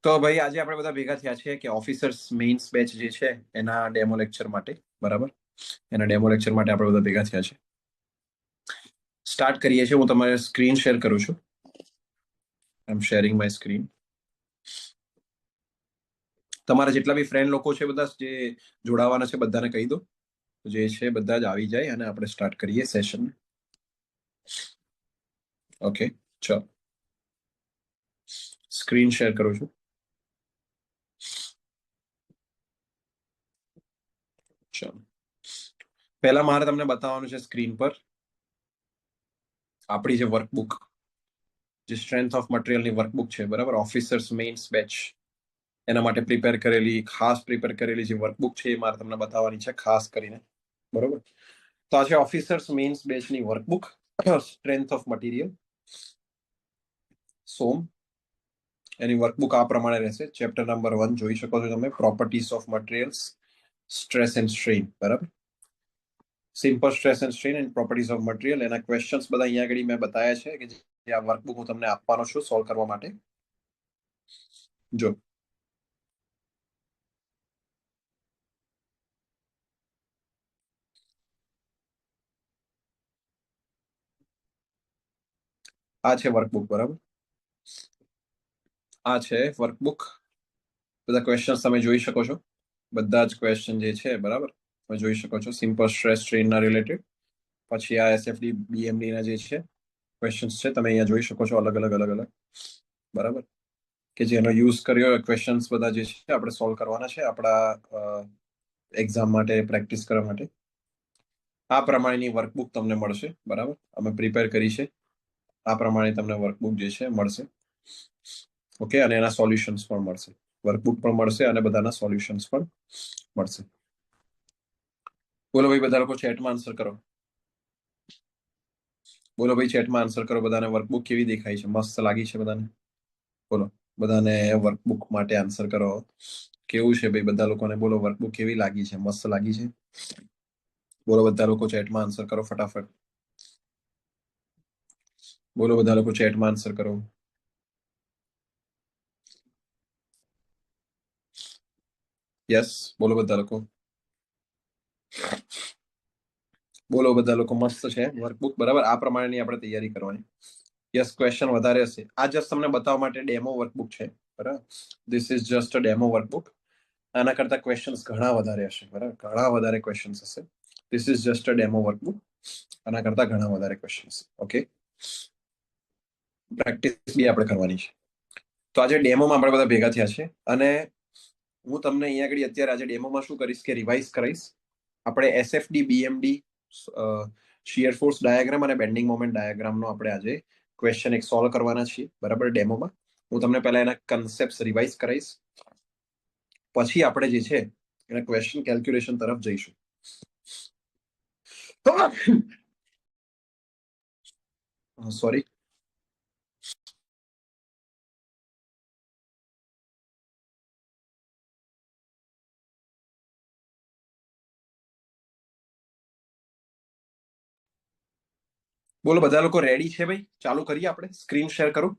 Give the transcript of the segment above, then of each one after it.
તો ભાઈ આજે આપણે બધા ભેગા થયા છે કે ઓફિસર્સ મેઇન્સ બેચ જે છે એના ડેમો લેક્ચર માટે, બરાબર? એના ડેમો લેક્ચર માટે આપણે બધા ભેગા થયા છે. સ્ટાર્ટ કરીએ છીએ. હું તમારે સ્ક્રીન શેર કરું છું. આઈ એમ શેરિંગ માય સ્ક્રીન. તમારા જેટલા બી ફ્રેન્ડ લોકો છે બધા જે જોડાવાના છે બધાને કહી દો, જે છે બધા જ આવી જાય અને આપણે સ્ટાર્ટ કરીએ સેશન. ઓકે, ચલો સ્ક્રીન શેર કરું છું. ચલો, પહેલા મારે તમને બતાવવાનું છે સ્ક્રીન પર આપણી જે વર્કબુક, જે સ્ટ્રેન્થ ઓફ મટીરિયલની વર્કબુક છે, બરાબર? ઓફિસર્સ મેઇન્સ બેચ એના માટે પ્રિપેર કરેલી, ખાસ પ્રિપેર કરેલી જે વર્કબુક છે એ મારે તમને બતાવવાની છે ખાસ કરીને, બરોબર? તો આ છે ઓફિસર્સ મેઇન્સ બેચની workbook, strength of material SOM. એની વર્કબુક આ પ્રમાણે રહેશે. ચેપ્ટર નંબર 1 જોઈ શકો છો તમે, properties of materials, stress and strain, બરાબર? Simple stress and strain and properties of material. એના ક્વેશ્ચન્સ બધા અહીંયા આગળ મેં બતાવ્યા છે કે જે આ વર્કબુક હું તમને આપવાનો છું સોલ્વ કરવા માટે. જો આ છે વર્કબુક, બરાબર? આ છે વર્કબુક. બધા ક્વેશ્ચન્સ તમે જોઈ શકો છો, બધા જ ક્વેશ્ચન જે છે, બરાબર, તમે જોઈ શકો છો સિમ્પલ સ્ટ્રેસ સ્ટ્રેઇનના રિલેટેડ. પછી આ એસએફડી બીએમડી ના જે છે ક્વેશ્ચન્સ છે તમે અહીંયા જોઈ શકો છો, અલગ અલગ અલગ અલગ, બરાબર? કે જેનો યુઝ કર્યો ક્વેશ્ચન્સ બધા જે છે આપણે સોલ્વ કરવાના છે આપણા એક્ઝામ માટે, પ્રેક્ટિસ કરવા માટે. આ પ્રમાણેની વર્કબુક તમને મળશે, બરાબર? અમે પ્રિપેર કરી છે. આ પ્રમાણે તમને વર્કબુક જે છે મળશે. ઓકે, અને એના સોલ્યુશન્સ પણ મળશે. વર્કબુક પણ મળશે અને બધાના સોલ્યુશન્સ પણ મળશે. બોલો ભાઈ, બધા લોકો ચેટમાં આન્સર કરો. બોલો ભાઈ, ચેટમાં આન્સર કરો. બધાને વર્કબુક કેવી દેખાય છે? મસ્ત લાગી છે બધાને? બોલો, બધાને વર્કબુક માટે આન્સર કરો. કેવું છે ભાઈ બધા લોકોને? બોલો, વર્કબુક કેવી લાગી છે? મસ્ત લાગી છે? બોલો, બધા લોકો ચેટમાં આન્સર કરો ફટાફટ. બોલો, બધા લોકો ચેટમાં આન્સર કરો. યસ, બોલો બધા લોકો. બોલો બધા લોકો, મસ્ત છે વર્કબુક, બરાબર? આ પ્રમાણેની આપણે તૈયારી કરવાની. યસ, ક્વેશ્ચન વધારે હશે. આ જસ્ટ તમને બતાવવા માટે ડેમો વર્કબુક છે, બરાબર? This is just a demo workbook. આના કરતા ક્વેશ્ચન્સ ઘણા વધારે હશે, બરાબર? ઘણા વધારે ક્વેશ્ચન્સ હશે. This is just a demo workbook. આના કરતા ઘણા વધારે ક્વેશ્ચન્સ. ઓકે, પ્રેક્ટિસ બી આપણે કરવાની છે. તો આજે ડેમોમાં આપણે બધા ભેગા થયા છે અને હું તમને અહીંયા આગળ અત્યારે આજે ડેમોમાં શું કરીશ કે રિવાઇઝ કરીશ. આપણે એસએફડી બીએમડી શિયર ફોર્સ ડાયાગ્રામ અને બેન્ડિંગ મોમેન્ટ ડાયાગ્રામનો આપણે આજે ક્વેશ્ચન એક સોલ્વ કરવાના છીએ, બરાબર? ડેમોમાં હું તમને પહેલા એના કન્સેપ્ટ રિવાઇઝ કરાવીશ, પછી આપણે જે છે એના ક્વેશ્ચન કેલ્ક્યુલેશન તરફ જઈશું. સોરી. બોલો, બધા લોકો રેડી છે ભાઈ? ચાલુ કરીએ આપણે. સ્ક્રીન શેર કરું.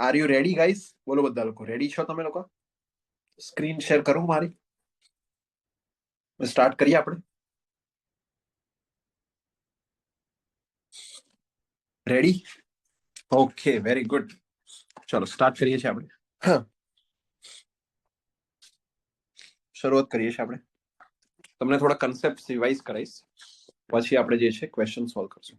Are you ready guys? બોલો, બધા લોકો રેડી છો? તમે લોકો સ્ક્રીન શેર કરું મારી, સ્ટાર્ટ કરીએ આપણે. રેડી? Okay, very good. ચલો સ્ટાર્ટ કરીએ છીએ આપણે. શરૂઆત કરીએ છીએ આપણે. તમને થોડા કન્સેપ્ટ રિવાઇઝ કરાવીશ, પછી આપણે જે છે ક્વેશ્ચન સોલ્વ કરશું.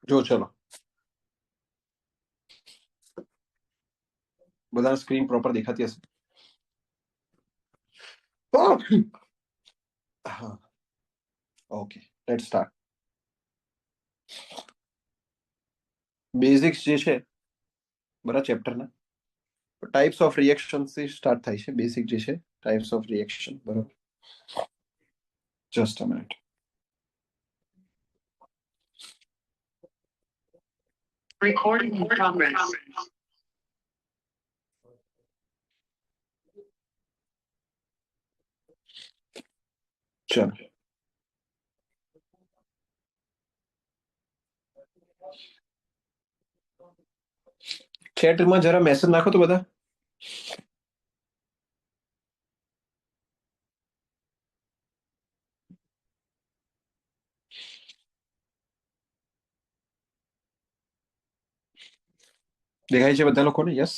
જો ચલો, બધા સ્ક્રીન પ્રોપર દેખાતી હશે? હા, ઓકે, લેટ્સ સ્ટાર્ટ. બેઝિક્સ જે છે બરાબર ચેપ્ટરના, ટાઈપ્સ ઓફ રિએક્શન થી સ્ટાર્ટ થાય છે. બેસિક જે છે ટાઈપ્સ ઓફ રિએક્શન, બરાબર? Just a minute. Recording in progress. ચલો ચેટમાં જરા મેસેજ નાખો તો બધા. દેખાય છે બધા લોકોને? યસ.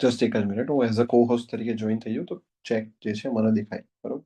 જસ્ટ એક જ મિનિટ, હું એઝ અ કો હોસ્ટ તરીકે જોઈન થઈ જાઉં તો ચેક જે છે મને દેખાય. બરોબર.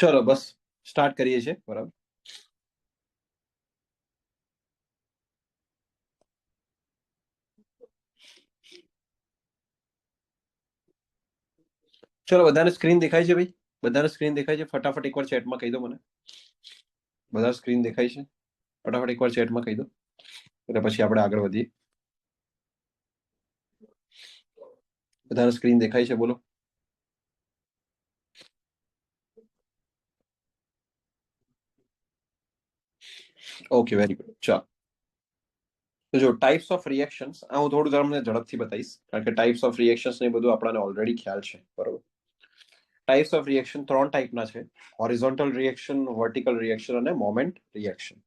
ચલો બસ સ્ટાર્ટ કરીએ છીએ. બરાબર. ચલો બધાને સ્ક્રીન દેખાય છે ભાઈ? બધાને સ્ક્રીન દેખાય છે? ફટાફટ એકવાર ચેટમાં કહી દો મને. બધા સ્ક્રીન દેખાય છે? ફટાફટ એકવાર ચેટમાં કહી દો એટલે પછી આપણે આગળ વધીએ. બધાને સ્ક્રીન દેખાય છે? બોલો. Okay, very good. ચાલો તો જો ટાઈપ્સ ઓફ રિએક્શન્સ, આ હું થોડું તમને ઝડપથી બતાવીશ કારણ કે ટાઈપ્સ ઓફ રિએક્શન્સ ને બધું આપણને ઓલરેડી ખ્યાલ છે. બરોબર. ટાઈપ્સ ઓફ રિએક્શન 3 ટાઈપના છે: હોરિઝોન્ટલ રિએક્શન, વર્ટિકલ રિએક્શન અને મોમેન્ટ રિએક્શન.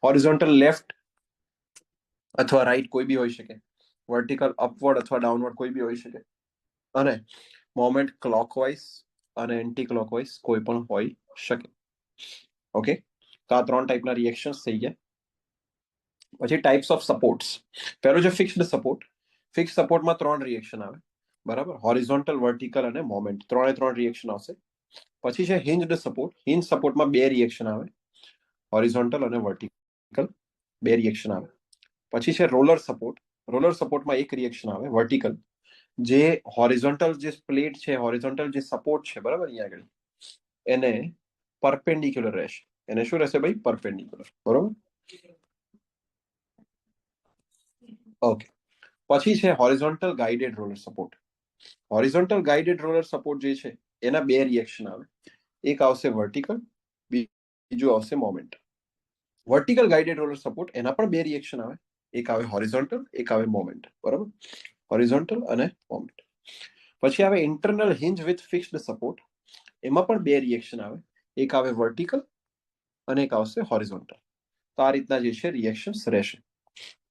હોરિઝોન્ટલ લેફ્ટ અથવા રાઈટ કોઈ બી હોઈ શકે, વર્ટિકલ અપવર્ડ અથવા ડાઉનવર્ડ કોઈ બી હોઈ શકે, અને મોમેન્ટ ક્લોકવાઇઝ અને એન્ટી ક્લોકવાઇઝ કોઈ પણ હોઈ શકે. ઓકે, તો આ 3 ટાઈપના રિએક્શન્સ થઈ ગયા. પછી ટાઈપ્સ ઓફ સપોર્ટ્સ. પહેલું છે ફિક્સ્ડ સપોર્ટ. ફિક્સ સપોર્ટમાં 3 રિએક્શન આવે. બરાબર. હોરિઝોન્ટલ, વર્ટિકલ અને મોમેન્ટ, 3 રિએક્શન આવશે. પછી છે હિન્જડ સપોર્ટ. હિન્જ સપોર્ટમાં 2 રિએક્શન આવે, હોરિઝોન્ટલ અને વર્ટિકલ, 2 રિએક્શન આવે. પછી છે રોલર સપોર્ટ. રોલર સપોર્ટમાં 1 રિએક્શન આવે, વર્ટિકલ, જે હોરિઝોન્ટલ જે પ્લેટ છે, હોરિઝોન્ટલ જે સપોર્ટ છે, બરાબર, અહીંયા આગળ એને પરપેન્ડિક્યુલર રહેશે. એને શું રહેશે ભાઈ? પરપેન્ડિક્યુલર. બરોબર. ઓકે. પછી છે horizontal guided roller support. Horizontal guided roller support જે છે એના 2 રિએક્શન આવે. એક આવશે વર્ટિકલ, બીજું આવશે moment. Vertical guided roller support, એના પણ 2 રિએક્શન આવે. એક આવે હોરિઝોન્ટલ, એક આવે મોમેન્ટ. બરાબર. હોરિઝોન્ટલ અને મોમેન્ટ. પછી આવે internal hinge with fixed support. એમાં પણ 2 રિએક્શન આવે. એક આવે વર્ટિકલ અને એક આવશે હોરિઝોન્ટલ. તો આ રીતના જે છે રિએક્શન્સ રહેશે.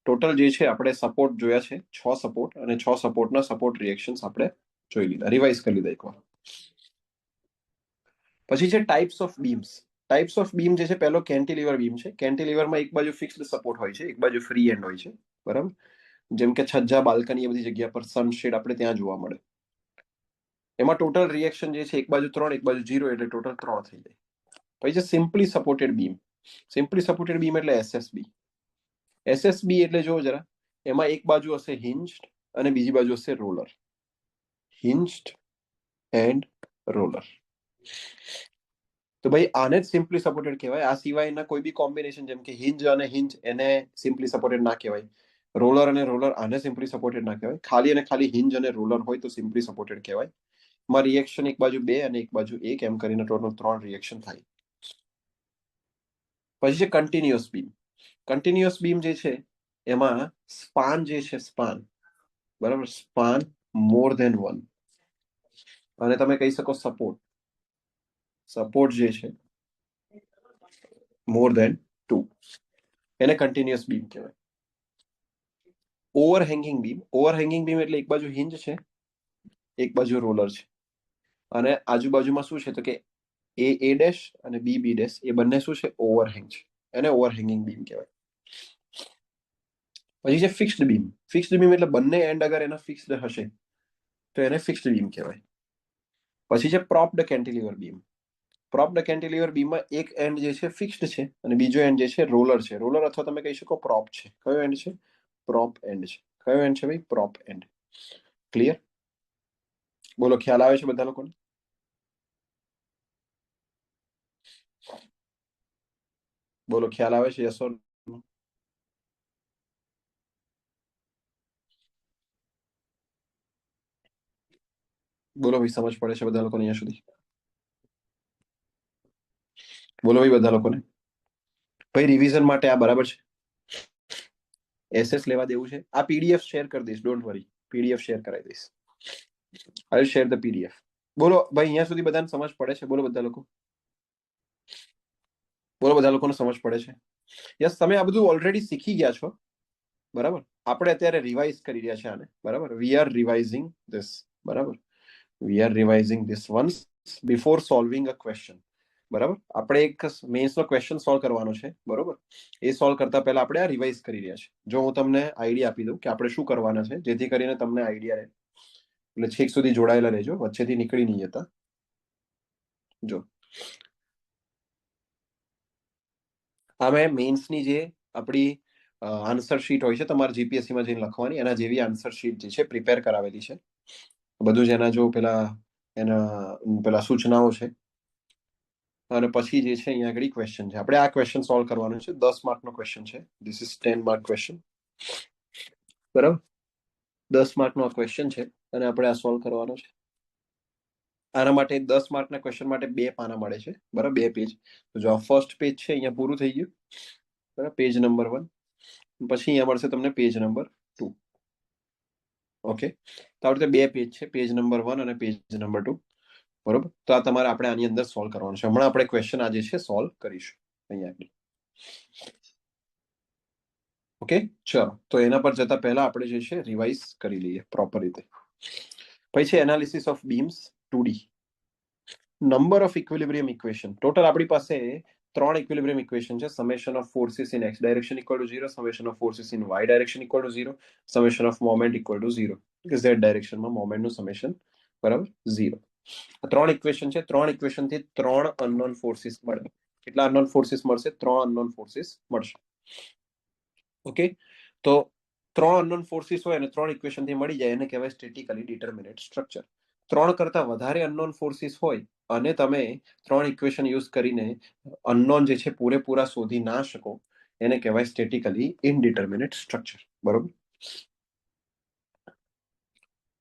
ટોટલ જે છે આપણે સપોર્ટ જોયા છે 6 સપોર્ટ, અને 6 સપોર્ટના સપોર્ટ રિએક્શન્સ આપણે જોઈ લીધા, રિવાઇઝ કરી લીધા એકવાર. પછી છે types of BIMS. Types of beam જે છે, પહેલો કેન્ટિલીવર બીમ છે. કેન્ટિલીવરમાં એક બાજુ ફિક્સ્ડ સપોર્ટ હોય છે, એક બાજુ ફ્રી એન્ડ હોય છે. બરાબર. જેમ કે છજ્જા, બાલ્કની, એ બધી જગ્યા પર સનશેડ આપણે ત્યાં જોવા મળે. એમાં ટોટલ રિએક્શન જે છે એક બાજુ 3, એક બાજુ 0, એટલે ટોટલ 3 થઈ જાય. પછી છે simply supported beam. Simply supported beam એટલે એસએસબી. એસએસબી એટલે જો જરા, એમાં એક બાજુ હશે હિન્જ્ડ અને બીજી બાજુ હશે રોલર. હિન્જ્ડ and roller. તો ભાઈ આને જ સિમ્પલી સપોર્ટેડ કહેવાય. આ સિવાયના કોઈ બી કોમ્બિનેશન જેમ કે હિન્જ અને હિન્જ એને સિમ્પલી સપોર્ટેડ ના કહેવાય. રોલર અને રોલર આને સિમ્પલી સપોર્ટેડ ના કહેવાય. ખાલી અને ખાલી હિન્જ અને રોલર હોય તો સિમ્પલી સપોર્ટેડ કહેવાય. માં રિએક્શન એક બાજુ 2 અને એક બાજુ 1 એમ કરીને ટોટલ 3 રિએક્શન થાય. પછી છે કન્ટિન્યુઅસ બીમ. કન્ટિન્યુઅસ બીમ જે છે એમાં સ્પાન જે છે સ્પાન, બરાબર, સ્પાન મોર ધેન 1 અને તમે કહી શકો સપોર્ટ, સપોર્ટ જે છે મોર ધેન 2 એને કન્ટિન્યુઅસ બીમ કહેવાય. ઓવરહેંગિંગ બીમ, ઓવરહેંગિંગ બીમ એટલે એક બાજુ હિન્જ છે એક બાજુ રોલર છે અને આજુબાજુમાં શું છે તો કે એ ડેશ અને બી ડેશ એ બંને શું છે ઓવરહેંગ છે, એને ઓવરહેંગિંગ બીમ કહેવાય. પછી છે ફિક્સ્ડ બીમ. ફિક્સ્ડ બીમ એટલે બંને એન્ડ અગર એના ફિક્સ્ડ હશે તો એને ફિક્સ્ડ બીમ કહેવાય. પછી છે પ્રોપ્ડ કેન્ટિલીવર બીમ. પ્રોપ્ડ કેન્ટિલીવર બીમમાં એક એન્ડ જે છે ફિક્સ્ડ છે અને બીજો એન્ડ જે છે રોલર છે. રોલર અથવા તમે કહી શકો પ્રોપ છે. કયો એન્ડ છે? પ્રોપ એન્ડ છે. કયો એન્ડ છે ભાઈ? Prop and. ક્લિયર? બોલો, ખ્યાલ આવે છે બધા લોકોને? બોલો, ખ્યાલ આવે છે? Yes or no? બોલો ભાઈ, સમજ પડે છે બધા લોકોને અહીંયા સુધી? બોલો ભાઈ બધા લોકોને. ભાઈ રિવિઝન માટે આ બરાબર છે? એસએસ લેવા દેવું છે? આ પીડીએફ શેર કરી દઈશ, ડોન્ટ વરી. પીડીએફ શેર કરાવી દઈશ. આઈ શેર ધ પીડીએફ. બોલો ભાઈ, અહીંયા સુધી બધાને સમજ પડે છે? બોલો બધા લોકો. બોલો બધા લોકોને સમજ પડે છે? યસ, તમે આ બધું ઓલરેડી શીખી ગયા છો, બરાબર. આપણે અત્યારે રિવાઇઝ કરી રહ્યા છે આને, બરાબર. વી આર રિવાઇઝિંગ ધીસ, બરાબર. We are revising this once before solving a question, બરાબર. આપણે એક મેન્સનો ક્વેશ્ચન સોલ્વ કરવાનો છે, બરોબર. એ સોલ્વ કરતા પહેલા આપણે આ રિવાઇઝ કરી રહ્યા છે. જો હું તમને આઈડિયા આપી દઉં કે આપણે શું કરવાના છે જેથી કરીને તમને આઈડિયા રહે, એટલે છેક સુધી જોડાયેલા રહેજો, વચ્ચેથી નીકળી નહીં જતા. જો આમે મેન્સની જે આપણી આન્સર શીટ હોય છે તમારે જીપીએસસીમાં જઈને લખવાની, એના જેવી આન્સર શીટ જે છે પ્રિપેર કરાવેલી છે. બધું જ એના જો પેલા સૂચનાઓ છે અને પછી જે છે અહીંયા આગળ ક્વેશ્ચન છે. આપણે આ ક્વેશ્ચન સોલ્વ કરવાનું છે. 10 માર્કનો ક્વેશ્ચન છે. ધીસ ઇઝ 10 માર્ક ક્વેશ્ચન, બરાબર. 10 માર્કનો આ ક્વેશ્ચન છે અને આપણે આ સોલ્વ કરવાનો છે. આના માટે 10 માર્કના ક્વેશ્ચન માટે 2 પાના મળે છે, બરાબર, 2 પેજ. તો જો આ ફર્સ્ટ પેજ છે અહીંયા પૂરું થઈ ગયું, બરાબર, પેજ નંબર 1. પછી અહીંયા મળશે તમને પેજ નંબર 2. ઓકે, તો આ રીતે 2 પેજ છે, પેજ નંબર 1 અને પેજ નંબર 2, બરોબર. તો આ તમારે આપણે આની અંદર સોલ્વ કરવાનું છે. હમણાં આપણે ક્વેશ્ચન આજે છે સોલ્વ કરીશું અહીંયા આગળ. ઓકે, ચલો. તો એના પર જતા પહેલા આપણે જે છે રિવાઇઝ કરી લઈએ પ્રોપર રીતે. પછી છે analysis of BIMS 2D. Number of equilibrium equation. Total આપણી પાસે 3 ઇક્વિલિબ્રિયમ ઇક્વેશન છે. Summation of forces in x direction equal to 0, summation of forces in y direction equal to 0, summation of moment equal to 0. કે z ડાયરેક્શનમાં મોમેન્ટનું summation બરાબર 0. આ 3 equation છે. 3 ઇક્વેશનથી 3 unknown forces મળે. કેટલા unknown forces મળશે? 3 અનનોન ફોર્સિસ મળશે. Okay, તો 3 unknown forces હોય અને 3 ઇક્વેશનથી મળી જાય એને કહેવાય સ્ટેટિકલી ડિટર્મિનેટ સ્ટ્રક્ચર. 3 કરતા વધારે અનનોન ફોર્સિસ હોય અને તમે 3 ઇક્વેશન યુઝ કરીને અનનોન જે છે પૂરેપૂરા શોધી ના શકો એને કહેવાય સ્ટેટિકલી ઇનડિટર્મિનેટ સ્ટ્રક્ચર, બરોબર.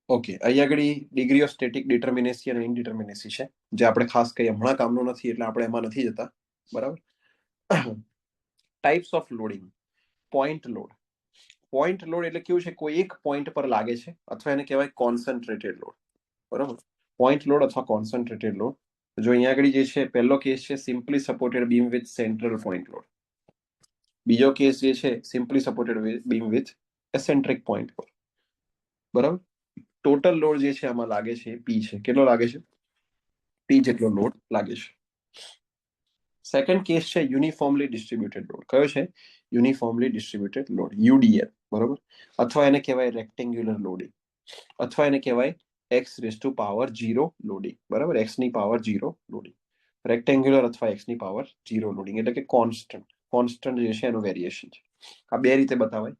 ઓકે, અહીંયા આગળ ડિગ્રી ઓફ સ્ટેટિક ડિટર્મિનેસી અને ઇનડિટર્મિનેસી છે, જે આપણે ખાસ કઈ હમણાં કામનું નથી એટલે આપણે એમાં નથી જતા, બરાબર. Types of loading. Point load. Point load એટલે કેવું છે, કોઈ એક પોઈન્ટ પર લાગે છે અથવા એને કહેવાય કોન્સન્ટ્રેટેડ લોડ, બરાબર. પોઈન્ટ લોડ અથવા કોન્સન્ટ્રેટેડ લોડ. જો અહીંયા આગળ જે છે પહેલો કેસ છે simply supported beam with central point load. બીજો કેસ જે છે simply supported beam with eccentric point load, બરાબર. ટોટલ લોડ જે છે આમાં લાગે છે પી છે. કેટલો લાગે છે? પી જેટલો લોડ લાગે છે. સેકન્ડ કેસ છે યુનિફોર્મલી ડિસ્ટ્રીબ્યુટેડ લોડ. કયો છે? યુનિફોર્મલી ડિસ્ટ્રીબ્યુટેડ લોડ, યુડીએલ, બરોબર. અથવા એને કહેવાય રેક્ટેન્ગ્યુલર લોડિંગ, અથવા એને કહેવાય x raise to power 0 loading, બરાબર. એક્સ ની પાવર 0 લોડિંગ. રેક્ટેન્ગ્યુલર અથવા એક્સ ની પાવર 0 લોડિંગ એટલે કે કોન્સ્ટન્ટ જે છે એનું વેરિએશન છે. આ બે રીતે બતાવાય,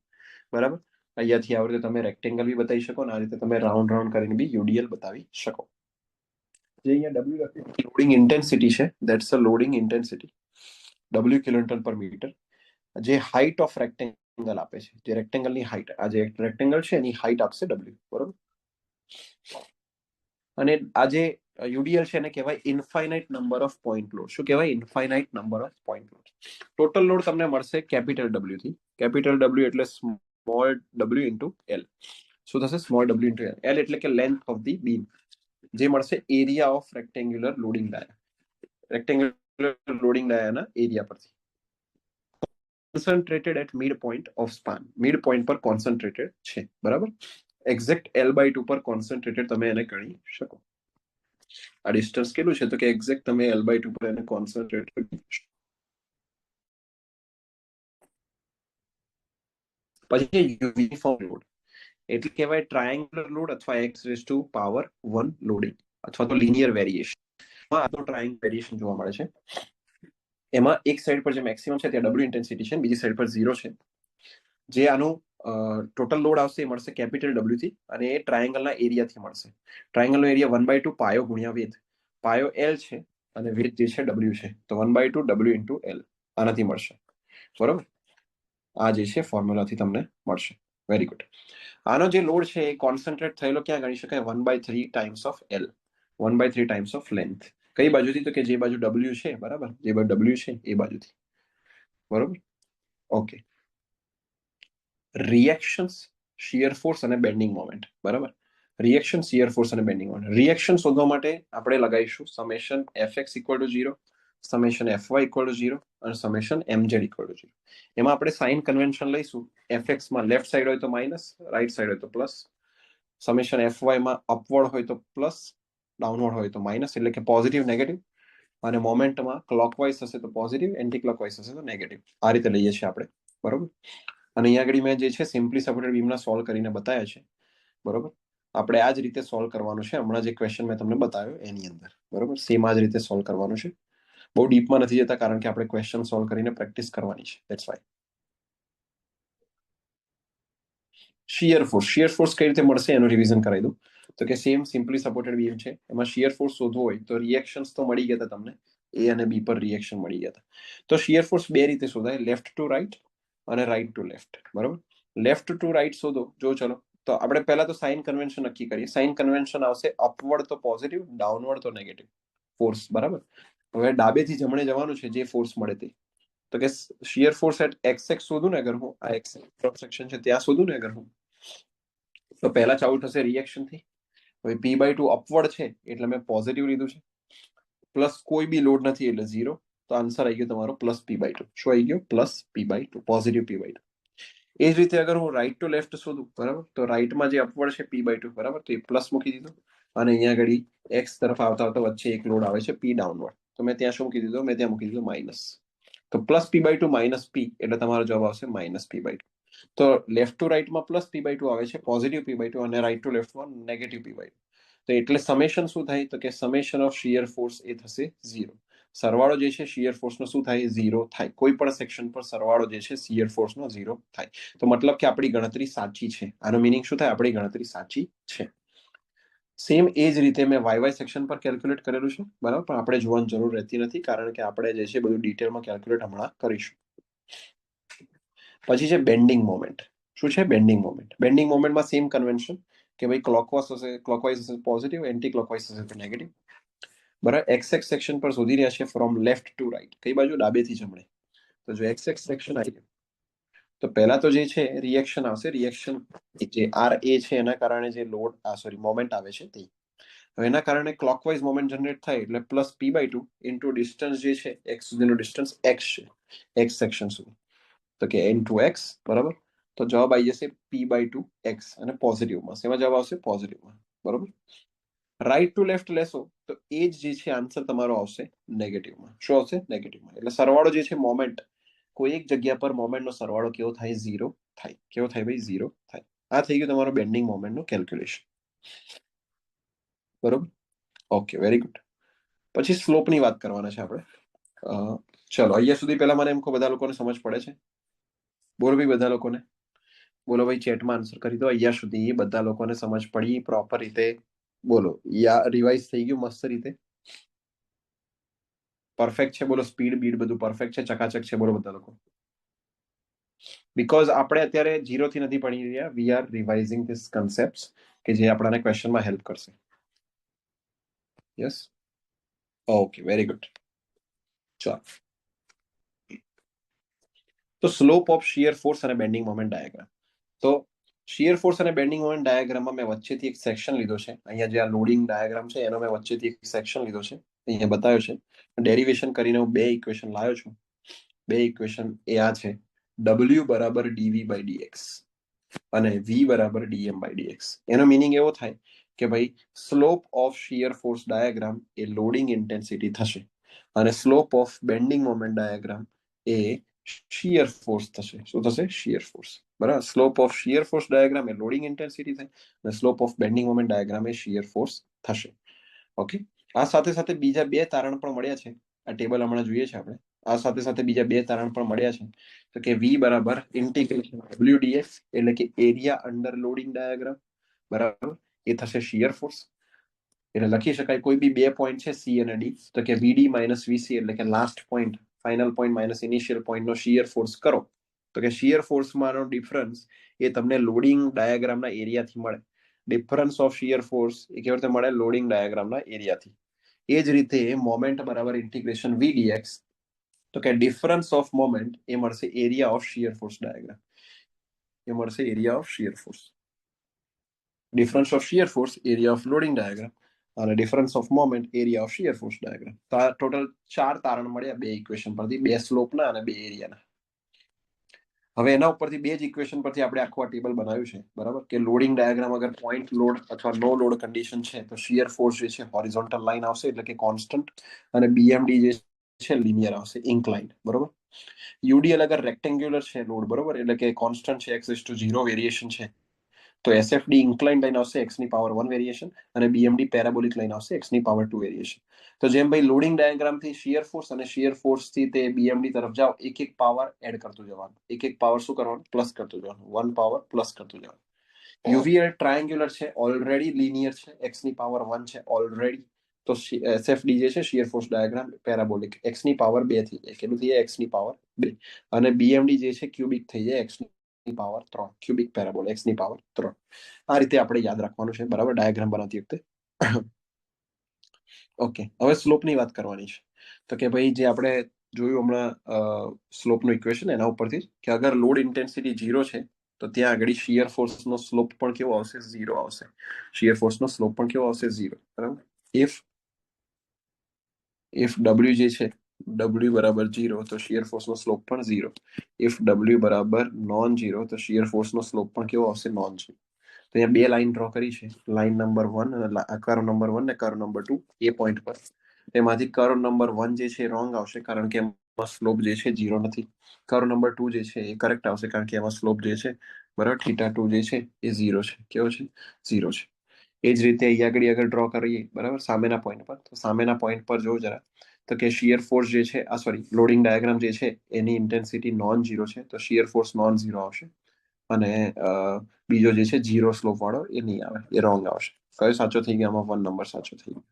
બરાબર. અહીંયાથી આ રીતે તમે રેક્ટેંગલ બી બતાવી શકો અને આ રીતે તમે રાઉન્ડ રાઉન્ડ કરીને બી યુડીએલ બતાવી શકો. જે અહીંયા ડબલ્યુ લોડિંગ ઇન્ટેન્સિટી છે, that's a loading intensity, W kilonewton પર મીટર, જે હાઇટ ઓફ રેક્ટેંગલ આપે છે, જે રેક્ટેંગલની હાઇટ, આ જે રેક્ટેંગલ છે એની હાઇટ આપશે ડબલ્યુ, બરોબર. અને આ જે યુડીએલ છે એને કહેવાય infinite number of point load. શું કહેવાય? Infinite number of point load. Total load તમને મળશે કેપિટલ ડબલ્યુ થી. કેપિટલ ડબલ્યુ એટલે સ્મોલ ડબલ્યુ ઇન્ટુ એલ. શું થશે? Small W into L. L એટલે કે લેન્થ ઓફ ધી બીમ, જે મળશે area of rectangular loading dia, rectangular loading ડાયાના એરિયા પરથી. Concentrated at mid point of span, mid point પર કોન્સન્ટ્રેટેડ છે, બરાબર. એક્ઝેક્ટ L/2 પર કોન્સન્ટ્રેટેડ તમે એને ગણી શકો. આ ડિસ્ટન્સ કેટલું છે? તો કે એક્ઝેક્ટ તમે L/2 પર એને કોન્સન્ટ્રેટ કરી શકો. પછી યુનિફોર્મ લોડ એટલે કહેવાય ટ્રાયેંગ્યુલર લોડ અથવા x⁻1 લોડિંગ અથવા તો લિનિયર વેરિએશન. આ તો ટ્રાયેંગલ વેરિએશન જોવા મળે છે. એમાં એક સાઈડ પર જે મેક્સિમમ છે ત્યાં ડબલ્યુ ઇન્ટેન્સિટી છે, બીજી સાઈડ પર 0 છે. જે આનું ટોટલ લોડ આવશે એ મળશે કેપિટલ ડબલ્યુ થી, અને એ ટ્રાયેંગલના એરિયાથી મળશે. ટ્રાયેંગલનો એરિયા 1/2 પાયો ગુણ્યા વેધ. પાયો L છે અને વેધ જે છે W છે, તો 1/2 W ઇન્ટુ L આનાથી મળશે, બરોબર. આ જે છે ફોર્મ્યુલાથી તમને મળશે. Very good. આનો જે લોડ છે એ કોન્સન્ટ્રેટ થયેલો ક્યાં ગણી શકાય? 1/3 times of L, 1/3 times of length. કઈ બાજુથી? તો કે જે બાજુ W છે, બરાબર, જે બાજુ W છે એ બાજુથી, બરોબર. ઓકે. રિએક્શન્સ, શિયર ફોર્સ અને બેન્ડિંગ મોમેન્ટ, બરાબર. રિએક્શન, શિયર ફોર્સ અને બેન્ડિંગ મોમેન્ટ. રિએક્શન શોધવા માટે આપણે લગાવીશું સમેશન Fx = 0, સમેશન Fy = 0 અને સમેશન Mz = 0. એમાં આપણે સાઇન કન્વેન્શન લઈશું. Fx માં લેફ્ટ સાઈડ હોય તો માઇનસ, રાઈટ સાઈડ હોય તો પ્લસ. સમેશન Fy માં અપવર્ડ હોય તો પ્લસ, ડાઉનવર્ડ હોય તો માઇનસ, એટલે કે પોઝિટિવ નેગેટિવ. અને મોમેન્ટમાં ક્લોકવાઇઝ હશે તો પોઝિટિવ, એન્ટી ક્લોકવાઇઝ હશે તો નેગેટિવ. આ રીતે લઈએ છીએ આપણે, બરોબર. અને અહીંયા આગળ મેં જે છે સિમ્પલી સપોર્ટેડ બીમના સોલ્વ કરીને બતાવ્યા છે, બરોબર. આપણે આ જ રીતે સોલ્વ કરવાનું છે. હમણાં જે ક્વેશ્ચન મેં તમને બતાવ્યો એની અંદર, બરોબર, સેમ આ જ રીતે સોલ્વ કરવાનું છે. બહુ ડીપમાં નથી જતા કારણ કે આપણે ક્વેશ્ચન સોલ્વ કરીને પ્રેક્ટિસ કરવાની છે, that's why. Shear force, shear force કઈ રીતે મળશે એનું રિવિઝન કરાવી દઉં. તો કે સેમ સિમ્પલી સપોર્ટેડ બીમ છે, એમાં શિયર ફોર્સ શોધવો હોય તો રિએક્શન્સ તો મળી ગયા હતા તમને, એ અને બી પર રિએક્શન મળી ગયા હતા. તો શિયર ફોર્સ બે રીતે શોધાય, લેફ્ટ ટુ રાઈટ અને રાઈટ ટુ લેફ્ટ, બરોબર. લેફ્ટ ટુ રાઈટ શોધો. જો ચલો તો આપણે પહેલા તો સાઇન કન્વેન્શન નક્કી કરીએ. સાઇન કન્વેન્શન આવશે અપવર્ડ તો પોઝિટિવ, ડાઉનવર્ડ તો નેગેટિવ ફોર્સ, બરાબર. હવે ડાબેથી જમણે જવાનું છે, જે ફોર્સ મળે તે. તો કે શિયર ફોર્સ એટ xx શોધું ને અગર હું, આ x ક્રોસ સેક્શન છે ત્યાં શોધું ને અગર હું, તો પહેલા ચાલુ થશે રિએક્શન થી. હવે p/2 અપવર્ડ છે એટલે મેં પોઝિટિવ લીધું છે, પ્લસ કોઈ બી લોડ નથી એટલે 0. તો આન્સર આવી ગયો તમારો +p/2. શું આવી ગયો? +p/2, positive p/2. એ જ રીતે અગર હું રાઈટ ટુ લેફ્ટ શોધું, બરાબર, તો રાઈટમાં જે અપવર્ડ છે p/2, બરાબર, તો એ પ્લસ મૂકી દીધું. અને અહીંયા આગળ x તરફ આવતા આવતા વચ્ચે એક લોડ આવે છે p ડાઉનવર્ડ, તો મેં ત્યાં શું મૂકી દીધું? મેં ત્યાં મૂકી દીધું માઇનસ. તો +p/2 માઇનસ p એટલે તમારો જવાબ આવશે -p/2. તો લેફ્ટ ટુ રાઈટમાં +p/2 આવે છે, પોઝિટિવ p/2, અને રાઈટ ટુ લેફ્ટમાં નેગેટિવ p/2. તો એટલે સમેશન શું થાય? તો કે સમેશન ઓફ શિયર ફોર્સ એ થશે 0. સરવાળો જે છે શિયર ફોર્સનો શું થાય? 0 થાય. કોઈ પણ સેક્શન પર સરવાળો જે છે શિયર ફોર્સનો 0 થાય. તો મતલબ કે આપણી ગણતરી સાચી છે. આનો મિનિંગ શું થાય? આપણી ગણતરી સાચી છે. સેમ એ જ રીતે મેં વાય સેક્શન પર કેલ્ક્યુલેટ કરેલું છે, બરાબર, પણ આપણે જોવાની જરૂર રહેતી નથી કારણ કે આપણે જે છે બધું ડિટેલમાં કેલ્ક્યુલેટ હમણાં કરીશું. પછી છે બેન્ડિંગ મોમેન્ટ. શું છે બેન્ડિંગ મોમેન્ટ? બેન્ડિંગ મોમેન્ટમાં સેમ કન્વેન્શન કે ભાઈ ક્લોકવાઇઝ હશે પોઝિટિવ, એન્ટી ક્લોકવાઇઝ હશે તો નેગેટિવ, બરાબર. XX સેક્શન પર શોધી રહ્યા છે ફ્રોમ લેફ્ટ ટુ રાઈટ, કઈ બાજુ? ડાબેથી જમણે. તો જો XX સેક્શન આવી ગયું તો પહેલા તો જે છે રિએક્શન આવશે. રિએક્શન જે RA છે એના કારણે જે લોડ મોમેન્ટ આવે છે તે. હવે એના કારણે ક્લોકવાઇઝ મોમેન્ટ જનરેટ થાય એટલે +p/2 ઇન્ટુ ડિસ્ટન્સ જે છે x સુધીનો ડિસ્ટન્સ x છે, x સેક્શન સુધી, તો કે ઇન્ટુ x, બરાબર. તો જવાબ આવી જશે p/2x અને પોઝિટિવમાં. શેમાં જવાબ આવશે? પોઝિટિવમાં, બરોબર. રાઈટ ટુ લેફ્ટ લેશો તો એ જ જે છે આન્સર તમારો આવશે નેગેટિવમાં. શું આવશે? નેગેટિવમાં. એટલે સરવાળો જે છે મોમેન્ટ, કોઈ એક જગ્યા પર મોમેન્ટનો સરવાળો કેવો થાય? 0 થાય. કેવો થાય ભાઈ? 0 થાય. આ થઈ ગયું તમારો બેન્ડિંગ મોમેન્ટનું કેલ્ક્યુલેશન, બરોબર. Okay, very good. પછી સ્લોપની વાત કરવાના છે આપણે. ચલો અહીંયા સુધી પહેલા મને એમ કહો બધા લોકોને સમજ પડે છે? બોલો ભાઈ બધા લોકોને. બોલો ભાઈ ચેટમાં આન્સર કરી દો અહીંયા સુધી બધા લોકોને સમજ પડી પ્રોપર રીતે બોલો યા રિવાઇઝ થઈ ગયું મસ્ત રીતે પરફેક્ટ છે બોલો સ્પીડ બીડ બધું પરફેક્ટ છે ચકાચક છે બોલો બધા લોકો બીકોઝ આપણે અત્યારે 0 થી નથી ભણી રહ્યા વી આર રિવાઇઝિંગ ધીસ કન્સેપ્ટ્સ કે જે આપણાને ક્વેશ્ચનમાં હેલ્પ કરશે યસ ઓકે વેરી ગુડ ચાલો તો સ્લોપ ઓફ શિયર ફોર્સ અને બેન્ડિંગ મોમેન્ટ ડાયાગ્રામ તો શિયર ફોર્સ અને બેન્ડિંગ મોમેન્ટ ડાયાગ્રામમાં મેં વચ્ચેથી એક સેક્શન લીધો છે અહીંયા જે આ લોડિંગ ડાયાગ્રામ છે એનો મેં વચ્ચેથી એક સેક્શન લીધો છે અહીંયા બતાવ્યો છે ડેરિવેશન કરીને હું બે ઇક્વેશન લાવ્યો છું બે ઇક્વેશન એ આ છે W બરાબર dv બાય dx અને v બરાબર dm બાય dx એનો મિનિંગ એવો થાય કે ભાઈ slope of shear force diagram A loading intensity થશે અને slope of bending moment diagram A shear force થશે શું થશે શિયર ફોર્સ બરાબર slope of shear force diagram A loading intensity થાય અને slope of bending moment diagram A shear force થશે okay આ સાથે સાથે બીજા બે તારણ પણ મળ્યા છે આ ટેબલ હમણાં જોઈએ છે આપણે આ સાથે સાથે બીજા બે તારણ પણ મળ્યા છે તો કે v બરાબર ઇન્ટિગ્રેશન WDF એટલે કે એરિયા અંડર લોડિંગ ડાયાગ્રામ બરાબર એ થશે શિયર ફોર્સ એટલે લખી શકાય કોઈ બી બે પોઈન્ટ છે સી અને ડી તો કે VD માઇનસ VC એટલે કે last point final point minus initial પોઈન્ટનો શિયર ફોર્સ કરો તો કે શિયર ફોર્સમાંનો ડિફરન્સ એ તમને લોડિંગ ડાયાગ્રામના એરિયાથી મળે ડિફરન્સ ઓફ શિયર ફોર્સ એ કેવી રીતે મળે લોડિંગ ડાયાગ્રામના એરિયાથી એ જ રીતે મોમેન્ટ બરાબર ઇન્ટિગ્રેશન VDX તો કે ડિફરન્સ ઓફ મોમેન્ટ એ મળશે area of shear force diagram એ મળશે area of shear force difference of shear force area of loading diagram અને difference of moment area of shear force diagram તો આ ટોટલ 4 તારણ મળ્યા બે ઇક્વેશન પરથી બે સ્લોપના અને બે એરિયાના હવે એના ઉપરથી બે જ ઇક્વેશન પરથી આપણે આખું આ ટેબલ બનાવ્યું છે બરાબર કે લોડિંગ ડાયાગ્રામ અગર પોઈન્ટ લોડ અથવા નો લોડ કન્ડિશન છે તો શિયર ફોર્સ જે છે હોરિઝોન્ટલ લાઈન આવશે એટલે કે કોન્સ્ટન્ટ અને BMD જે છે લિનિયર આવશે ઇન્ક્લાઇન્ડ બરોબર UDL અગર રેક્ટેન્ગ્યુલર છે લોડ બરોબર એટલે કે કોન્સ્ટન્ટ છે x⁻0 વેરિએશન છે તો SFD ઇન્ક્લાઇન્ડ લાઈન આવશે x ની પાવર 1 વેરિએશન અને BMD પેરાબોલિક લાઈન આવશે x ની પાવર 2 વેરિએશન તો જેમ ભાઈ લોડિંગ ડાયાગ્રામ થી શિયર ફોર્સ અને શિયર ફોર્સ થી તે BMD તરફ જાઓ એક એક પાવર એડ કરતું જવાનું એક એક પાવર શું કરવાનું પ્લસ કરતું જવાનું 1 પાવર પ્લસ કરતું જવાનું UVL ટ્રાયેન્ગ્યુલર છે ઓલરેડી લિનિયર છે x ની પાવર 1 છે ઓલરેડી તો SFD જે છે shear force diagram parabolic x ની પાવર 2 થઈ જાય કેટલું થઈ જાય x ની પાવર 2 અને BMD જે છે ક્યુબિક થઈ જાય x ની પાવર 3 ક્યુબિક પેરાબોલ x ની પાવર 3 આ રીતે આપણે યાદ રાખવાનું છે બરાબર ડાયાગ્રામ બનાવતી વખતે ઓકે હવે સ્લોપની વાત કરવાની છે તો કે ભાઈ જે આપણે જોયું હમણાં સ્લોપનું ઇક્વેશન એના ઉપરથી કે અગર લોડ ઇન્ટેન્સિટી 0 છે તો ત્યાં આગળ શિયર ફોર્સનો સ્લોપ પણ કેવો આવશે 0 આવશે શિયર ફોર્સનો સ્લોપ પણ કેવો આવશે 0 બરાબર ઇફ W જે છે W બરાબર 0 તો શિયર ફોર્સનો સ્લોપ પણ 0 ઇફ W બરાબર નોન 0 તો શિયર ફોર્સનો સ્લોપ પણ કેવો આવશે નોન 0 તો અહીંયા બે લાઈન ડ્રો કરી છે લાઈન નંબર 1 અને કર્વ નંબર 1 ને કર્વ નંબર 2 એ પોઈન્ટ પર એમાંથી કર્વ નંબર 1 જે છે રોંગ આવશે કારણ કે એમાં સ્લોપ જે છે 0 નથી કર્વ નંબર 2 જે છે એ કરેક્ટ આવશે કારણ કે એમાં સ્લોપ જે છે બરાબર θ2 જે છે એ 0 છે કેવો છે 0 છે એ જ રીતે અહીંયા આગળ ડ્રો કરીએ બરાબર સામેના પોઈન્ટ પર તો સામેના પોઈન્ટ પર જો જરા તો કે શિયર ફોર્સ જે છે આ સોરી લોડિંગ ડાયાગ્રામ જે છે એની ઇન્ટેન્સિટી નોન 0 છે તો શિયર ફોર્સ નોન 0 આવશે અને બીજો જે છે 0 સ્લોપ વાળો એ નહીં આવે એ રોંગ આવશે કયો સાચો થઈ ગયો આમાં 1 નંબર સાચો થઈ ગયો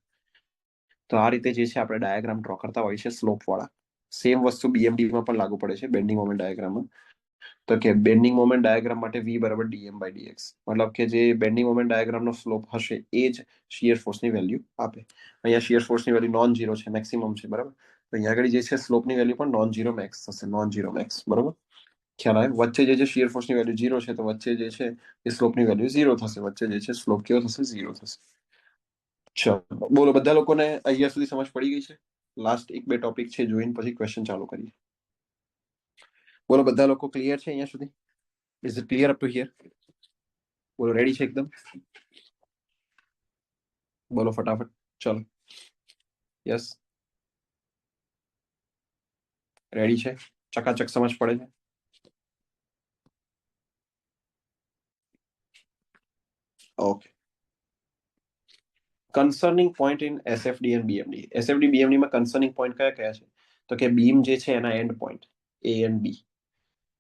તો આ રીતે જે છે આપણે ડાયાગ્રામ ડ્રો કરતા હોય છે સ્લોપ વાળા સેમ વસ્તુ BMD માં પણ લાગુ પડે છે બેન્ડિંગ મોમેન્ટ ડાયાગ્રામમાં તો કે બેન્ડિંગ મોમેન્ટ ડાયાગ્રામ માટે V બરાબર dm બાય dx મતલબ કે જે બેન્ડિંગ મોમેન્ટ ડાયાગ્રામનો સ્લોપ હશે એ જ શિયર ફોર્સની વેલ્યુ આપે અહીંયા શિયર ફોર્સની વેલ્યુ નોન 0 છે મેક્સિમમ છે બરાબર તો અહીંયા આગળ જે છે સ્લોપની વેલ્યુ પણ નોન 0 મેક્સ થશે નોન 0 મેક્સ બરાબર ખ્યાલ આવે વચ્ચે જે છે શિયર ફોર્સની વેલ્યુ 0 છે તો વચ્ચે જે છે એ સ્લોપની વેલ્યુ 0 થશે વચ્ચે જે છે સ્લોપ કેવો થશે 0 થશે ચલો બોલો બધા લોકોને અહીંયા સુધી સમજ પડી ગઈ છે લાસ્ટ એક બે ટોપિક છે જોઈને પછી ક્વેશ્ચન ચાલુ કરીએ બોલો બધા લોકો ક્લિયર છે અહીંયા સુધી is it clear up to here બોલો રેડી છે એકદમ બોલો ફટાફટ ચલો યસ રેડી છે ચકાચક સમજ પડે છે okay concerning point in SFD and BMD SFD BMD માં કન્સર્નિંગ પોઈન્ટ કયા કયા છે તો કે બીમ જે છે એના end point A and B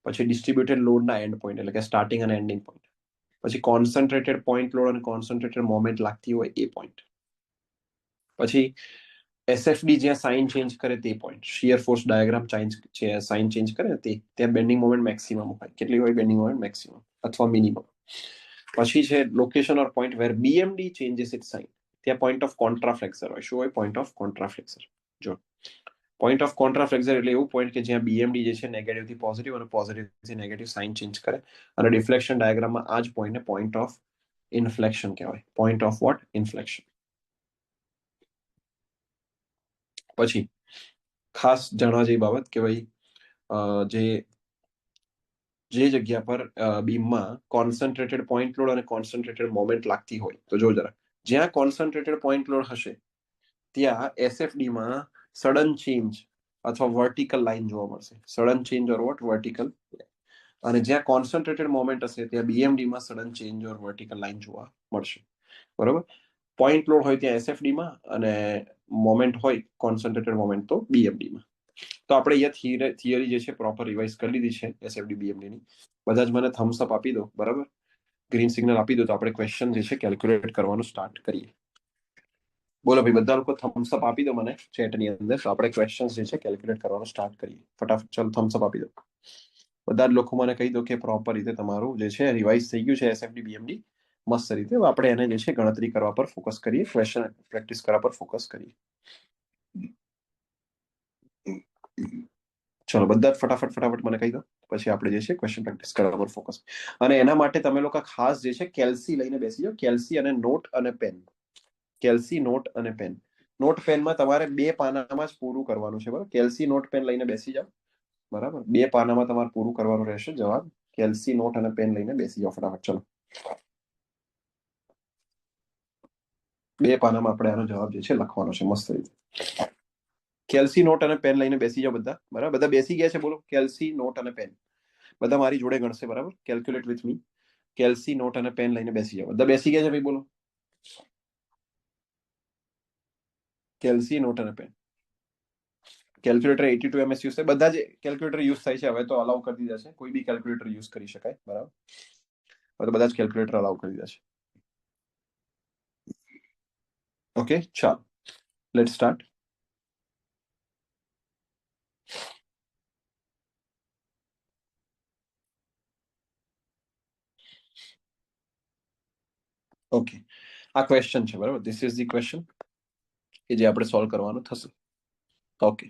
પછી ડિસ્ટ્રીબ્યુટેડ લોડના એન્ડ પોઈન્ટ એટલે કે સ્ટાર્ટિંગ અને એન્ડિંગ પોઈન્ટ, પછી કોન્સન્ટ્રેટેડ પોઈન્ટ લોડ અને કોન્સન્ટ્રેટેડ મોમેન્ટ લાગતી હોય એ પોઈન્ટ, પછી એસએફડી જ્યાં સાઇન ચેન્જ કરે તે point, shear force diagram sign change કરે તે ત્યાં બેન્ડિંગ મોમેન્ટ મેક્સિમમ હોય, કેટલી હોય બેન્ડિંગ મોમેન્ટ મેક્સિમમ અથવા મિનિમમ. પછી છે location or point where BMD changes it sign, ત્યાં પોઈન્ટ ઓફ કોન્ટ્રાફ્લેક્સર હોય. શું હોય? Point of contraflexure. જો પોઈન્ટ ઓફ કોન્ટ્રાફ્લેક્સર એટલે એવું પોઈન્ટ કે જ્યાં બીએમડી જે છે નેગેટિવ થી પોઝિટિવ અને પોઝિટિવ થી નેગેટિવ સાઇન ચેન્જ કરે, અને ડિફ્લેક્શન ડાયાગ્રામમાં આ જ પોઈન્ટને પોઈન્ટ ઓફ ઇન્ફ્લેક્શન કહેવાય. Point of what? ઇન્ફ્લેક્શન. પછી ખાસ જાણવા જેવી બાબત કે ભાઈ જે જગ્યા પર બીમમાં કોન્સન્ટ્રેટેડ પોઈન્ટ લોડ અને કોન્સન્ટ્રેટેડ મોમેન્ટ લાગતી હોય, તો જો જરા, જ્યાં કોન્સન્ટ્રેટેડ પોઈન્ટ લોડ હશે ત્યાં એસએફડીમાં સડન ચેન્જ અથવા વર્ટિકલ લાઇન જોવા મળશે. સડન ચેન્જ ઓર વોટ? વર્ટિકલ. અને જ્યાં કોન્સન્ટ્રેટેડ મોમેન્ટ હશે ત્યાં બીએમડીમાં સડન ચેન્જ ઓર વર્ટિકલ લાઇન જોવા મળશે. બરોબર? પોઈન્ટ લોડ હોય ત્યાં એસએફડીમાં અને મોમેન્ટ હોય કોન્સન્ટ્રેટેડ મોમેન્ટ તો બીએમડીમાં. તો આપણે અહીંયા થિયરી જે છે પ્રોપર રિવાઇઝ કરી લીધી છે એસએફડી બીએમડીની. બધા જ મને થમ્સ અપ આપી દો. બરાબર? ગ્રીન સિગ્નલ આપી દો તો આપણે ક્વેશ્ચન જે છે કેલ્ક્યુલેટ કરવાનું સ્ટાર્ટ કરીએ. બોલો ભાઈ, બધા લોકો થમ્સ અપ આપી દો મને ચેટની અંદર, તો આપણે ક્વેશ્ચન જે છે કેલ્ક્યુલેટ કરવાનું સ્ટાર્ટ કરીએ. ફટાફટ ચાલો થમ્સ અપ આપી દો. બધા જ લોકો મને કહી દો કે પ્રોપર રીતે તમારું જે છે રિવાઇઝ થઈ ગયું છે એસએફડી બીએમડી મસ્ત રીતે. આપણે એને જે છે ગણતરી કરવા પર ફોકસ કરીએ, ક્વેશ્ચન પ્રેક્ટિસ કરવા પર ફોકસ કરીએ. ચલો બધા ફટાફટ મને કહી દો, પછી આપણે જે છે ક્વેશ્ચન પ્રેક્ટિસ કરવા પર ફોકસ. અને એના માટે તમે લોકો ખાસ જે છે કેલ્સી લઈને બેસી જાઓ. કેલ્સી અને નોટ અને પેન. કેલ્સી, નોટ અને પેન. નોટ પેનમાં તમારે 2 પાનામાં જ પૂરું કરવાનું છે. બરાબર? કેલ્સી નોટ પેન લઈને બેસી જાઓ. બરાબર? 2 પાનામાં તમારે પૂરું કરવાનું રહેશે જવાબ. કેલ્સી નોટ અને પેન લઈને બેસી જાઓ ફટાફટ. ચલો 2 પાનામાં આપણે આનો જવાબ જે છે લખવાનો છે મસ્ત રીતે. કેલ્સી નોટ અને પેન લઈને બેસી જાઓ બધા. બરાબર? બધા બેસી ગયા છે? બોલો કેલ્સી નોટ અને પેન. બધા મારી જોડે ગણશે. બરાબર? Calculate with me. કેલ્સી નોટ અને પેન લઈને બેસી જાઓ. બધા બેસી ગયા છે ભાઈ? બોલો કેલ્સી નોટ અને પેન. કેલ્ક્યુલેટર 82 ms યુઝ થાય. બધા જ કેલ્ક્યુલેટર યુઝ થાય છે હવે તો, અલાઉ કરી દીધા છે. કોઈ બી કેલ્ક્યુલેટર યુઝ કરી શકાય. બરાબર? હવે તો બધા જ કેલ્ક્યુલેટર અલાઉ કરી દીધા છે. ઓકે, ચાલો લેટ સ્ટાર્ટ. ઓકે, આ ક્વેશ્ચન છે. બરાબર? ધીસ ઇઝ ધી ક્વેશ્ચન કે જે આપણે સોલ્વ કરવાનું થશે. ઓકે,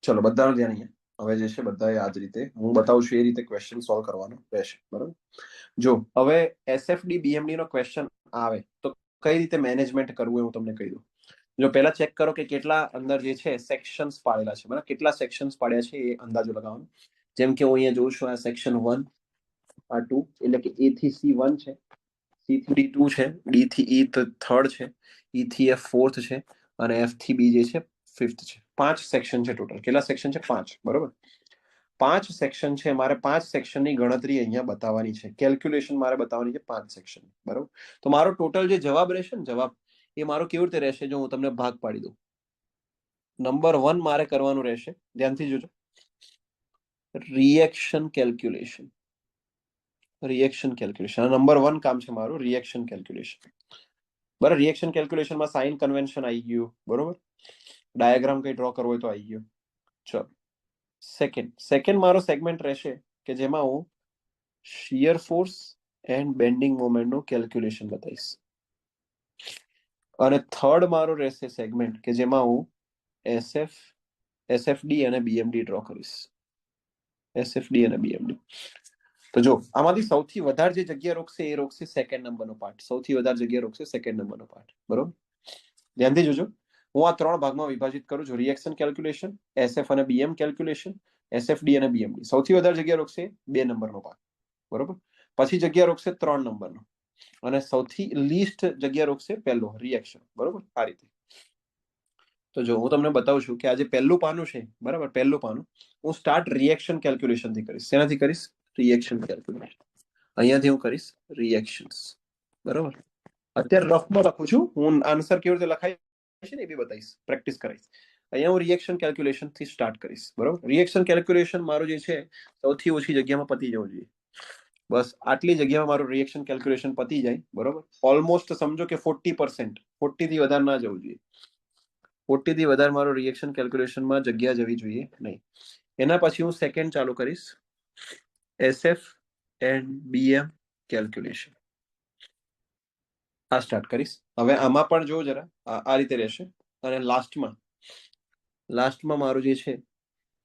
ચલો બધાનું ધ્યાન અહીંયા. હવે જે છે બધાએ આ જ રીતે હું બતાવું છું એ રીતે ક્વેશ્ચન સોલ્વ કરવાનું રહેશે. બરાબર? જો હવે એસએફડી બીએમડી નો ક્વેશ્ચન આવે તો કઈ રીતે મેનેજમેન્ટ કરવું એ હું તમને કહી દઉં. જો પહેલા ચેક કરો કે કેટલા અંદર જે છે સેક્શન્સ પાડેલા છે. બરાબર? કેટલા સેક્શન્સ પાડ્યા છે એ અંદાજો લગાવવાનો. જેમ કે હું અહીંયા જોઉં છું આ સેક્શન 1, આ 2, એટલે કે A થી C 1 છે, C થી D 2 છે, D થી E 3rd છે, E થી F 4th છે, અને F થી B જે છે 5th છે. 5 સેક્શન છે ટોટલ. કેટલા સેક્શન છે? 5. બરોબર? 5 સેક્શન છે. મારે 5 સેક્શનની ગણતરી અહીંયા બતાવવાની છે. કેલ્ક્યુલેશન મારે બતાવવાની છે 5 સેક્શન. બરોબર? તો મારો ટોટલ જે જવાબ રહેશે ને, જવાબ એ મારો કેવી રીતે રહેશે જો હું તમને ભાગ પાડી દઉં. નંબર 1 મારે કરવાનું રહેશે, ધ્યાનથી જોજો, reaction calculation. Reaction calculation number 1 કામ છે મારું, રિએક્શન કેલ્ક્યુલેશન. બરાબર? રિએક્શન કેલ્ક્યુલેશનમાં સાઇન કન્વેન્શન આવી ગયું. બરોબર? ડાયાગ્રામ કઈ ડ્રો કરવો હોય તો આવી ગયો. ચલો સેકન્ડ મારો સેગમેન્ટ રહેશે કે જેમાં હું શિયર ફોર્સ એન્ડ બેન્ડિંગ મોમેન્ટનું કેલ્ક્યુલેશન બતાવીશ. અને થર્ડ મારો રહેશે સેગમેન્ટ કે જેમાં હું એસએફડી અને બીએમડી ડ્રો કરીશ. એસએફડી અને બીએમડી. તો જો આમાંથી સૌથી વધારે જે જગ્યા રોકશે એ રોકશે સેકન્ડ નંબરનો પાર્ટ. સૌથી વધારે જગ્યા રોકશે સેકન્ડ નંબરનો પાર્ટ. બરોબર? ધ્યાનથી જોજો. હું આ 3 ભાગમાં વિભાજિત કરું છું. રિએક્શન કેલ્ક્યુલેશન, એસએફ અને બીએમ કેલ્ક્યુલેશન, એસએફડી અને બીએમડી. સૌથી વધારે જગ્યા રોકશે 2 નંબરનો પાર્ટ. બરોબર? પછી જગ્યા રોકશે 3 નંબરનો, અને સૌથી લીસ્ટ જગ્યા રોકશે પહેલો રિએક્શન. બરોબર? આ રીતે. તો જો હું તમને બતાવું છું કે આ જે પહેલું પાનું છે, બરાબર, પહેલું પાનું હું સ્ટાર્ટ રિએક્શન કેલ્ક્યુલેશન થી કરીશ. શેનાથી કરીશ? Reaction calculation. અહીંયાથી હું કરીશ રિએક્શન્સ, બરોબર. અત્યારે રફમાં લખું છું હું, આન્સર કેવી રીતે લખાય છે ને એ બી બતાવીશ, પ્રેક્ટિસ કરાવીશ. અહીંયા હું રિએક્શન કેલ્ક્યુલેશન થી સ્ટાર્ટ કરીશ, બરોબર. રિએક્શન કેલ્ક્યુલેશન મારું જે છે સૌથી ઓછી જગ્યામાં પતી જવું જોઈએ. બસ આટલી જગ્યામાં મારું રિએક્શન કેલ્ક્યુલેશન પતી જાય, બરોબર. ઓલમોસ્ટ સમજો કે 40%, 40 થી વધારે ના જવું જોઈએ. 40 થી વધારે મારું રિએક્શન કેલ્ક્યુલેશનમાં જગ્યા જવી જોઈએ નહીં. એના પછી હું સેકન્ડ ચાલુ કરીશ, SF એન્ડ BM કેલ્ક્યુલેશન. આ સ્ટાર્ટ કરીશ. હવે આમાં પણ જો જરા આ રીતે રહેશે. અને લાસ્ટમાં મારું જે છે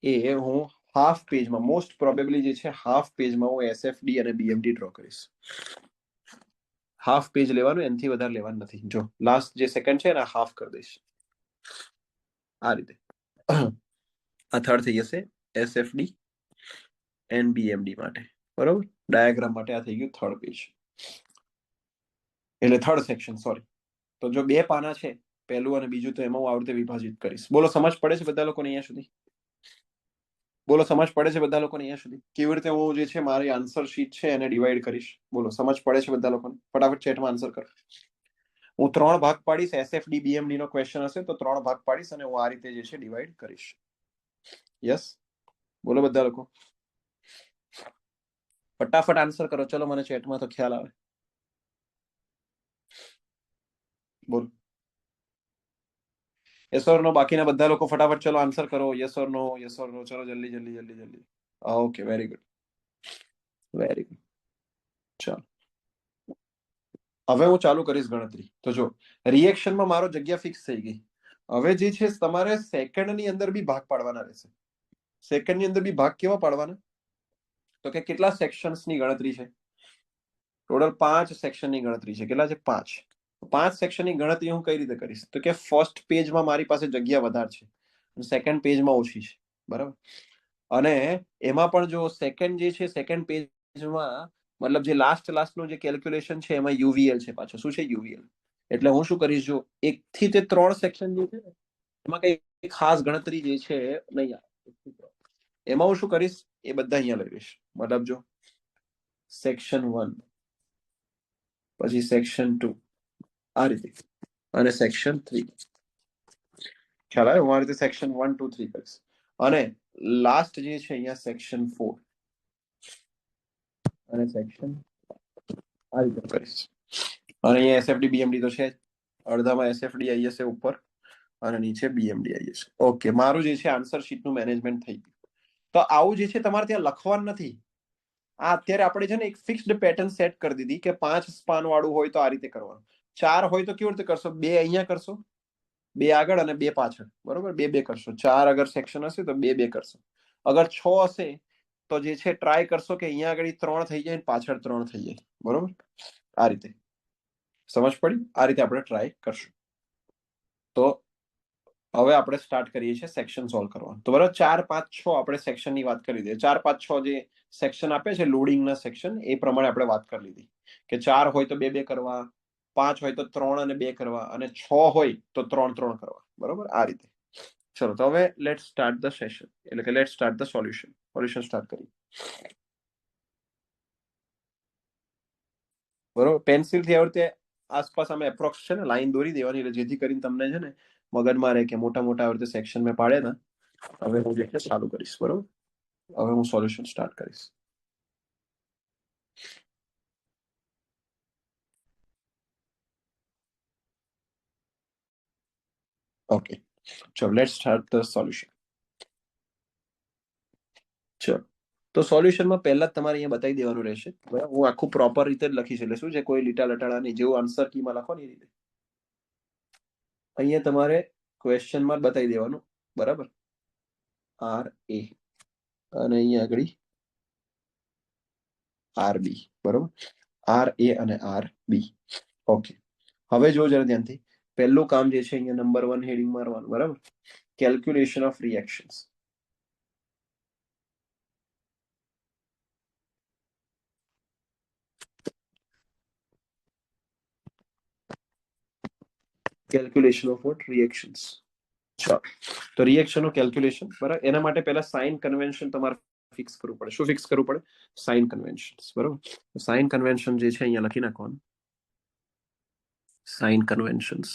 એ હું હાફ પેજમાં, મોસ્ટ પ્રોબેબલી જે છે હાફ પેજમાં હું SFD અને BMD ડ્રો કરીશ. હાફ પેજ લેવાનું, એનાથી વધારે લેવાનું નથી. જો લાસ્ટ જે સેકન્ડ છે ને હાફ કરી દઈશ આ રીતે. આ થર્ડ થઈ જશે SFD એન્ડ BMD માટે, બરોબર. ડાયાગ્રામ માટે આ થઈ ગયું થર્ડ પેજ, એટલે થર્ડ સેક્શન, સોરી. તો જો બે પાના છે, પહેલું અને બીજું, તો એમાં હું આ રીતે વિભાજિત કરીશ. બોલો સમજ પડે છે બધા લોકોને અહીંયા સુધી? બોલો સમજ પડે છે બધા લોકોને અહીંયા સુધી? કેવી રીતે હું જે છે મારી આન્સર શીટ છે એને ડિવાઈડ કરીશ? બોલો સમજ પડે છે બધા લોકોને? ફટાફટ ચેટમાં આન્સર કરો. હું 3 ભાગ પાડીશ. SFD BMD નો ક્વેશ્ચન હશે તો 3 ભાગ પાડીશ અને હું આ રીતે જે છે ડિવાઈડ કરીશ. યસ, બોલો બધા લોકો ફટાફટ આન્સર કરો. ચલો મને ચેટમાં તો ખ્યાલ આવે. બોલો યસ ઓર નો. બાકીના બધા લોકો ફટાફટ ચલો આન્સર કરો. Yes or no, yes or no. ચલો જલ્દી જલ્દી જલ્દી જલ્દી. Okay, very good, very good. ચાલો હવે હું ચાલુ કરીશ ગણતરી. તો જો રિએક્શનમાં મારો જગ્યા ફિક્સ થઈ ગઈ. હવે જે છે તમારે સેકન્ડની અંદર બી ભાગ પાડવાના રહેશે. સેકન્ડની અંદર બી ભાગ કેવા પાડવાના? તો કે કેટલા સેક્શન્સની ગણતરી છે? ટોટલ 5 સેક્શનની ગણતરી છે. કેટલા છે? 5. 5 સેક્શનની ગણતરી હું કઈ રીતે કરીશ? તો કે ફર્સ્ટ પેજમાં મારી પાસે જગ્યા વધારે છે, સેકન્ડ પેજમાં ઓછી છે, બરાબર. અને એમાં પણ જો સેકન્ડ જે છે સેકન્ડ પેજમાં, મતલબ જે લાસ્ટનું જે કેલ્ક્યુલેશન છે એમાં UVL છે પાછો. શું છે? UVL. એટલે હું શું કરીશ, જો 1 થી તે 3 સેક્શન જે છે એમાં કઈ ખાસ ગણતરી જે છે નહીં આવે. એમાં હું શું કરીશ, એ બધા અહીંયા લઈ લઈશ. મતલબ જો સેક્શન 1, પછી સેક્શન 2, આ રીતે, અને સેક્શન 3. ખ્યાલ આવે? હું આ રીતે સેક્શન 1 2 3 કરીશ. અને લાસ્ટ જે છે અહીંયા સેક્શન 4 અને સેક્શન આ રીતે કરીશ. અને અહીંયા SFD BMD તો છે જ. અડધામાં SFD આવી જશે ઉપર અને નીચે BMD આવી જશે. ઓકે, મારું જે છે આન્સર શીટનું મેનેજમેન્ટ થઈ ગયું. તો આવું જે છે તમારે ત્યાં લખવાનું નથી. આ અત્યારે આપણે છે ને એક ફિક્સ્ડ પેટર્ન સેટ કરી દીધી કે 5 સ્પાન વાળું હોય તો આ રીતે કરવાનું, 4 હોય તો કેવી રીતે કરશો? 2 અહીંયા કરશો, 2 આગળ અને 2 પાછળ, બરોબર. 2 2 કરશો. 4 અગર સેક્શન હશે તો 2 2 કરશો. અગર 6 હશે તો જે છે ટ્રાય કરશો કે અહીંયા આગળ 3 થઈ જાય, પાછળ 3 થઈ જાય, બરોબર. આ રીતે સમજ પડી? આ રીતે આપણે ટ્રાય કરશું. તો હવે આપણે સ્ટાર્ટ કરીએ છીએ સેક્શન સોલ્વ કરવાનું. તો બરાબર, 4 5 6 આપણે સેક્શનની વાત કરી દઈએ. 4 5 6 જે સેક્શન આપે છે લોડિંગના સેક્શન, એ પ્રમાણે આપણે વાત કરી લીધી કે 4 હોય તો 2 2 કરવા, 5 હોય તો 3 અને 2 કરવા, અને 6 હોય તો 3 3 કરવા, બરોબર. આ રીતે. ચલો તો હવે લેટ સ્ટાર્ટ ધ સેશન, એટલે કે late start the solution start કરીએ. બરોબર, પેન્સિલથી આવી રીતે આસપાસ અમે એપ્રોક્સ છે ને લાઈન દોરી દેવાની, એટલે જેથી કરીને તમને છે ને મગજમાં રહે કે મોટા મોટા આવી રીતે સેક્શન મેં પાડ્યા ને. હવે હું જે છે ચાલુ કરીશ, બરોબર. હવે હું સોલ્યુશન સ્ટાર્ટ કરીશ. ઓકે, ચલો લેટ્સ સ્ટાર્ટ ધ સોલ્યુશન. ચલો તો સોલ્યુશનમાં પહેલા જ તમારે અહીંયા બતાવી દેવાનું રહેશે, બરાબર. હું આખું પ્રોપર રીતે જ લખીશ, એટલે શું છે કોઈ લીટા લટાડા નહીં, જેવું આન્સર કીમાં લખો ને એ રીતે. અહીંયા તમારે ક્વેશ્ચનમાં બતાવી દેવાનું, બરાબર. RA અને અહીંયા આગળ RB, બરોબર. RA અને RB. ઓકે, હવે જો જરા ધ્યાનથી. પહેલું કામ જે છે અહીંયા નંબર 1 હેડિંગ મારવાનું, બરાબર. Calculation of reactions. Calculation of what? Reactions. ચાલો તો રિએક્શન નું કેલ્ક્યુલેશન, બરાબર. એના માટે પહેલા સાઇન કન્વેન્શન તમારે ફિક્સ કરવું પડે. શું ફિક્સ કરવું પડે? Sign convention. બરોબર. સાઇન કન્વેન્શન જે છે અહીંયા લખી નાખવાનું. Sign conventions.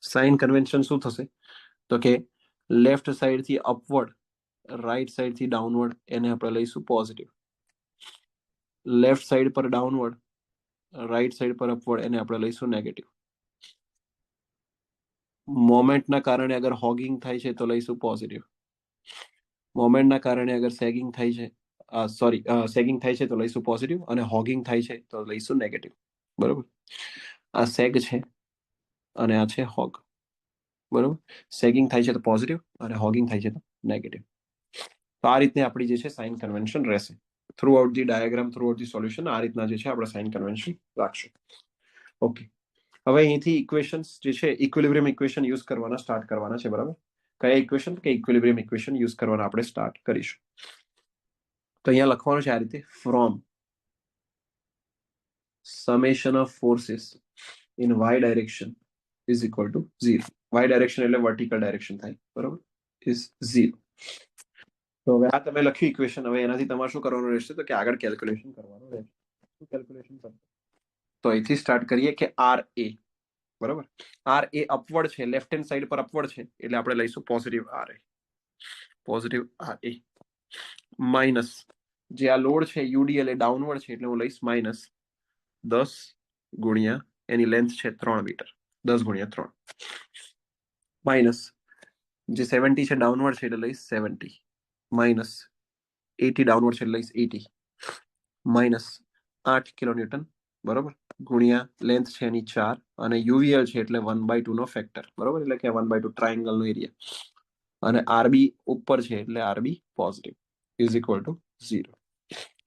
સાઇન કન્વેન્શન શું થશે? તો કે લેફ્ટ સાઈડ થી અપવર્ડ, રાઈટ સાઈડ થી ડાઉનવર્ડ, એને આપણે લઈશું પોઝિટિવ. લેફ્ટ સાઈડ પર ડાઉનવર્ડ, રાઈટ સાઈડ પર અપવર્ડ, એને આપણે લઈશું નેગેટિવ. મોમેન્ટના કારણે અગર હોગિંગ થાય છે તો લઈશું પોઝિટિવ. મોમેન્ટના કારણે અગર સેગિંગ થાય છે, સેગિંગ થાય છે તો લઈશું પોઝિટિવ, અને હોગિંગ થાય છે તો લઈશું નેગેટિવ. બરોબર. આ સેગ છે અને આ છે હોગ. બરોબર. સેગિંગ થાય છે તો પોઝિટિવ અને હોગિંગ થાય છે તો નેગેટિવ. તો આ રીતની આપણી જે છે સાઇન કન્વેન્શન રહેશે. Through out the diagram, through out the solution આ રીતના જે છે આપણે સાઇન કન્વેન્શન રાખશું. ઓકે. હવે અહીંથી ઇક્વેશન્સ જે છે ઇક્વિલિબ્રિયમ ઇક્વેશન યુઝ કરવાના સ્ટાર્ટ કરવાના છે. બરાબર. કયા ઇક્વેશન? કે ઇક્વિલિબ્રિયમ ઇક્વેશન યુઝ કરવાના આપણે સ્ટાર્ટ કરીશું. તો અહીંયા લખવાનું છે આ રીતે, from summation of forces in y direction is equal to 0. y direction એટલે વર્ટિકલ ડાયરેક્શન થાય. બરાબર. is 0. તો હવે આ તમે લખ્યું ઇક્વેશન. હવે એનાથી તમારે શું કરવાનું રહેશે? તો કે આગળ કેલ્ક્યુલેશન કરવાનું રહેશે. શું કેલ્ક્યુલેશન કરવું? તો અહીંથી સ્ટાર્ટ કરીએ કે આર એ. બરાબર. આર એ અપવર્ડ છે, લેફ્ટ હેન્ડ સાઈડ પર અપવર્ડ છે, એટલે આપણે લઈશું પોઝિટિવ આર એ. પોઝિટિવ આર એ માઇનસ જે આ લોડ છે યુડીએલ એ ડાઉનવર્ડ છે, એટલે હું લઈશ માઇનસ 10 ગુણ્યા એની લેન્થ છે 3 મીટર, 10 ગુણ્યા 3 માઇનસ જે 70 છે ડાઉનવર્ડ છે એટલે લઈશ 70 માઇનસ 80 ડાઉનવર્ડ છે એટલે લઈશ 80 માઇનસ 8 કિલોન્યુટન. બરોબર. ગુણ્યા લેન્થ છે એની 4 અને યુવીએલ છે એટલે 1/2 નો ફેક્ટર. બરોબર. એટલે કે 1/2 ટ્રાયંગલ નો એરિયા. અને આરબી ઉપર છે એટલે RB positive is equal to 0.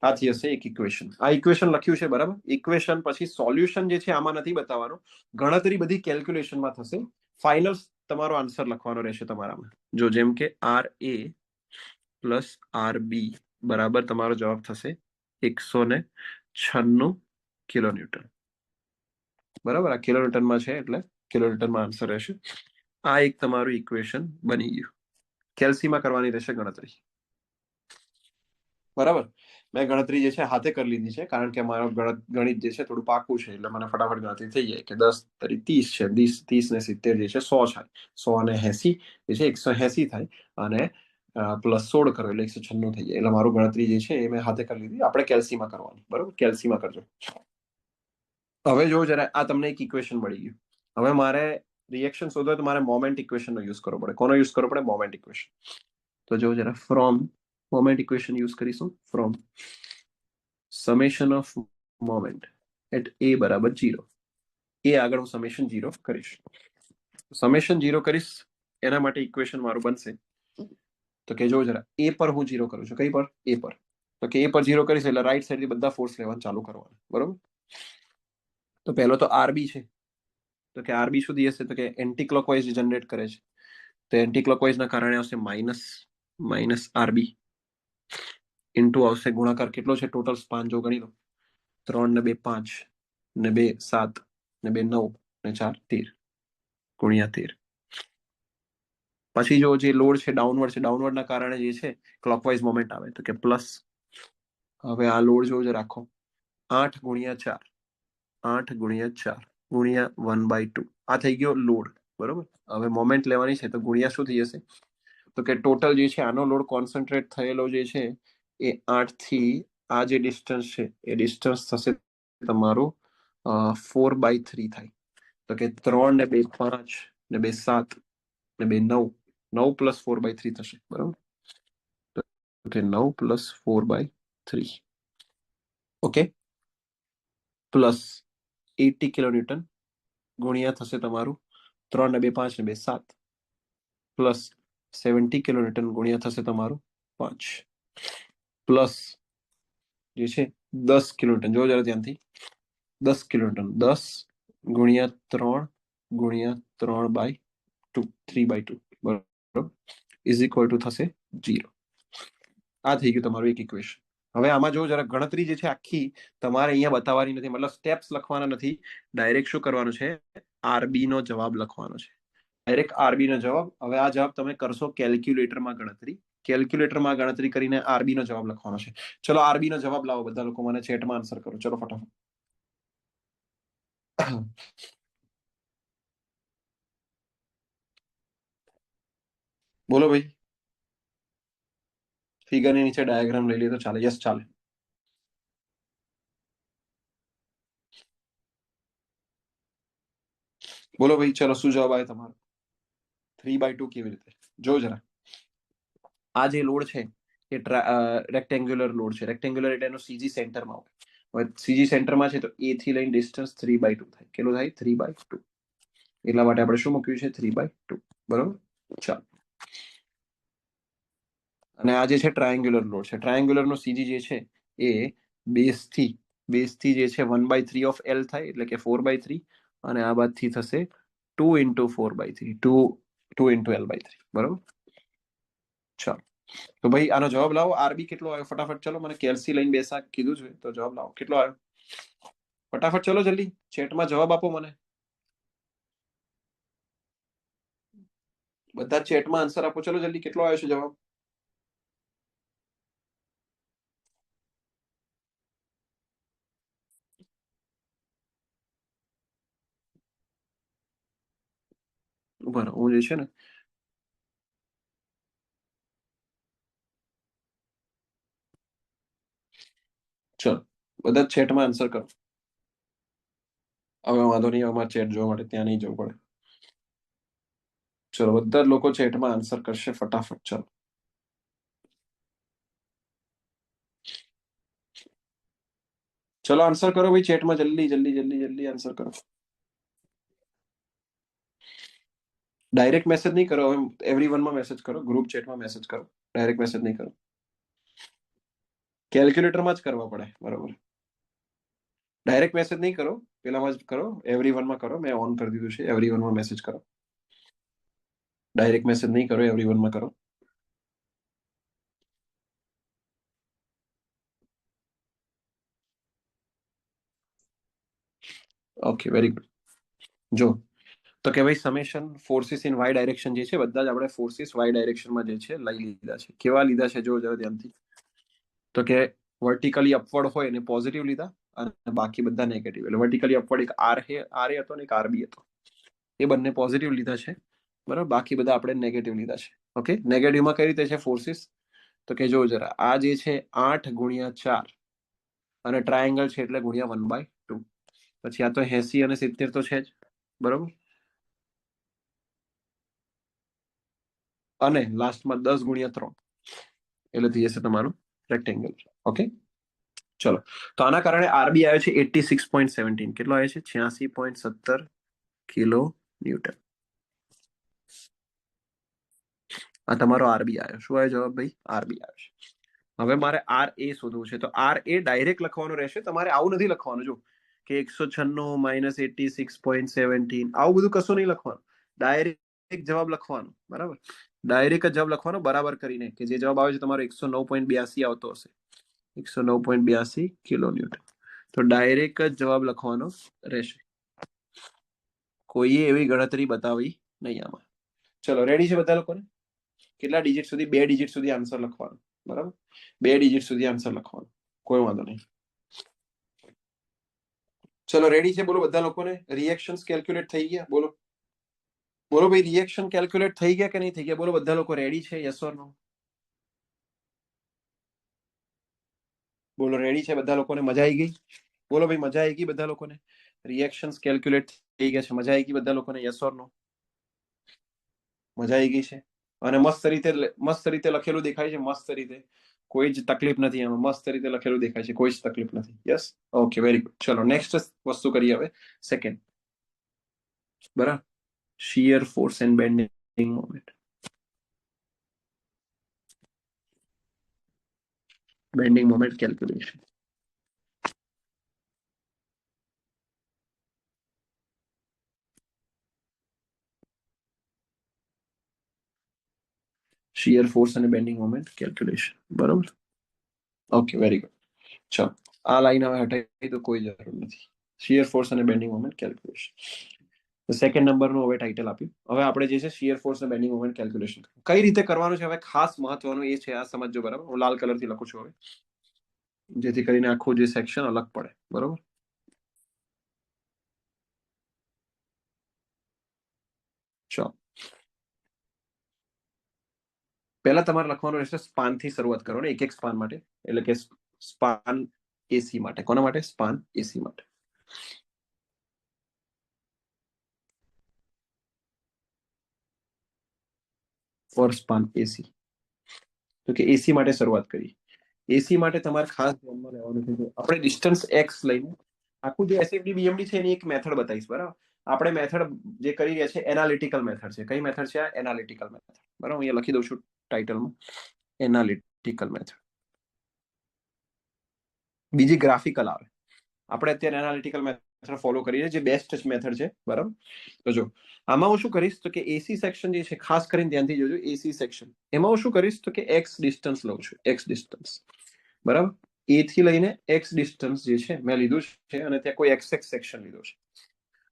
આ થઈ હશે એક ઇક્વેશન. આ ઇક્વેશન લખ્યું છે. બરાબર. ઇક્વેશન પછી સોલ્યુશન જે છે આમાં નથી બતાવવાનું, ગણતરી બધી કેલ્ક્યુલેશનમાં થશે. ફાઇનલ તમારો આન્સર લખવાનો રહેશે તમારામાં. જો જેમ કે આર એ પ્લસ આર બી બરાબર તમારો જવાબ થશે 196 કિલોન્યુટન. બરાબર. આ કિલોન્યુટનમાં છે એટલે કિલોન્યુટનમાં આન્સર રહેશે. આ એક તમારું ઇક્વેશન બની ગયું. કેલ્સીમાં કરવાની રહેશે ગણતરી. બરાબર. મેં ગણતરી જે છે હાથે કરી લીધી છે, કારણ કે મારો ગણિત જે છે થોડું પાકું છે, એટલે મને ફટાફટ ગણતરી થઈ જાય કે 10 તરી 30 છે, 30 ને 70 જે છે 100 થાય, 100 અને 80 જે છે 180 થાય, અને પ્લસ 16 કરો એટલે 196 થઈ જાય. એટલે મારું ગણતરી જે છે એ મેં હાથે કરી લીધી. આપણે કેલ્સીમાં કરવાની. બરાબર. કેલ્સીમાં કરજો. હવે જો જરા આ તમને એક ઇક્વેશન મળી ગયું. હવે મારે રિએક્શન શોધો તો મારે મોમેન્ટ ઇક્વેશનનો યુઝ કરવો પડે. કોનો યુઝ કરવો પડે? Moment equation. તો જો જરા ફ્રોમ મોમેન્ટ ઇક્વેશન યુઝ કરીશું. From summation of moment at A બરાબર 0. એ આગળ હું સમેશન 0 કરીશ. સમેશન 0 કરીશ એના માટે ઇક્વેશન મારું બનશે તો કે જો જરા એ પર હું 0 કરું છું. કઈ પર? એ પર. તો કે એ પર 0 કરીશ એટલે રાઈટ સાઈડથી બધા ફોર્સ લેવાનું ચાલુ કરવાનું. બરોબર. તો પહેલો તો આરબી છે. તો કે આરબી સુધી હશે તો કે એન્ટી ક્લોકવાઇઝ જનરેટ કરે છે, તો એન્ટી ક્લોકવાઇઝ ના કારણે આવશે માઇનસ આરબી ઇન્ટુ આવશે ગુણાકાર કેટલો છે ટોટલ સ્પાન જો ગણી લો, 3 ને 2 5 ને 2 7 ને 2 9 ને 4 13 ગુણ્યા 13. પછી જો જે લોડ છે ડાઉનવર્ડ છે, ડાઉનવર્ડ ના કારણે જે છે ક્લોકવાઇઝ મોમેન્ટ આવે તો કે પ્લસ. હવે આ લોડ જો રાખો 8 ગુણ્યા 4 8 ગુણ્યા 4 ગુણ્યા 1/2 આ થઈ ગયો લોડ. બરોબર. હવે મોમેન્ટ લેવાની છે તો ગુણ્યા શું થઈ જશે તો કે ટોટલ જે છે આનો લોડ કોન્સન્ટ્રેટ થયેલો જે છે એ 8 થી આ જે ડિસ્ટન્સ છે એ ડિસ્ટન્સ થશે તમારું 4/3 થાય. તો કે 3 ને 2 5 ને 2 7 ને 2 9 9 પ્લસ 4/3 થશે. બરાબર. તો કે 9 પ્લસ 4/3 ઓકે પ્લસ 80 કિલોન્યુટન ગુણ્યા થશે તમારું 3 ને 2 5 ને 2 7 પ્લસ 70 કિલોન્યુટન ગુણ્યા થશે તમારું 5 પ્લસ જે છે 10 કિલોન્યુટન જો જરા ધ્યાનથી 10 કિલોન્યુટન 10 ગુણ્યા 3 ગુણ્યા 3/2 3/2 બરાબર ઇઝ ઇક્વલ ટુ થશે 0. આ થઈ ગયું તમારું એક ઇક્વેશન. હવે આમાં જો જરા ગણતરી જે છે આખી તમારે અહીંયા બતાવવાની નથી, મતલબ સ્ટેપ્સ લખવાના નથી, ડાયરેક્ટ શું કરવાનું છે આરબી નો જવાબ લખવાનો છે. ડાયરેક્ટ આરબી નો જવાબ. હવે આ જવાબ તમે કરશો કેલ્ક્યુલેટરમાં ગણતરી. કેલ્ક્યુલેટરમાં ગણતરી કરીને આરબી નો જવાબ લખવાનો છે. ચલો આરબી નો જવાબ લાવો બધા લોકો, મને ચેટમાં આન્સર કરો. ચલો ફટાફટ. બોલો ભાઈ. ફિગરની નીચે ડાયાગ્રામ લઈ લઈએ તો ચાલે? યસ ચાલે. બોલો ભાઈ. ચલો શું જવાબ આવે તમારો? 3/2 કેવી રીતે? જો જરા. આ જે લોડ છે એ રેક્ટેન્ગ્યુલર લોડ છે. રેક્ટેન્ગ્યુલર એટલે એનો સીજી સેન્ટરમાં હોય. હવે સીજી સેન્ટરમાં છે તો એ થી લઈને ડિસ્ટન્સ 3/2 થાય. કેટલું થાય? 3/2. એટલા માટે આપણે શું મૂક્યું છે? 3/2. બરોબર. ચાલો. અને આ જે છે ટ્રાયેંગ્યુલર લોડ છે. ટ્રાયેંગ્યુલર નો સીજી જે છે એ બેઝથી જે છે 1/3 ઓફ એલ થાય, એટલે કે 4/3. અને આ બાદથી થશે 2 × 4/3. 2 × L/3. બરોબર. ચાલો. તો ભાઈ આનો જવાબ લાવો. આરબી કેટલો આવ્યો ફટાફટ? ચલો, મને કેલ્સી લઈને બેસા કીધું છે તો જવાબ લાવો. કેટલો આવ્યો ફટાફટ? ચલો જલ્દી ચેટમાં જવાબ આપો મને. બધા ચેટમાં આન્સર આપો. ચલો જલ્દી. કેટલો આવ્યો છે જવાબ? બરાબર. હું જે છે ને ચલો બધા ચેટમાં આન્સર કરો. હવે વાંધો નહીં, અમારે ચેટ જોવા માટે ત્યાં નહીં જવું પડે. ચલો બધા લોકો ચેટમાં આન્સર કરશે ફટાફટ. ચલો ચલો આન્સર કરો ભાઈ ચેટમાં. જલ્દી જલ્દી જલ્દી જલ્દી આન્સર કરો. ડાયરેક્ટ મેસેજ નહીં કરો. હવે એવરીવનમાં મેસેજ કરો. ગ્રુપ ચેટમાં મેસેજ કરો. ડાયરેક્ટ મેસેજ નહીં કરો. કેલ્ક્યુલેટરમાં જ કરવા પડે. બરોબર. ડાયરેક્ટ મેસેજ નહીં કરો. પેલામાં જ કરો. એવરીવનમાં કરો. મેં ઓન કરી દીધું છે. એવરીવનમાં મેસેજ કરો. ડાયરેક્ટ મેસેજ નહીં કરો. એવરીવનમાં કરો. Okay very good. જો તો કે ભાઈ summation forces in Y direction જે છે, બધા જ આપણે ફોર્સિસ વાય ડાયરેક્શનમાં જે છે લઈ લીધા છે. કેવા લીધા છે જો જરા ધ્યાનથી. તો કે વર્ટિકલી અપવર્ડ હોય એને પોઝિટિવ લીધા અને બાકી બધા નેગેટિવ. એટલે વર્ટિકલી અપવર્ડ એક આર હતો ને એક આરબી હતો. એ બંને પોઝિટિવ લીધા છે. બરાબર. બાકી બધા આપણે નેગેટિવ લીધા છે. ઓકે. નેગેટિવમાં કઈ રીતે છે ફોર્સિસ? તો કે જો જરા આ જે છે 8 × 4 અને ટ્રાયેંગલ છે એટલે ×1/2. પછી આ તો 80 અને 70 તો છે જ. બરોબર. અને લાસ્ટમાં 10 × 3 એટલે થઈ જશે તમારું રેક્ટેંગલ. ઓકે. ચલો. તો આના કારણે આરબી આવ્યો છે 86.17. કેટલો આવ્યો છે? 86.17 કિલો ન્યૂટન. આ તમારો આરબી આવ્યો. શું આવ્યો જવાબ ભાઈ? આરબી આવ્યો છે. હવે મારે આર એ શોધવું છે. તો આર એ ડાયરેક્ટ લખવાનું રહેશે. તમારે આવું નથી લખવાનું. જો કે 196 - 86.17 આવું બધું કશું નહીં લખવાનું. ડાયરેક્ટ જવાબ લખવાનો. બરાબર. ડાયરેક્ટ જવાબ લખવાનો બરાબર કરીને, કે જે જવાબ આવે છે તમારો 109.82 આવતો હશે. 109.82 કિલો ન્યૂટન. તો ડાયરેક્ટ જ જવાબ લખવાનો રહેશે. કોઈએ એવી ગણતરી બતાવી નહીં આમાં. ચલો રેડી છે બધા લોકોને? કેટલા ડિજિટ સુધી? 2 ડિજિટ સુધી આન્સર લખવાનો. બરાબર. 2 ડિજિટ સુધી આન્સર લખવાનો. કોઈ વાંધો નહીં. ચલો રેડી છે? બોલો બધા લોકોને. રિએક્શન્સ કેલ્ક્યુલેટ થઈ ગયા? બોલો બોલો ભાઈ. રિએક્શન કેલ્ક્યુલેટ થઈ ગયા કે નહીં થઈ ગયા? બોલો બધા લોકો. રેડી છે? Yes or no? બોલો રેડી છે બધા લોકોને? મજા આવી ગઈ? બોલો ભાઈ મજા આવી ગઈ બધા લોકોને? રિએક્શન્સ કેલ્ક્યુલેટ થઈ ગયા છે? મજા આવી ગઈ બધા લોકોને? યસ ઓર નો? મજા આવી ગઈ છે? અને મસ્ત રીતે લખેલું દેખાય છે? મસ્ત રીતે કોઈ જ તકલીફ નથી એમાં? મસ્ત રીતે લખેલું દેખાય છે? કોઈ જ તકલીફ નથી? યસ. Okay very good. ચલો નેક્સ્ટ વસ્તુ કરીએ હવે. સેકન્ડ. બરાબર. Shear force and bending moment. Bending moment calculation. Shear force અને બેન્ડિંગ મોમેન્ટ કેલ્ક્યુલેશન. બરોબર. Okay very good. ચલો આ લાઈન હવે હટાવી તો કોઈ જરૂર નથી. શિયર ફોર્સ અને બેન્ડિંગ મોમેન્ટ કેલ્ક્યુલેશન. સેકન્ડ નંબરનું હવે ટાઇટલ આપ્યું. હવે આપણે જે છે શિયર ફોર્સ અને બેન્ડિંગ મોમેન્ટ કેલ્ક્યુલેશન કઈ રીતે કરવાનું છે હવે ખાસ મહત્વનું એ છે, આ સમજો બરાબર. હું લાલ કલરથી લખું છું હવે, જેથી કરીને આખું જે સેક્શન અલગ પડે. બરોબર. ચાલો પહેલા તમારે લખવાનું રહેશે સ્પાન થી શરૂઆત કરો ને, એક એક સ્પાન માટે. એટલે કે સ્પાન એસી માટે. કોના માટે? સ્પાન એસી માટે. ફોર સ્પાન એસી. તો કે એસી માટે શરૂઆત કરી. એસી માટે તમારે ખાસ ધ્યાનમાં લેવાનું છે, આપણે ડિસ્ટન્સ એક્સ લઈને આખું જે એસએફડી બીએમડી છે એની એક મેથડ બતાવીશ. બરાબર. આપણે મેથડ જે કરી રહ્યા છે એનાલિટિકલ મેથડ છે. કઈ મેથડ છે આ? Analytical method. બરાબર. અહીંયા લખી દઉં છું ટાઇટલમાં, એનાલિટિકલ મેથડ. બીજી ગ્રાફિકલ આવે. આપણે અત્યારે એનાલિટિકલ મેથડ ફોલો કરીએ, જે બેસ્ટ મેથડ છે. બરાબર. તો જો આમાં હું શું કરીશ તો કે એસી સેક્શન જે છે, ખાસ કરીને ધ્યાનથી જોજો, એસી સેક્શન એમાં હું શું કરીશ તો કે એક્સ ડિસ્ટન્સ લઉં છું. X distance. બરાબર. એ થી લઈને એક્સ ડિસ્ટન્સ જે છે મેં લીધું છે, અને ત્યાં કોઈ એક્સ એક્સ સેક્શન લીધો છે.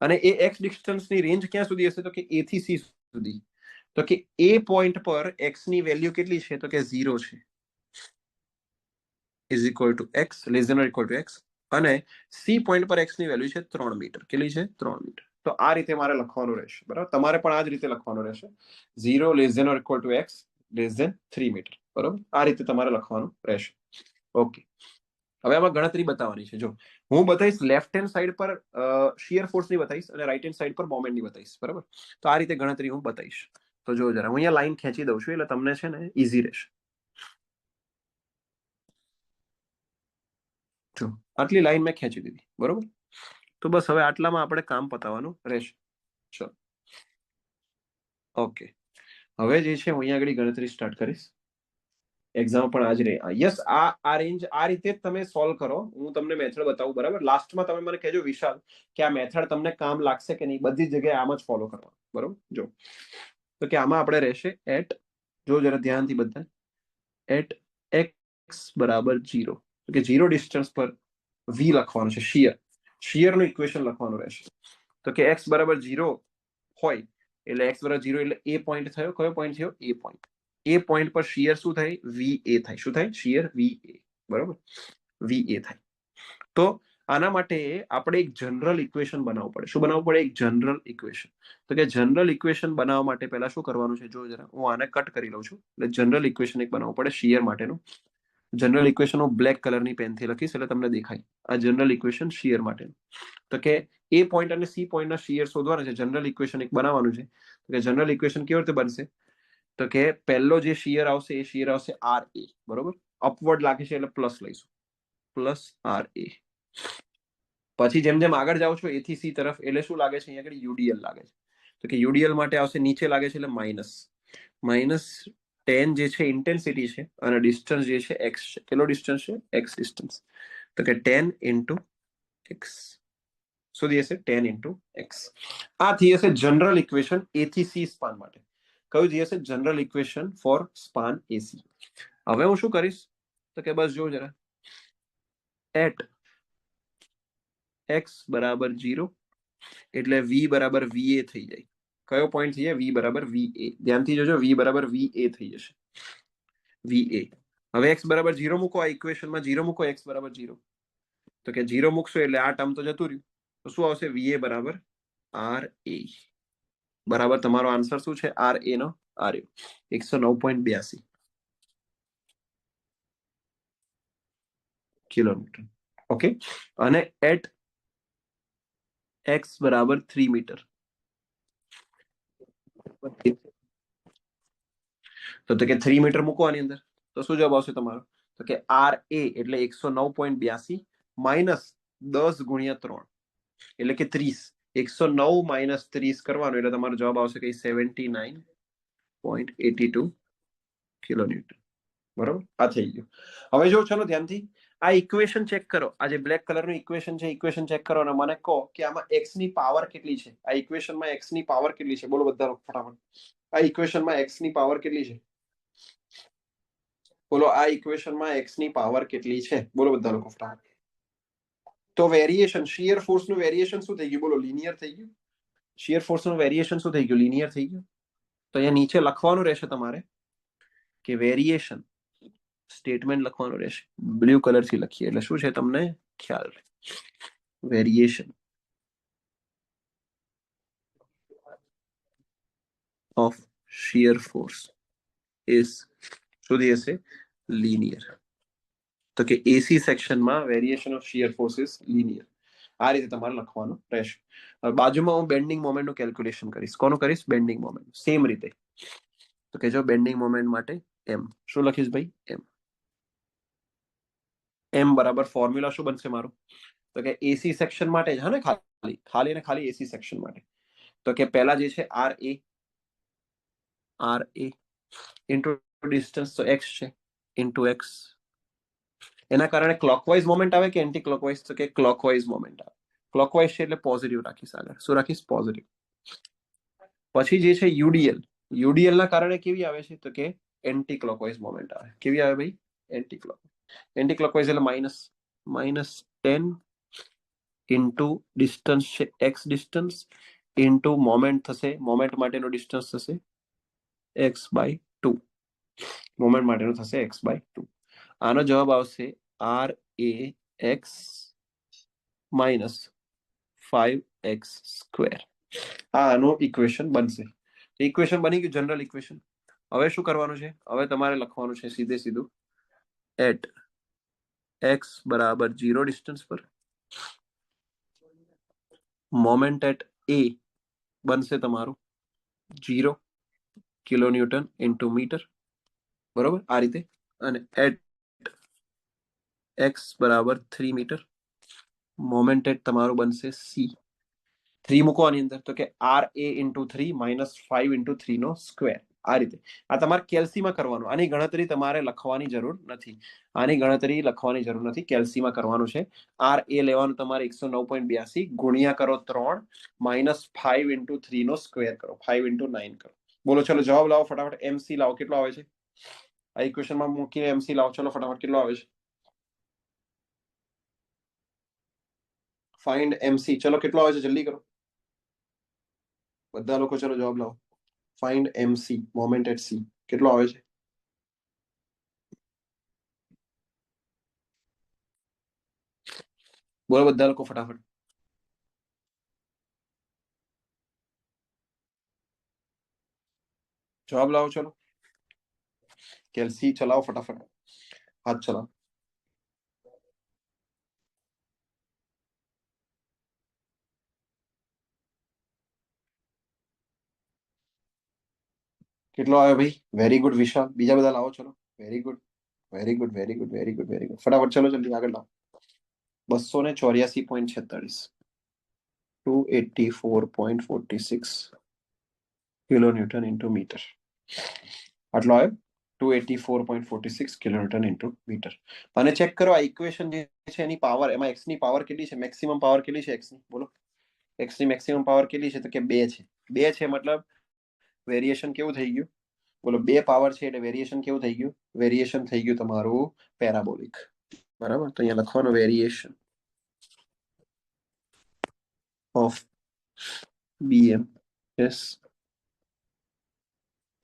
અને એ એક્સ ડિસ્ટન્સની રેન્જ ક્યાં સુધી હશે તો કે એ થી સી સુધી. તો કે એ પોઈન્ટ પર એક્સ ની વેલ્યુ કેટલી છે તો કે 0 છે. Is equal to X, less than or equal to X. અને સી પોઈન્ટ પર એક્સ ની વેલ્યુ છે 3 મીટર. કેટલી છે? 3 મીટર. તો આ રીતે મારે લખવાનું રહેશે. બરાબર. તમારે પણ આ જ રીતે લખવાનું રહેશે. 0 less than or equal to X less than 3 metre. બરાબર. આ રીતે તમારે લખવાનું રહેશે. ઓકે. હવે આમાં ગણતરી બતાવવાની છે. જો હું બતાવીશ લેફ્ટ હેન્ડ સાઈડ પર શિયર ફોર્સ ની બતાવીશ અને રાઈટ હેન્ડ સાઈડ પર મોમેન્ટ ની બતાવીશ. બરાબર. તો આ રીતે ગણતરી હું બતાવીશ. તો જો જરા હું અહીંયા લાઈન ખેંચી દઉં છું, એટલે તમને છે ને ઈઝી રહેશે. જો આટલી લાઈન મેં ખેંચી દીધી. બરોબર. તો બસ હવે આટલામાં આપણે કામ પતાવવાનું રહેશે. ચલો ઓકે. હવે જે છે હું અહીંયા આગળ ગણતરી સ્ટાર્ટ કરીશ. એક્ઝામ પણ આજ રહે. યસ, આ રેન્જ આ રીતે જ તમે સોલ્વ કરો. હું તમને મેથડ બતાવું. બરાબર. લાસ્ટમાં તમે મને કહેજો વિશાલ કે આ મેથડ તમને કામ લાગશે કે નહીં. બધી જગ્યાએ આમ જ ફોલો કરવાનું. બરોબર. જો તો કે આમાં આપણે રહેશે એટ, જો જરા ધ્યાનથી બધા, એટ એક્સ બરાબર 0. કે 0 ડિસ્ટન્સ પર વી લખવાનું છે. શિયર નું ઇક્વેશન લખવાનું રહેશે. તો કે એક્સ બરાબર 0 હોય એટલે એક્સ બરાબર 0 એટલે એ પોઈન્ટ થયો. કયો પોઈન્ટ થયો? એ પોઈન્ટ. એ પોઈન્ટ પર શિયર શું થાય? વી એ થાય. શું થાય? શિયર વી એ. બરોબર. વી એ થાય. તો આના માટે આપણે એક જનરલ ઇક્વેશન બનાવવું પડે. શું બનાવવું પડે? એક જનરલ ઇક્વેશન. તો કે જનરલ ઇક્વેશન બનાવવા માટે પહેલા શું કરવાનું છે? જો જરા હું આને કટ કરી લઉં છું. એટલે જનરલ ઇક્વેશન એક બનાવવું પડે શિયર માટેનું. જનરલ ઇક્વેશન હું બ્લેક કલરની પેનથી લખીશ એટલે તમને દેખાય. આ જનરલ ઇક્વેશન શિયર માટેનું. તો કે એ પોઈન્ટ અને સી પોઈન્ટના શિયર શોધવાના છે. જનરલ ઇક્વેશન એક બનાવવાનું છે. તો કે જનરલ ઇક્વેશન કેવી રીતે બનશે તો કે પહેલો જે શિયર આવશે એ શિયર આવશે આર એ. બરોબર. અપવર્ડ લાગે છે એટલે પ્લસ લઈશું. પ્લસ આર એ. પછી જેમ જેમ આગળ જાઓ છો એ થી સી તરફ એટલે શું લાગે છે? અહીંયા આગળ યુડીએલ લાગે છે. તો કે યુડીએલ માટે આવશે નીચે લાગે છે એટલે માઇનસ 10 જે છે ઇન્ટેન્સિટી છે, અને ડિસ્ટન્સ જે છે એક્સ છે. કેટલો ડિસ્ટન્સ છે? X distance. તો કે 10 ઇન્ટુ એક્સ સુધી હશે 10 ઇન્ટુ એક્સ. આ થઈ હશે જનરલ ઇક્વેશન એ થી સી સ્પાન માટે. કયું થઈ હશે? જનરલ ઇક્વેશન ફોર સ્પાન એસી. હવે હું શું કરીશ તો કે બસ જો જરા, એટ એક્સ બરાબર 0 એટલે વી બરાબર વી એ થઈ જાય. કયો પોઈન્ટ થઈ જાય? વી બરાબર વી એ. ધ્યાનથી જોજો, વી બરાબર વી એ થઈ જશે. વી એ. હવે એક્સ બરાબર 0 મૂકો. આ ઇક્વેશનમાં 0 મૂકો. એક્સ બરાબર 0. તો કે 0 મૂકશો એટલે આ ટર્મ તો જતું રહ્યું. તો શું આવશે? વી એ બરાબર આર એ. બરાબર. તમારો આન્સર શું છે? આર એ નો આર એ 109.82 કિલોમીટર. ઓકે. અને એટ એક્સ બરાબર 3 મીટર. તો કે 3 મીટર મૂકો આની અંદર. તો શું જવાબ આવશે તમારો? તો કે આર એ એટલે 109.82 માઇનસ 10 ગુણ્યા 3 એટલે કે 30. 109 માઇનસ 30 કરવાનું એટલે તમારો જવાબ આવશે કે 79.82 કિલોન્યુટન. બરોબર. આ થઈ ગયું. હવે જો ચલો ધ્યાનથી આ ઇક્વેશન ચેક કરો. આ જે બ્લેક કલરનું ઇક્વેશન છે, ઇક્વેશન ચેક કરો અને મને કહો કે આમાં એક્સ ની પાવર કેટલી છે. આ ઇક્વેશનમાં એક્સ ની પાવર કેટલી છે? બોલો બધા ફટાફટ. આ ઇક્વેશનમાં એક્સ ની પાવર કેટલી છે? બોલો. આ ઇક્વેશનમાં એક્સ ની પાવર કેટલી છે? બોલો બધા લોકો ફટાફટ. તો વેરિએશન, શિયર ફોર્સ નું વેરિએશન શું થઈ ગયું? બોલો. લિનિયર થઈ ગયું. શિયર ફોર્સ નું વેરિએશન શું થઈ ગયું? લિનિયર થઈ ગયું. તો અહીંયા નીચે લખવાનું રહેશે તમારે કે વેરિએશન સ્ટેટમેન્ટ લખવાનું રહેશે. બ્લુ કલર થી લખીએ એટલે શું છે તમને ખ્યાલ રહે. Variation of shear force is શું હશે? લિનિયર. તો કે એસી સેક્શનમાં variation of shear force is linear. આ રીતે તમારે લખવાનું રહેશે. હવે બાજુમાં હું બેન્ડિંગ મોમેન્ટનું કેલ્ક્યુલેશન કરીશ. કોનું કરીશ? Bending moment. સેમ રીતે તો કે જો બેન્ડિંગ મોમેન્ટ માટે એમ શું લખીશ ભાઈ? એમ બરાબર ફોર્મ્યુલા શું બનશે મારું? તો કે એસી સેક્શન માટે જ, હા ને, ખાલી ને ખાલી એસી સેક્શન માટે. તો કે પહેલા જે છે આર એ ઇન્ટુ ડિસ્ટન્સ તો એક્સ છે ઇન્ટુ એક્સ. એના કારણે ક્લોકવાઇઝ મોમેન્ટ આવે કે એન્ટી ક્લોકવાઇઝ? તો કે ક્લોકવાઇઝ મોમેન્ટ આવે. ક્લોકવાઇઝ છે એટલે પોઝિટિવ રાખીશ આગળ. શું રાખીશ? પોઝિટિવ. પછી જે છે યુડીએલ. યુડીએલ ના કારણે કેવી આવે છે? તો કે એન્ટી ક્લોકવાઇઝ મોમેન્ટ આવે. કેવી આવે ભાઈ? Anti clockwise. એન્ટી ક્લોકવાઇઝ એટલે -10 ઇન્ટુ ડિસ્ટન્સ છે એક્સ ડિસ્ટન્સ ઇન્ટુ મોમેન્ટ થશે. મોમેન્ટ માટેનો ડિસ્ટન્સ થશે x/2. મોમેન્ટ માટેનો થશે x/2. આનો જવાબ આવશે RAX -5x². આ આનું ઇક્વેશન બનશે. ઇક્વેશન બની ગયું, જનરલ ઇક્વેશન. હવે શું કરવાનું છે? હવે તમારે લખવાનું છે સીધું એટ x બરાબર 0 ડિસ્ટન્સ પર મોમેન્ટ એટ એ બનશે તમારું 0 કિલોન્યુટન ઇન્ટુ મીટર. બરોબર? આ રીતે. અને એટ x બરાબર 3 મીટર મોમેન્ટ એટ તમારું બનશે c. 3 મૂકવાની અંદર તો કે RA ઇન્ટુ 3 -5 ઇન્ટુ 3 નો સ્ક્વેર. આ રીતે. આ તમારે કેલ્સીમાં કરવાનું. આની ગણતરી તમારે લખવાની જરૂર નથી. કેલ્સીમાં કરવાનું છે. RA લેવાનું તમારે 109.82 ગુણ્યા કરો 3 -5 ઇન્ટુ 3 નો સ્ક્વેર કરો. 5 ઇન્ટુ 9 કરો. બોલો, ચલો જવાબ લાવો ફટાફટ. MC લાવો. કેટલો આવે છે? આ ઇક્વેશનમાં મૂકીને MC લાવો. ચલો ફટાફટ. કેટલો આવે છે? Find MC. ચલો કેટલો આવે છે? જલ્દી કરો બધા લોકો. ચલો જવાબ લાવો. Find MC moment at C. કેટલો આવે છે? બોલો બધા લોકો ફટાફટ. જવાબ લાવો. ચલો કેલ્સી ચલાવો ફટાફટ. હાથ ચલાવો. કેટલો આવ્યો ભાઈ? વેરી ગુડ વિશાલ. બીજા બધા લાવો. ચલો very good very good very good very good very good. ફટાફટ ચલો જલ્દી આગળ લાવો. 284.46 284.46 કિલોન્યુટન ઇન્ટુ મીટર. આટલો આવ્યો. 284.46 કિલોન્યુટન ઇન્ટુ મીટર. અને ચેક કરો આ ઇક્વેશન જે છે એની પાવર, એમાં એક્સ ની પાવર કેટલી છે? મેક્સિમમ પાવર કેટલી છે એક્સ ની? બોલો. એક્સ ની મેક્સિમમ પાવર કેટલી છે? તો કે 2 છે. 2 છે મતલબ વેરિએશન કેવું થઈ ગયું? બોલો, 2 પાવર છે એટલે વેરિએશન કેવું થઈ ગયું? વેરિએશન થઈ ગયું તમારું પેરાબોલિક. બરાબર? તો અહીંયા લખવાનું variation of BM is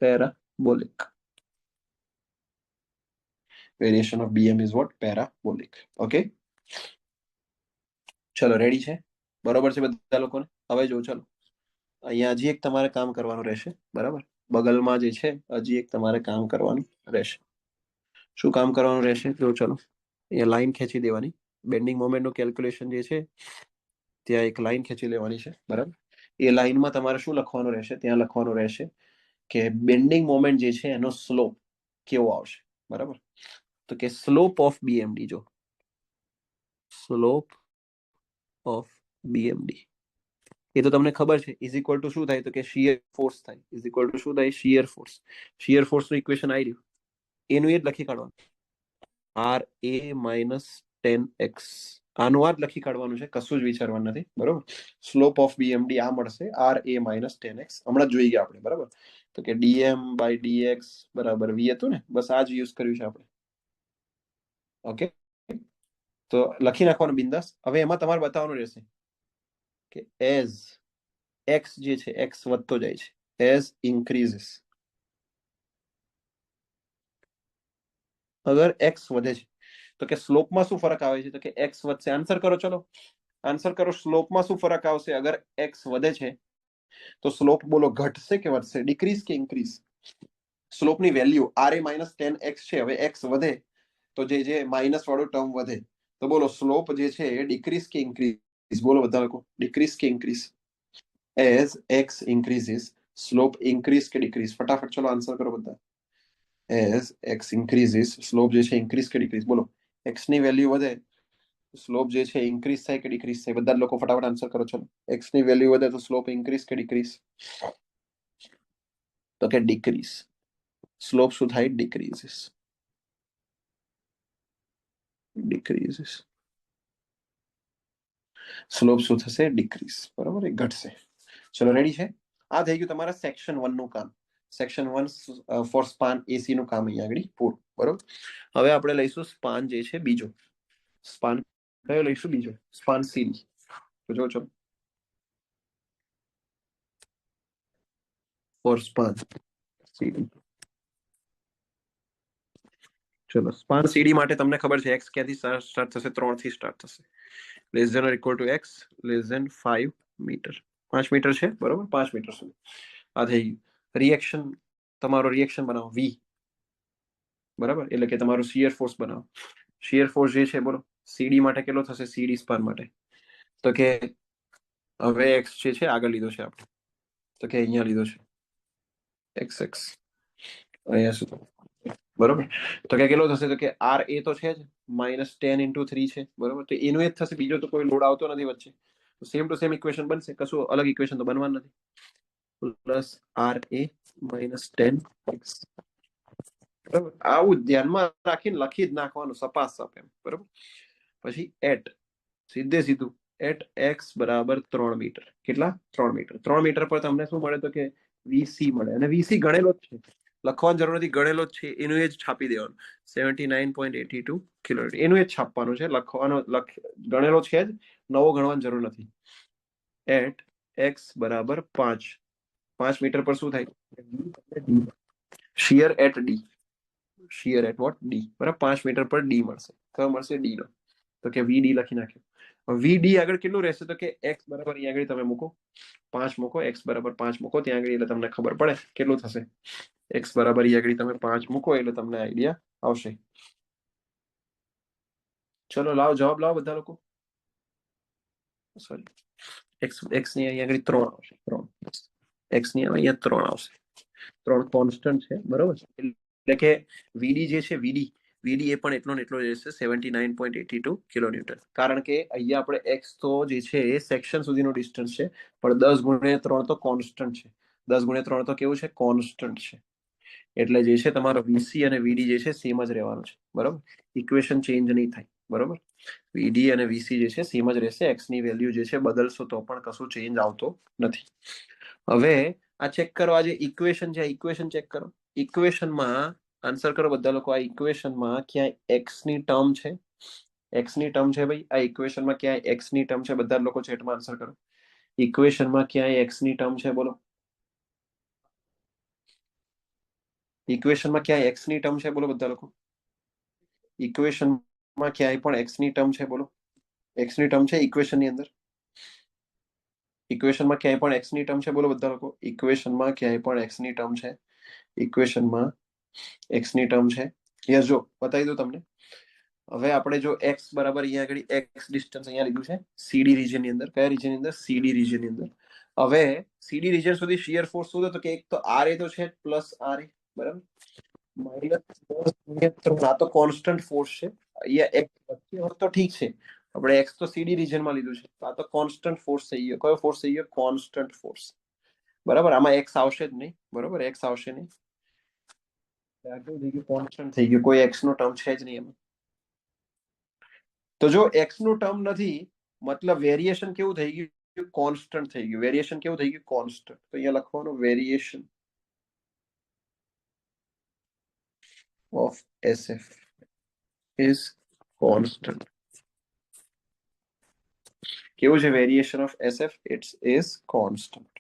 parabolic. Variation of BM is what? Parabolic. Okay? ચલો રેડી છે? બરોબર છે બધા લોકોને? હવે જો ચલો અહીંયા હજી એક તમારે કામ કરવાનું રહેશે. બરાબર? બગલમાં જે છે હજી એક તમારે કામ કરવાનું રહેશે. શું કામ કરવાનું રહેશે? જો ચલો એ લાઈન ખેંચી દેવાની. બેન્ડિંગ મોમેન્ટનું કેલ્ક્યુલેશન જે છે ત્યાં એક લાઈન ખેંચી લેવાની છે. બરાબર? એ લાઈનમાં તમારે શું લખવાનું રહેશે? ત્યાં લખવાનું રહેશે કે બેન્ડિંગ મોમેન્ટ જે છે એનો સ્લોપ કેવો આવશે. બરાબર? તો કે સ્લોપ ઓફ BMD. જો સ્લોપ ઓફ BMD એ તો તમને ખબર છે. ઇઝ ઇક્વલ ટુ શું થાય? તો કે શિયર ફોર્સ થાય. ઇઝ ઇક્વલ ટુ શું થાય? Shear force. શિયર ફોર્સ નું ઇક્વેશન આવી રહ્યું. એનું એ જ લખી કાઢવાનું. RA-10x. આનું આ જ લખી કાઢવાનું છે. કશું જ વિચારવાનું નથી. બરોબર? સ્લોપ ઓફ BMD આ મળશે RA-10x. હમણાં જોઈ ગયા આપણે. બરાબર? તો કે dm/dx બરાબર v હતું ને? બસ આ જ યુઝ કર્યું છે આપણે. ઓકે? તો લખી નાખવાનું બિંદાસ. હવે એમાં તમારે બતાવવાનું રહેશે કે એઝ x જે છે x વધતો જાય છે as increases. અગર x વધે છે તો કે સ્લોપમાં શું ફરક આવે છે તો કે x વધશે. આન્સર કરો, ચલો આન્સર કરો. સ્લોપમાં શું ફરક આવશે અગર x વધે છે તો સ્લોપ બોલો ઘટશે કે વધશે, ડિક્રીઝ કે ઇન્ક્રીઝ? સ્લોપની વેલ્યુ -10x છે, હવે x વધે તો જે માઇનસ વાળો ટર્મ વધે તો બોલો સ્લોપ જે છે એ ડિક્રીઝ કે ઇન્ક્રીઝ? બોલો બધા લોકો, ડિક્રીઝ કે increase? As x increases slope increase કે ડિક્રીઝ? ફટાફટ ચલો આન્સર કરો બધા. એઝ x increases સ્લોપ જે છે ઇન્ક્રીઝ કે ડિક્રીઝ? બોલો x ની વેલ્યુ વધે સ્લોપ જે છે ઇન્ક્રીઝ થાય કે ડિક્રીઝ થાય? બધા લોકો ફટાફટ આન્સર કરો. ચલો x ની વેલ્યુ વધે તો સ્લોપ ઇન્ક્રીઝ કે ડિક્રીઝ? તો કે ડિક્રીઝ. સ્લોપ શું થાય? ડિક્રીઝિસ. ડિક્રીઝિસ. સ્લોપ શું થશે? ડિક્રીઝ. બરાબર, એ ઘટશે. ચલો રેડી છે. આ થઈ ગયું તમારા સેક્શન 1 નું કામ. સેક્શન 1 ફોર સ્પાન એસી નું કામ અહીંયા આગળ પૂરું. બરોબર, હવે આપણે લઈશું સ્પાન જે છે બીજો. સ્પાન કયો લઈશું? બીજો સ્પાન સીડી. તો જો ચલો ફોર સ્પાન સીડી. ચલો સ્પાન સીડી માટે તમને ખબર છે x ક્યાંથી સ્ટાર્ટ થશે? 3 થી સ્ટાર્ટ થશે. Less than or equal to x less than 5 metre. 5 metre છે, બરોબર, 5 મીટર સુધી. આ થઈ ગયું. રિએક્શન, તમારો રિએક્શન બનાવો v, બરાબર, એટલે કે તમારું શિયર ફોર્સ બનાવો. શિયર ફોર્સ જે છે બોલો સીડી માટે કેટલો થશે? સીડી સ્પાન માટે તો કે હવે x જે છે આગળ લીધો છે આપણે, તો કે અહીંયા લીધો છે xx, અહીંયા સુધી, બરોબર. તો કે કેટલો થશે? તો કે r a તો છે જ, -10 × 3 છે, બરોબર. તો એનું એ જ થશે, બીજો તો કોઈ લોડ આવતો નથી વચ્ચે. તો સેમ ટુ સેમ ઇક્વેશન બનશે, કશું અલગ ઇક્વેશન તો બનવાનું નથી. પ્લસ r a -10x, બરાબર. આવું ધ્યાનમાં રાખીને લખી જ નાખવાનું સપાસપ એમ, બરોબર. પછી એટ, સીધે સીધું એટ x બરાબર 3 મીટર. કેટલા? 3 મીટર. 3 મીટર પર તમને શું મળે? તો કે વીસી મળે. અને વીસી ગણેલો જ છે, લખવાની જરૂર નથી, ગણેલો જ છે, એનું એ જ છાપી દેવાનું. 79.82 કિલોમીટર એનું એ જ છાપવાનું છે, લખવાનો ગણેલો છે જ, નવો ગણવાની જરૂર નથી. એટ x બરાબર 5 મીટર પર શું થાય? Shear at D. Shear at what? D. બરાબર, 5 મીટર પર ડી મળશે. કયો મળશે? ડી નો. તો કે વીડી લખી નાખ્યો. વીડી આગળ કેટલું રહેશે? તો કે x બરાબર અહીંયા આગળ તમે મૂકો 5 મૂકો, x બરાબર 5 મૂકો ત્યાં આગળ, એટલે તમને ખબર પડે કેટલું થશે. x બરાબર અહીંયા આગળ તમે 5 મૂકો એટલે તમને આઈડિયા આવશે. ચલો લાવો જવાબ, લાવો બધા લોકો. સોરી, x ની અહીંયા આગળ 3 આવશે. 3 x ની અહીંયા 3 આવશે. 3 કોન્સ્ટન્ટ છે, બરોબર. એટલે કે વીડી જે છે, વીડી એ પણ એટલો ને એટલો રહેશે, 79.82 કિલોન્યુટન. કારણ કે અહીંયા આપણે x તો જે છે એ સેક્શન સુધીનો ડિસ્ટન્સ છે, પણ 10 × 3 તો કોન્સ્ટન્ટ છે. 10 × 3 તો કેવું છે? કોન્સ્ટન્ટ છે. એટલે જે છે તમારો વીસી અને વીડી જે છે સેમ જ રહેવાનું છે, બરોબર. ઇક્વેશન ચેન્જ નહીં થાય, બરોબર. વીડી અને વીસી જે છે સેમ જ રહેશે. એક્સ ની વેલ્યુ જે છે બદલશો તો પણ કશું ચેન્જ આવતો નથી. હવે આ ચેક કરો, આ જે ઇક્વેશન છે, ઇક્વેશન ચેક કરો. ઇક્વેશનમાં આન્સર કરો બધા લોકો. આ ઇક્વેશનમાં ક્યાંય એક્સ ની ટર્મ છે? એક્સ ની ટર્મ છે ભાઈ, આ ઇક્વેશનમાં ક્યાંય એક્સ ની ટર્મ છે? બધા લોકો ચેટમાં આન્સર કરો. ઇક્વેશનમાં ક્યાંય એક્સ ની ટર્મ છે? બોલો. ઇક્વેશનમાં ક્યાંય એક્સ ની ટર્મ છે? બોલો બધા લોકો. ઇક્વેશનમાં ક્યાંય પણ એક્સ ની ટર્મ છે? બોલો. એક્સ ની ટર્મ છે ઇક્વેશનની અંદર? ઇક્વેશનમાં ક્યાંય પણ એક્સ ની ટર્મ છે? બોલો બધા લોકો. ઇક્વેશનમાં ક્યાંય પણ એક્સ ની ટર્મ છે? ઇક્વેશનમાં એક્સ ની ટર્મ છે? યસ, જો બતાવી દઉં તમને. હવે આપણે જો x બરાબર અહીંયા આગળ x ડિસ્ટન્સ અહીંયા લીધું છે સીડી રીજન ની અંદર. કયા રીજન ની અંદર? સીડી રીજન ની અંદર. હવે સીડી રીજન સુધી શિયર ફોર્સ શું હતો? કે એક તો r એ તો છે પ્લસ r એ, બરાબર, -10 આ તો કોન્સ્ટન્ટ ફોર્સ છે. અહીંયા x વચ્ચે હોત તો ઠીક છે, આપણે x તો સીડી રીજનમાં લીધું છે, આ તો કોન્સ્ટન્ટ ફોર્સ થઈ ગયો. કયો ફોર્સ થઈ ગયો? કોન્સ્ટન્ટ ફોર્સ, બરાબર. આમાં x આવશે જ નહીં, બરાબર, x આવશે નહીં. કોન્સ્ટન્ટ થઈ ગયું, કોઈ x નો ટર્મ છે જ નહીં એમાં. તો જો x નું ટર્મ નથી, મતલબ વેરિએશન કેવું થઈ ગયું? કોન્સ્ટન્ટ થઈ ગયું. વેરિએશન કેવું થઈ ગયું? કોન્સ્ટન્ટ. તો અહીંયા લખવાનું variation of SF is constant. કેવું છે variation of SF? It's is constant.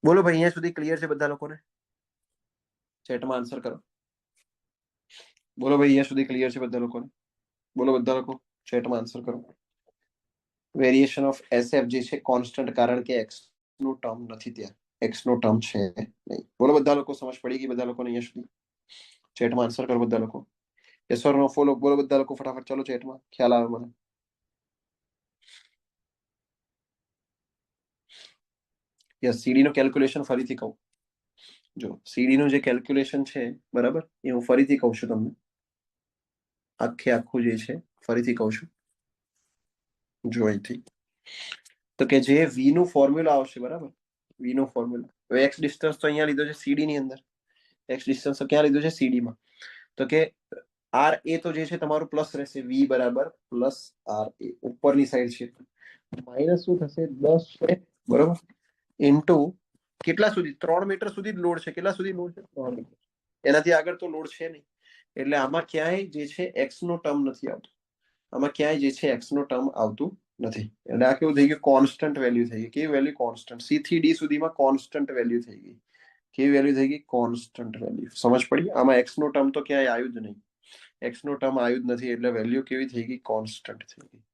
બોલો ભાઈ, અહીંયા સુધી ક્લિયર છે બધા લોકોને? ચેટમાં આન્સર કરો. બોલો ભાઈ, અહીંયા સુધી ક્લિયર છે બધા લોકોને? બોલો બધા લોકો, ચેટમાં આન્સર કરો. વેરિએશન ઓફ એસએફ જે છે કોન્સ્ટન્ટ, કારણ કે એક્સ નું ટર્મ નથી ત્યાં, એક્સ નો ટર્મ છે નહીં. બોલો બધા લોકો, સમજ પડી ગઈ બધા લોકોને અહીંયા સુધી? ચેટમાં આન્સર કરો બધા લોકો. Yes or no follow. બોલો બધા લોકો ફટાફટ, ચલો ચેટમાં, ખ્યાલ આવે મને. યસ, સીડી નું કેલ્ક્યુલેશન ફરીથી કહું. જો સીડી નું જે કેલ્ક્યુલેશન છે બરાબર, એ હું ફરીથી કહું છું તમને. આખું જે છે ફરીથી કહું છું. જો અહીંથી તો કે જે વી નું ફોર્મ્યુલા આવશે બરાબર, વી નું ફોર્મ્યુલા. હવે એક્સ ડિસ્ટન્સ તો અહીંયા લીધો છે સીડી ની અંદર. એક્સ ડિસ્ટન્સ તો ક્યાં લીધું છે? સીડી માં. તો કે આર એ તો જે છે તમારું પ્લસ રહેશે, વી બરાબર પ્લસ આર એ ઉપરની સાઈડ છે. માઇનસ શું થશે? 10 છે બરાબર, ઇન્ટુ કેટલા સુધી? 3 મીટર સુધી જ લોડ છે. કેટલા સુધી લોડ છે? 3 મીટર. એનાથી આગળ તો લોડ છે નહીં. એટલે આમાં ક્યાંય જે છે એક્સ નો ટર્મ નથી આવતો. આમાં ક્યાંય જે છે એક્સ નો ટર્મ આવતું નથી. એટલે આ કેવું થઈ ગયું? કોન્સ્ટન્ટ વેલ્યુ થઈ ગઈ. કેવી વેલ્યુ? કોન્સ્ટન્ટ. સી થી ડી સુધીમાં કોન્સ્ટન્ટ વેલ્યુ થઈ ગઈ. કેવી વેલ્યુ થઈ ગઈ? Constant value. સમજ પડી? આમાં એક્સ નો ટર્મ તો ક્યાંય આવ્યું જ નહીં. એક્સ નો ટર્મ આવ્યું જ નથી, એટલે વેલ્યુ કેવી થઈ ગઈ? કોન્સ્ટન્ટ થઈ ગઈ.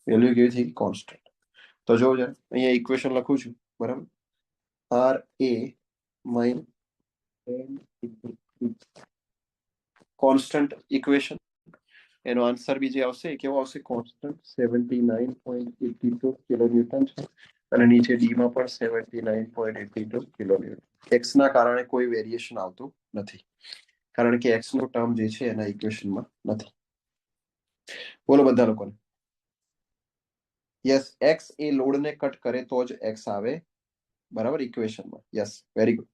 વેલ્યુ કેવી થઈ ગઈ? કોન્સ્ટન્ટ. તો જો અહીંયા ઇક્વેશન લખું છું બરાબર, આર એ માઇનસ કોન્સ્ટન્ટ ઇક્વેશન. એનો આન્સર બી જે આવશે એ કેવો આવશે? કોન્સ્ટન્ટ. 79.82 કિલોન્યુટન છે, અને નીચે ડી માં પણ 79.82 કિલોન્યુટન. એક્સ ના કારણે કોઈ વેરિએશન આવતું નથી, કારણ કે એક્સ નો ટર્મ જે છે એના ઇક્વેશનમાં નથી. બોલો બધા લોકોને. યસ, એક્સ એ લોડ ને કટ કરે તો જ એક્સ આવે બરાબર ઇક્વેશનમાં. Yes, very good.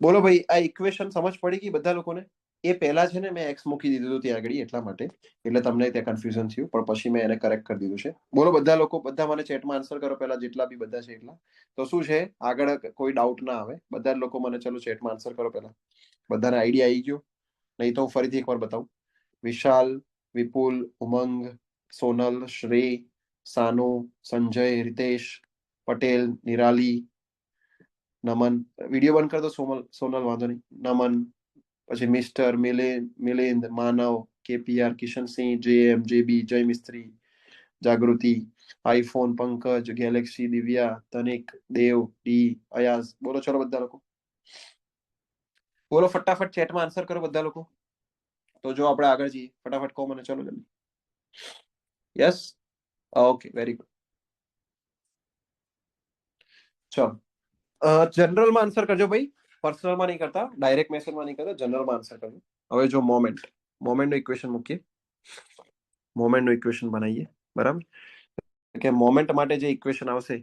બોલો ભાઈ, આ ઇક્વેશન સમજ પડી ગઈ બધા લોકોને? એ પહેલા છે ને મેં એક્સ મૂકી દીધું હતું ત્યાં આગળ, એટલા માટે, એટલે તમને ત્યાં કન્ફ્યુઝન થયું, પણ પછી મેં એને કરેક્ટ કરી દીધું છે. બોલો બધા લોકો, બધા મને ચેટમાં આન્સર કરો પહેલા, જેટલા બી બધા છે એટલા. તો શું છે, આગળ કોઈ ડાઉટ ના આવે. બધા લોકો મને ચલો ચેટમાં આન્સર કરો પહેલા. બધાને આઈડિયા આવી ગયો? નહીં તો હું ફરીથી એકવાર બતાવું. વિશાલ, વિપુલ, ઉમંગ, સોનલ, શ્રેય, સાનુ, સંજય, રિતેશ, પટેલ, નિરાલી, નમન. વિડીયો બંધ કર દો સોનલ, વાંધો નહીં. નમન, પછી મિસ્ટર, મિલિંદ, માનવ, કેપીઆર, કિશનસિંહ, જેએમ, જેબી, જય મિસ્ત્રી, જાગૃતિ, આઈફોન, પંકજ, ગેલેક્સી, દિવ્યા, તનિક, દેવ, ડી, અયાઝ. બોલો ચલો બધા લોકો, બોલો ફટાફટ ચેટમાં આન્સર કરો બધા લોકો. તો જો આપણે આગળ જઈએ, ફટાફટ કહો મને, ચલો જલ્દી. Yes, okay, very good. ચલો, જનરલમાં આન્સર કરજો ભાઈ, પર્સનલમાં નહીં કરતા, ડાયરેક્ટ મેસેજમાં નહીં કરતા, જનરલમાં આન્સર કરજો. હવે જો મોમેન્ટનું ઇક્વેશન મૂકીએ, મોમેન્ટનું ઇક્વેશન બનાવીએ બરાબર. કે મોમેન્ટ માટે જે ઇક્વેશન આવશે,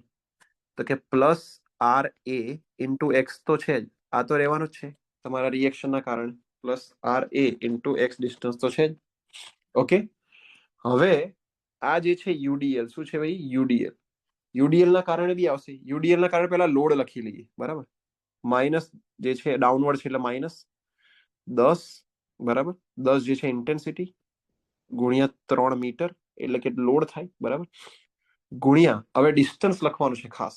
તો કે plus R A into x તો છે જ, આ તો રહેવાનું જ છે તમારા રિએક્શનના કારણે. Plus R A into x distance તો છે જ. ઓકે, હવે આ જે છે યુડીએલ, શું છે ભાઈ? યુડીએલ. યુડીએલ ના કારણે બી આવશે. યુડીએલ ના કારણે પેલા લોડ લખી લઈએ બરાબર. માઇનસ જે છે ડાઉનવર્ડ છે, એટલે -10 બરાબર. 10 જે છે ઇન્ટેન્સિટી, ગુણ્યા 3 મીટર, એટલે કે લોડ થાય બરાબર. ગુણ્યા, હવે ડિસ્ટન્સ લખવાનું છે ખાસ,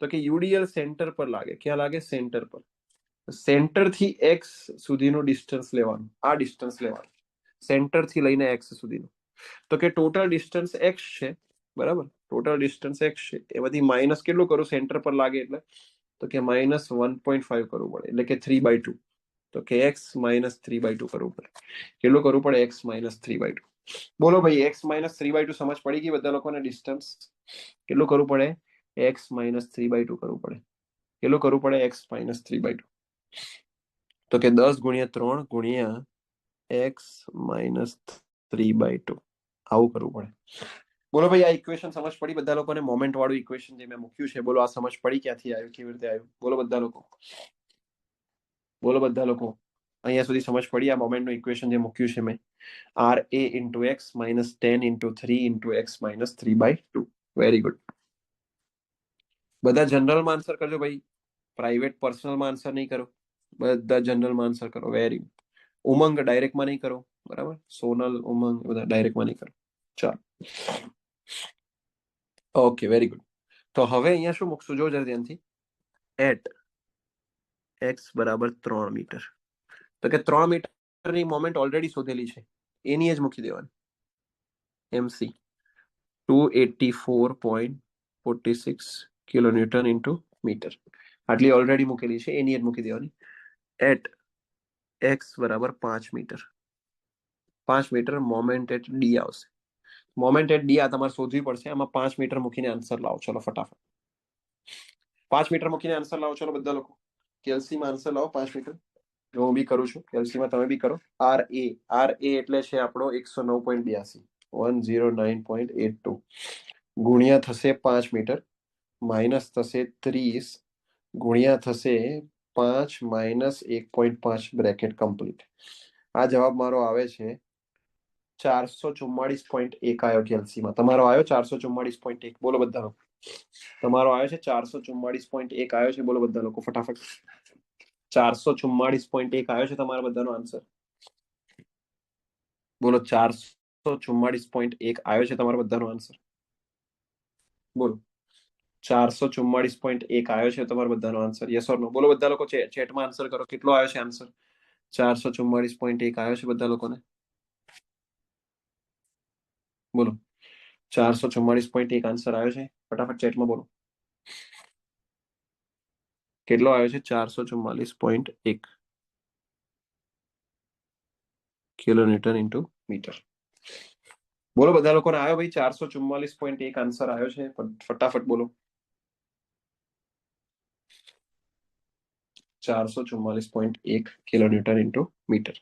તો કે યુડીએલ સેન્ટર પર લાગે. ક્યાં લાગે? સેન્ટર પર. સેન્ટર થી એક્સ સુધીનું ડિસ્ટન્સ લેવાનું, આ ડિસ્ટન્સ લેવાનું, સેન્ટર થી લઈને એક્સ સુધીનું. તો કે ટોટલ ડિસ્ટન્સ એક્સ છે બરાબર. ટોટલ ડિસ્ટન્સ એક્સ છે, એમાંથી માઇનસ કેટલું કરું? સેન્ટર પર લાગે એટલે, તો કે -1.5 કરવું પડે, એટલે કે 3/2. તો કે x -3/2 કરવું પડે. કેટલું કરવું પડે? x -3/2. બોલો ભાઈ, x -3/2 સમજ પડી ગઈ બધા લોકોને? ડિસ્ટન્સ કેટલું કરવું પડે? x -3/2 કરવું પડે. કેટલું કરવું પડે? x -3/2. તો કે 10 × 3 × x -3/2, આવું કરવું પડે. બોલો ભાઈ, આ ઇક્વેશન સમજ પડી બધા લોકોને? મોમેન્ટ વાળું ઇક્વેશન જે મેં મૂક્યું છે, બોલો આ સમજ પડી? ક્યાંથી આવ્યું, કેવી રીતે આવ્યું? બોલો બધા લોકો, બોલો બધા લોકો, અહીંયા સુધી સમજ પડી? આ મોમેન્ટનું ઇક્વેશન જે મૂક્યું છે મેં, R A into x -10 × 3 × x -3/2. Very good. બધા જનરલમાં આન્સર કરજો ભાઈ, પ્રાઇવેટ પર્સનલમાં આન્સર નહીં કરો, બધા જનરલમાં આન્સર કરો. Very good. ઉમંગ ડાયરેક્ટમાં નહીં કરો બરાબર. સોનલ, ઉમંગ બધા ડાયરેક્ટમાં નહીં કરો. ચાલો, ઓકે, વેરી ગુડ. તો હવે અહીંયા શું મૂકશું જો જરા ધ્યાનથી એટ x બરાબર 3 મીટર તો કે 3 મીટરની મોમેન્ટ ઓલરેડી શોધેલી છે એની જ મૂકી દેવાની mc 284.46 કિલોન્યુટન ઇન્ટુ મીટર આટલી ઓલરેડી મૂકેલી છે એની જ મૂકી દેવાની એટ x બરાબર 5 metre 5 metre moment at D આવશે મોમેન્ટ એટ ડી આ તમારે શોધવી પડશે આમાં 5 મીટર મૂકીને આન્સર લાવો ચલો ફટાફટ 5 મીટર મૂકીને આન્સર લાવો ચલો બધા લોકો કેલ્સીમાં આન્સર લાવો 5 મીટર જો હું બી કરું છું કેલ્સીમાં તમે બી કરો આર એ એટલે છે આપણો 109.82 109.82 ગુણ્યા થશે 5 મીટર માઇનસ થશે 30 ગુણ્યા થશે 5 માઇનસ 1.5 બ્રેકેટ કમ્પ્લીટ આ જવાબ મારો આવે છે 444.1 આવ્યો કેલ્સીમાં તમારો આવ્યો 444.1 બોલો બધા લોકો તમારો આવ્યો છે 444.1 આવ્યો છે બોલો બધા લોકો ફટાફટ 444.1 આવ્યો છે તમારા બધાનો આન્સર બોલો 444.1 આવ્યો છે તમારા બધાનો આન્સર બોલો 444.1 આવ્યો છે તમારા બધાનો આન્સર યસ ઓર નો બોલો બધા લોકો ચેટમાં આન્સર કરો કેટલો આવ્યો છે આન્સર 444.1 આવ્યો છે બધા લોકોને બોલો 444.1 આન્સર આવ્યો છે ફટાફટ ચેટમાં બોલો કેટલો આવ્યો છે 444.1 કિલોન્યુટન ઇન્ટુ મીટર બોલો બધા લોકોને આવ્યો ભાઈ 444.1 આન્સર આવ્યો છે ફટાફટ બોલો 444.1 કિલોન્યુટન ઇન્ટુ મીટર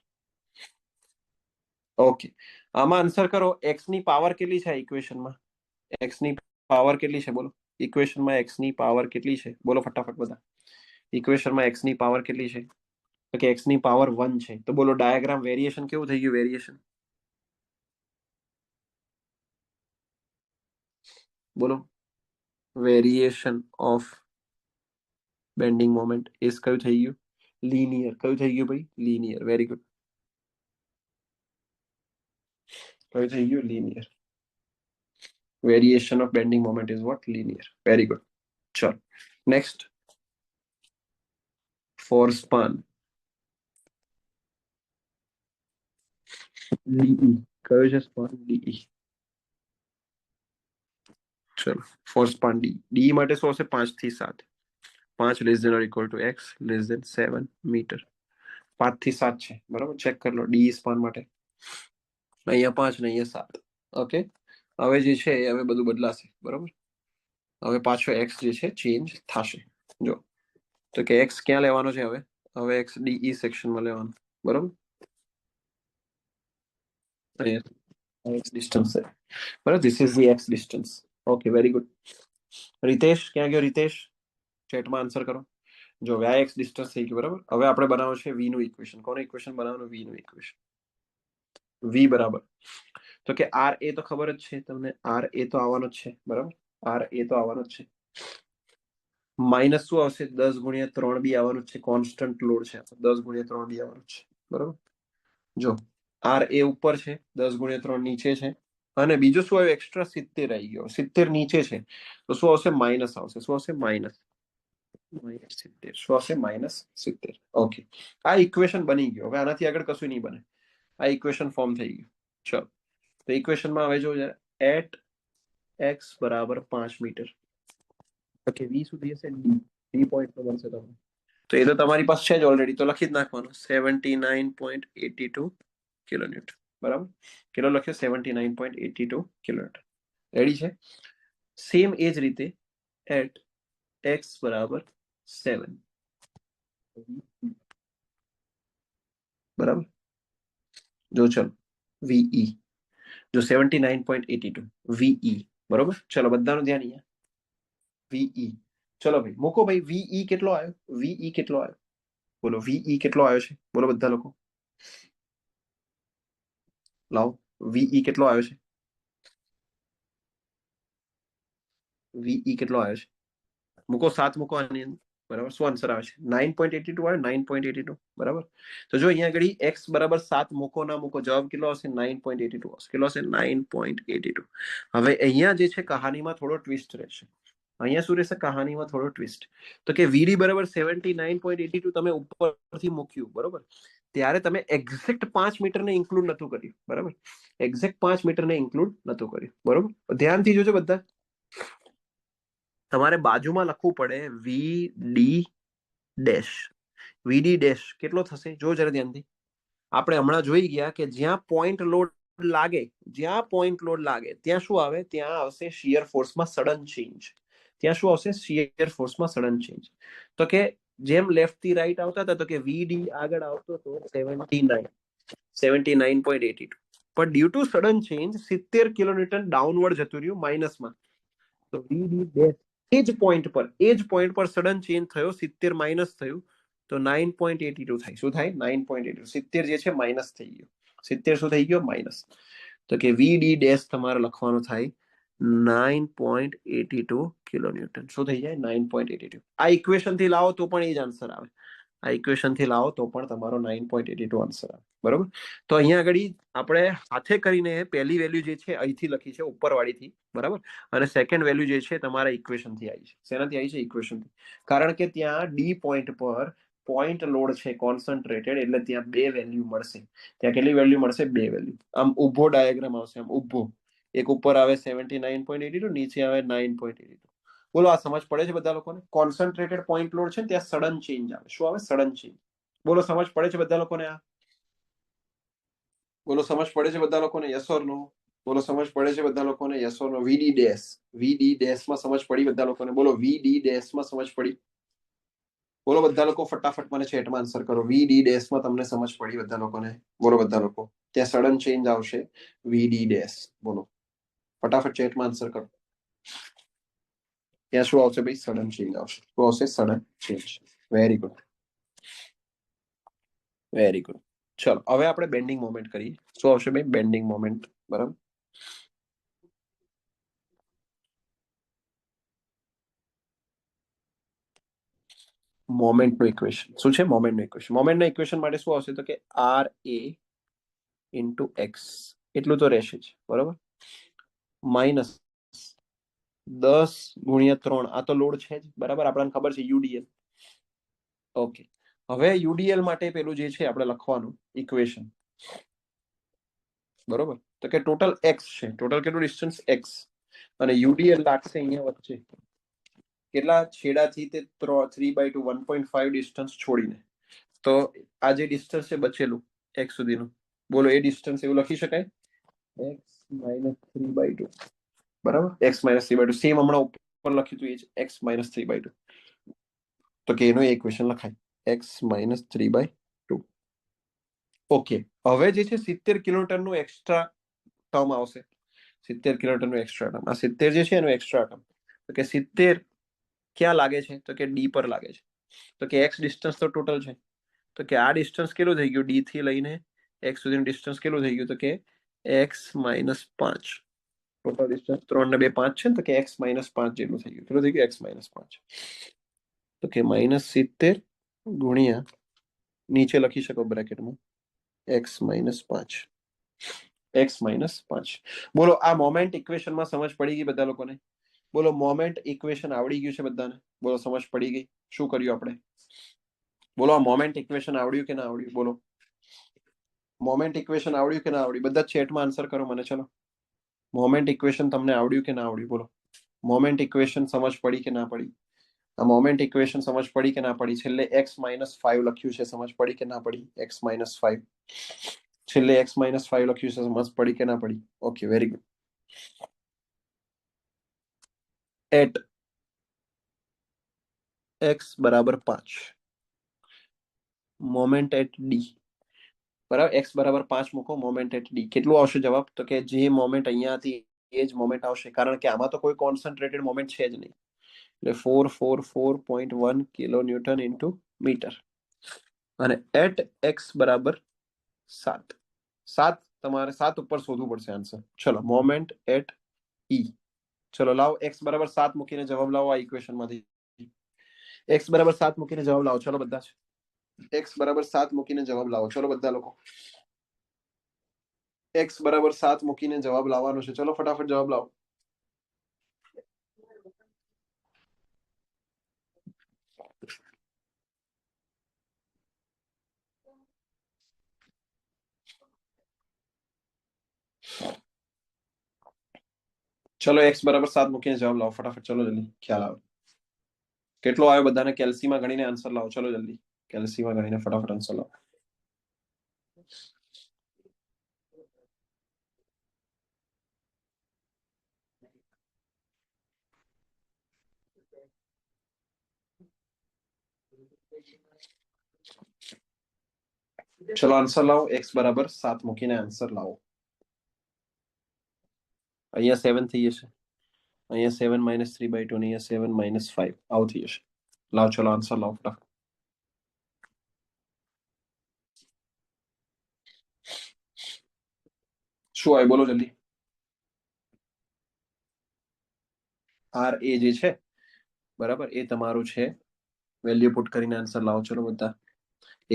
ઓકે આમાં આન્સર કરો x ની પાવર કેટલી છે ઇક્વેશનમાં x ની પાવર કેટલી છે બોલો ઇક્વેશનમાં x ની પાવર કેટલી છે બોલો ફટાફટ બધા ઇક્વેશનમાં x ની પાવર કેટલી છે તો કે x ની પાવર 1 છે તો બોલો ડાયાગ્રામ વેરિએશન કેવું થઈ ગયું વેરિએશન બોલો variation of bending moment is કયું થઈ ગયું લિનિયર કયું થઈ ગયું ભાઈ લિનિયર વેરી ગુડ કયું થઈ ગયું linear variation of bending moment is what linear very good ચલો next for span de કયો છે span de ચલો for span d માટે શું હશે 5 થી 7 5 less than or equal to x less than 7 metre 5 થી 7 છે બરાબર ચેક કરી લો ડી સ્પાન માટે અહીંયા 5 ને અહીંયા 7 ઓકે હવે જે છે હવે બધું બદલાશે બરાબર હવે પાછો x જે છે ચેન્જ થશે જો તો કે x ક્યાં લેવાનો છે હવે x ડી સેક્શનમાં લેવાનો બરાબર x ડિસ્ટન્સ છે બરાબર this is the x distance okay very good Ritesh ક્યાં ગયો રીતેશ ચેટમાં આન્સર કરો જો આ x ડિસ્ટન્સ થઈ ગયું બરાબર હવે આપણે બનાવવાનું છે v નું ઇક્વેશન કોનું ઇક્વેશન બનાવવાનું v નું ઇક્વેશન v બરાબર તો કે r a તો ખબર જ છે તમને r a તો આવવાનો જ છે બરાબર r a તો આવવાનો જ છે માઇનસ શું આવશે 10 ગુણ્યા 3 બી આવવાનું છે કોન્સ્ટન્ટ લોડ છે 10 ગુણ્યા 3 બી આવવાનું છે બરાબર જો r a ઉપર છે 10 ગુણ્યા 3 નીચે છે અને બીજું શું આવ્યું એક્સ્ટ્રા 70 આવી ગયો 70 નીચે છે તો શું આવશે માઇનસ આવશે શું આવશે માઇનસ -70 શું આવશે -70 ઓકે આ ઇક્વેશન બની ગયો હવે આનાથી આગળ કશું નહીં બને આ ઇક્વેશન ફોર્મ થઈ ગયું ચલો તો ઇક્વેશનમાં હવે જો એટ x બરાબર 5 મીટર ઓકે v સુધી હશે d પોઈન્ટ નો બનશે તમને તો એ તો તમારી પાસે છે જ ઓલરેડી તો લખી જ નાખવાનું 79.82 કિલોન્યુટન બરાબર કેટલો લખ્યો 79.82 કિલોન્યુટન રેડી છે સેમ એ જ રીતે એટ x બરાબર 7 બરાબર જો ચલો ve જો 79.82 ve બરાબર ચલો બધાનું ધ્યાન અહીંયા ve ચલો ભાઈ મૂકો ભાઈ ve કેટલો આવ્યો ve કેટલો આવ્યો બોલો ve કેટલો આવ્યો છે બોલો બધા લોકો લાવો ve કેટલો આવ્યો છે ve કેટલો આવ્યો છે મૂકો 7 મૂકો આની અંદર બરાબર શું આન્સર આવે છે 9.82 આવે 9.82 બરાબર તો જો અહીંયા આગળ x બરાબર 7 મૂકો ના મૂકો જવાબ કેટલો આવશે 9.82 આવશે કેટલો હશે 9.82 હવે અહીંયા જે છે કહાનીમાં થોડો ટ્વિસ્ટ રહેશે અહીંયા શું રહેશે કહાનીમાં થોડો ટ્વિસ્ટ, તો કે વીડી બરાબર 79.82 તમે ઉપરથી મૂક્યું બરોબર, ત્યારે તમે એક્ઝેક્ટ 5 મીટરને ઇન્ક્લુડ નતું કર્યું બરાબર, એક્ઝેક્ટ 5 મીટરને ઇન્ક્લુડ નતું કર્યું બરોબર. ધ્યાનથી જોજો બધા, તમારે બાજુમાં લખવું પડે વીડી ડેશ. વીડી ડેશ કેટલો થશે જો જરા ધ્યાનથી. આપણે હમણાં જોઈ ગયા કે જ્યાં પોઈન્ટ લોડ લાગે, જ્યાં પોઈન્ટ લોડ લાગે ત્યાં શું આવે, ત્યાં આવશે શિયર ફોર્સમાં સડન ચેન્જ. ત્યાં શું આવશે, શિયર ફોર્સમાં સડન ચેન્જ. તો કે જેમ લેફ્ટ થી રાઈટ આવતા હતા તો કે વીડી આગળ આવતો હતો 79.82, પણ due to sudden change 70 kilonewton downward જતું રહ્યું માઇનસમાં. તો વીડી ડેશ એ જ પોઈન્ટ પર સડન ચેન્જ થયો, 70 માઇનસ થયું તો 9.82 થાય. શું થાય, 9.82. 70 જે છે માઇનસ થઈ ગયો, 70 શું થઈ ગયો, માઇનસ. તો કે વીડી ડેશ તમારે લખવાનું થાય 9.82 કિલોન્યુટન. શું થઈ જાય, 9.82. આ ઇક્વેશન થી લાવો તો પણ એ જ આન્સર આવે, આ ઇક્વેશન થી લાવો તો પણ તમારો 9.82 આન્સર આવે બરોબર. તો અહીંયા આગળ આપણે હાથે કરીને પહેલી વેલ્યુ જે છે અહીંથી લખી છે ઉપરવાળીથી બરાબર, અને સેકન્ડ વેલ્યુ જે છે તમારા ઇક્વેશન થી આવી છે. શેનાથી આવી છે, ઇક્વેશન થી. કારણ કે ત્યાં ડી પોઈન્ટ પર પોઈન્ટ લોડ છે કોન્સન્ટ્રેટેડ, એટલે ત્યાં બે વેલ્યુ મળશે. ત્યાં કેટલી વેલ્યુ મળશે, બે વેલ્યુ. આમ ઉભો ડાયાગ્રામ આવશે, આમ ઉભો, એક ઉપર આવે 79.82, નીચે આવે 9.82. બોલો આ સમજ પડે છે બધા લોકોને? કોન્સન્ટ્રેટેડ પોઈન્ટ લોડ છે ત્યાં સડન ચેન્જ આવે. શું આવે, સડન ચેન્જ. બોલો સમજ પડે છે બધા લોકોને આ? બોલો સમજ પડે છે બધા લોકોને, યસ ઓર નો? બોલો સમજ પડે છે બધા લોકોને, yes or no? VD dash, VD dash માં સમજ પડી બધા લોકોને? બોલો વીડી ડેશ માં સમજ પડી? બોલો બધા લોકો ફટાફટ મને ચેટમાં આન્સર કરો. વીડી ડેશ માં તમને સમજ પડી બધા લોકોને? બોલો બધા લોકો. ત્યાં સડન ચેન્જ આવશે વીડી ડેશ. બોલો ફટાફટ ચેટમાં આન્સર કરો. ત્યાં શું આવશે ભાઈ, સડન ચેન્જ આવશે. શું આવશે, sudden change. Very good, very good. ચલો હવે આપણે બેન્ડિંગ મોમેન્ટ કરીએ. શું આવશે ભાઈ, બેન્ડિંગ મોમેન્ટ બરાબર. મોમેન્ટનું ઇક્વેશન શું છે, મોમેન્ટનું ઇક્વેશન. મોમેન્ટના ઇક્વેશન માટે શું આવશે, તો કે આર એ ઇન્ટુ એક્સ એટલું તો રહેશે જ બરાબર, માઇનસ 10 × 3, આ તો લોડ છે જ બરાબર, આપણને ખબર છે યુડીએલ. ઓકે, હવે યુડીએલ માટે પેલું જે છે આપણે લખવાનું ઇક્વેશન બરોબર. તો કે ટોટલ એક્સ છે, ટોટલ કેટલું ડિસ્ટન્સ એક્સ, અને યુડીએલ લાગશે અહીંયા વચ્ચે કેટલા છેડાથી, તે 3/2 1.5 ડિસ્ટન્સ છોડીને. તો આ જે ડિસ્ટન્સ છે બચેલું એક્સ સુધીનું, બોલો એ ડિસ્ટન્સ એવું લખી શકાય, એક્સ માઇનસ 3/2 બરાબર, એક્સ માઇનસ 3/2. સેમ હમણાં ઉપર લખ્યું હતું એ જ, એક્સ માઇનસ 3/2. તો કે એનું ઇક્વેશન લખાય એક્સ માઇનસ 3/2. ઓકે, હવે જે છે 70 કિલોમીટરનું એક્સ્ટ્રા ટર્મ આવશે, 70 કિલોમીટરનું એક્સ્ટ્રા ટર્મ. આ 70 જે છે એનું એક્સ્ટ્રા ટર્મ, તો કે 70 ક્યાં લાગે છે, તો કે ડી પર લાગે છે. તો કે એક્સ ડિસ્ટન્સ તો ટોટલ છે, તો કે આ ડિસ્ટન્સ કેટલું થઈ ગયું, ડી થી લઈને એક્સ સુધીનું ડિસ્ટન્સ કેટલું થઈ ગયું, તો કે એક્સ માઇનસ 5. ટોટલ ડિસ્ટન્સ 3 ને 2 5 છે ને, તો કે એક્સ માઇનસ 5 જેટલું થઈ ગયું. કેટલું થઈ ગયું, એક્સ માઇનસ 5. તો કે -70 ગુણ્યા નીચે લખી શકો બ્રેકેટમાં એક્સ માઇનસ 5, એક્સ માઇનસ 5. બોલો આ મોમેન્ટ ઇક્વેશનમાં સમજ પડી ગઈ બધા લોકોને? બોલો મોમેન્ટ ઇક્વેશન આવડી ગયું છે બધાને? બોલો સમજ પડી ગઈ? શું કર્યું આપણે? બોલો આ મોમેન્ટ ઇક્વેશન આવડ્યું કે ના આવડ્યું? બોલો મોમેન્ટ ઇક્વેશન આવડ્યું કે ના આવડ્યું? બધા ચેટમાં આન્સર કરો મને. ચલો મોમેન્ટ ઇક્વેશન તમને આવડ્યું કે ના આવડ્યું? બોલો મોમેન્ટ ઇક્વેશન સમજ પડી કે ના પડી? આ મોમેન્ટ ઇક્વેશન સમજ પડી કે ના પડી? છેલ્લે x-5 લખ્યું છે, સમજ પડી કે ના પડી? x-5 છેલ્લે x-5 લખ્યું છે, સમજ પડી કે ના પડી? Okay, very good. At x બરાબર 5, મોમેન્ટ એટ ડી બરાબર, x બરાબર 5 મૂકો, મોમેન્ટ એટ ડી કેટલું આવશે જવાબ, તો કે જે મોમેન્ટ અહીંયા હતી એ જ મોમેન્ટ આવશે, કારણ કે આમાં તો કોઈ કોન્સન્ટ્રેટેડ મોમેન્ટ છે જ નહીં. એટલે 444.1 કિલો ન્યૂટન ઇન્ટુ મીટર, અને એટ એક્સ બરાબર 7. 7 તમારે 7 ઉપર શોધવું પડશે આન્સર. ચલો મોમેન્ટ એટ ઈ. ચલો લાવો એક્સ બરાબર 7 મૂકીને જવાબ લાવો આ ઇક્વેશન માંથી. એક્સ બરાબર 7 મૂકીને જવાબ લાવો. ચલો બધા જ એક્સ બરાબર 7 મૂકીને જવાબ લાવો. ચલો બધા લોકો એક્સ બરાબર 7 મૂકીને જવાબ લાવવાનો છે. ચલો ફટાફટ જવાબ લાવો. ચલો x બરાબર 7 મૂકીને જવાબ લાવો ફટાફટ. ચલો જલ્દી ખ્યાલ આવે કેટલો આવ્યો બધાને. કેલ્સીમાં ગણીને આન્સર લાવો. ચલો જલ્દી કેલ્સીમાં ગણીને ફટાફટ આન્સર લાવો. ચલો આન્સર લાવો. x બરાબર 7 મૂકીને આન્સર લાવો. અહીંયા 7 થઈ જશે. અહીંયા 7 -3/2 ને અહીંયા 7 -5 આવું થઈ જશે. લાવો ચલો આન્સર લાવો ફટાફટ. શું આવ્યું બોલો જલ્દી. આર એ જે છે બરાબર એ તમારું છે. વેલ્યુ પુટ કરીને આન્સર લાવો. ચલો બધા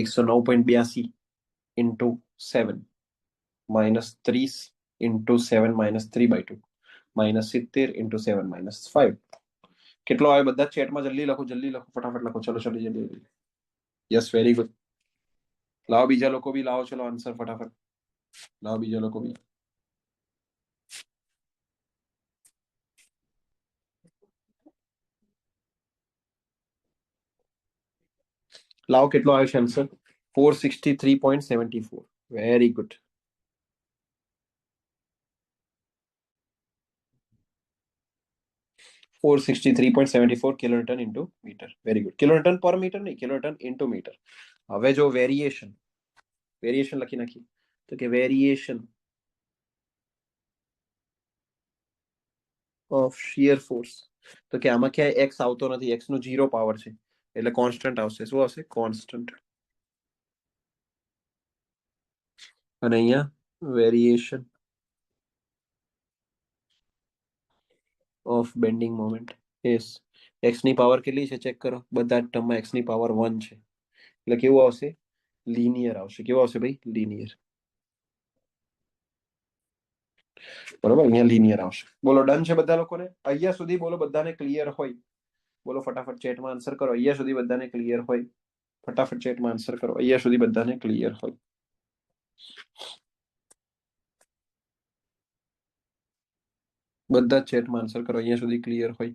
109.82 ઇન્ટુ 7 -30 ઇન્ટુ 7 -3/2 -70 ઇન્ટુ 7 -5 કેટલો આવે બધા ચેટમાં જલ્દી લખો. જલ્દી લખો ફટાફટ લખો. ચલો જલ્દી જલ્દી. Yes very good. લાવો બીજા લોકો બી લાવો. ચલો આન્સર ફટાફટ લાવો બીજા લોકો બી. લાવો કેટલો આવ્યો છે answer. 463.74. Very good. 463.74 kilonewton into metre. Very good. Kilonewton પર મીટર નહીં, કિલોન્યુટન ઇન્ટુ મીટર. હવે જો વેરિએશન લખી નાખી તો કે વેરિએશન ઓફ શિયર ફોર્સ. તો કે આમાં ક્યાંય એક્સ આવતો નથી. એક્સ નો 0 પાવર છે એટલે કોન્સ્ટન્ટ આવશે. શું આવશે? કોન્સ્ટન્ટ. અને અહીંયા variation of bending moment S. X ની પાવર કેટલી છે ચેક કરો. બધા ટર્મમાં એક્સ ની પાવર 1 છે એટલે કેવું આવશે? લિનિયર આવશે. કેવું આવશે ભાઈ? લિનિયર. બરોબર અહીંયા લિનિયર આવશે. બોલો ડન છે બધા લોકોને? અહીંયા સુધી બોલો બધાને ક્લિયર હોય. બોલો ફટાફટ ચેટમાં આન્સર કરો. અહીંયા સુધી બધાને ક્લિયર હોય. ફટાફટ ચેટમાં આન્સર કરો. અહીંયા સુધી બધાને ક્લિયર હોય. બધા ચેટમાં આન્સર કરો. અહીંયા સુધી ક્લિયર હોય.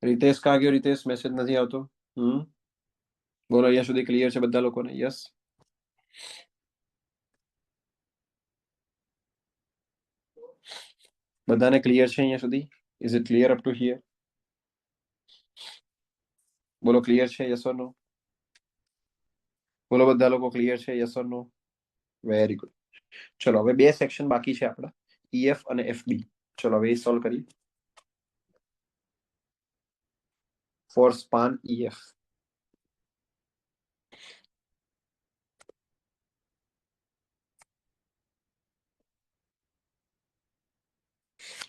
रितेश कहाँ गयो? रितेश मैसेज नहीं આવતો. બોલો અહીંયા સુધી ક્લિયર છે બધા લોકોને? યસ. બધાને ક્લિયર છે અહીંયા સુધી? Is it clear up to here? બોલો ક્લિયર છે? Yes or no? બોલો બધા લોકો ક્લિયર છે? Yes or no? Very good. ચલો હવે બે સેક્શન બાકી છે આપણા, ઈએફ અને એફબી. ચલો હવે એ સોલ્વ કરીએ. ફોર સ્પાન ઈએફ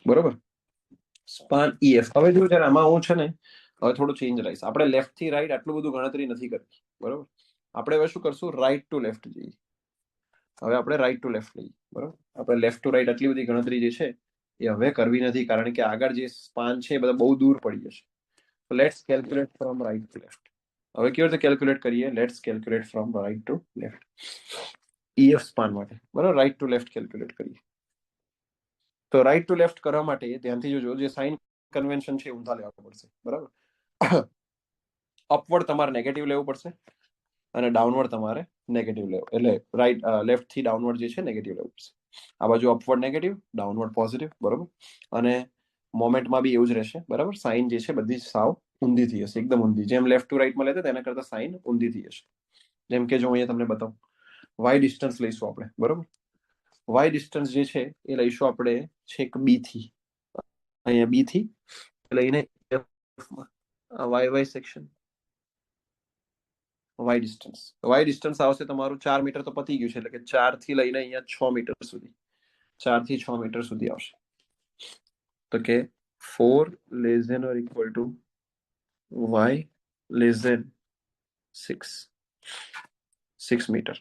બરોબર. Span EF. હવે જો જરા આમાં હું છે ને હવે થોડું ચેન્જ રહીશ. આપણે લેફ્ટ થી રાઈટ આટલું બધું ગણતરી નથી કરવી. બરોબર. આપણે હવે શું કરશું? રાઈટ ટુ લેફ્ટ જઈએ. હવે આપણે રાઈટ ટુ લેફ્ટ લઈએ. બરોબર. આપણે લેફ્ટ ટુ રાઈટ આટલી બધી ગણતરી જે છે એ હવે કરવી નથી, કારણ કે આગળ જે સ્પાન છે એ બધા બહુ દૂર પડી જશે. So let's calculate from right to left. હવે કેવી રીતે કેલ્ક્યુલેટ કરીએ? Let's calculate from right to left. EF span માટે બરાબર રાઈટ ટુ લેફ્ટ કેલ્ક્યુલેટ કરીએ. તો રાઈટ ટુ લેફ્ટ કરવા માટે ધ્યાનથી જોજો, જે સાઇન કન્વેન્શન છે ઊંધા લેવા પડશે. બરાબર. અપવર્ડ તમારે નેગેટિવ લેવું પડશે અને ડાઉનવર્ડ તમારે નેગેટિવ લેવું, એટલે રાઈટ લેફ્ટ થી ડાઉનવર્ડ જે છે નેગેટિવ લેવું પડશે. આ બાજુ અપવર્ડ નેગેટિવ, ડાઉનવર્ડ પોઝિટિવ. બરોબર. અને મોમેન્ટમાં બી એવું જ રહેશે. બરાબર. સાઇન જે છે બધી સાવ ઊંધી થઈ હશે, એકદમ ઊંધી. જેમ લેફ્ટ ટુ રાઈટમાં લેતા તેના કરતા સાઇન ઊંધી થઈ હશે. જેમ કે જો અહીંયા તમને બતાવું, વાય ડિસ્ટન્સ લઈશું આપણે. બરોબર. વાય ડિસ્ટન્સ જે છે એ લઈશું આપણે છેક બી થી, અહીંયા બી થી લઈને વાય સેક્શન. વાય ડિસ્ટન્સ આવશે તમારું 4 મીટર તો પતી ગયું છે, એટલે કે 4 થી લઈને અહીંયા 6 મીટર સુધી, 4 થી 6 મીટર સુધી આવશે. તો કે 4 less than or equal to y less than 6 metre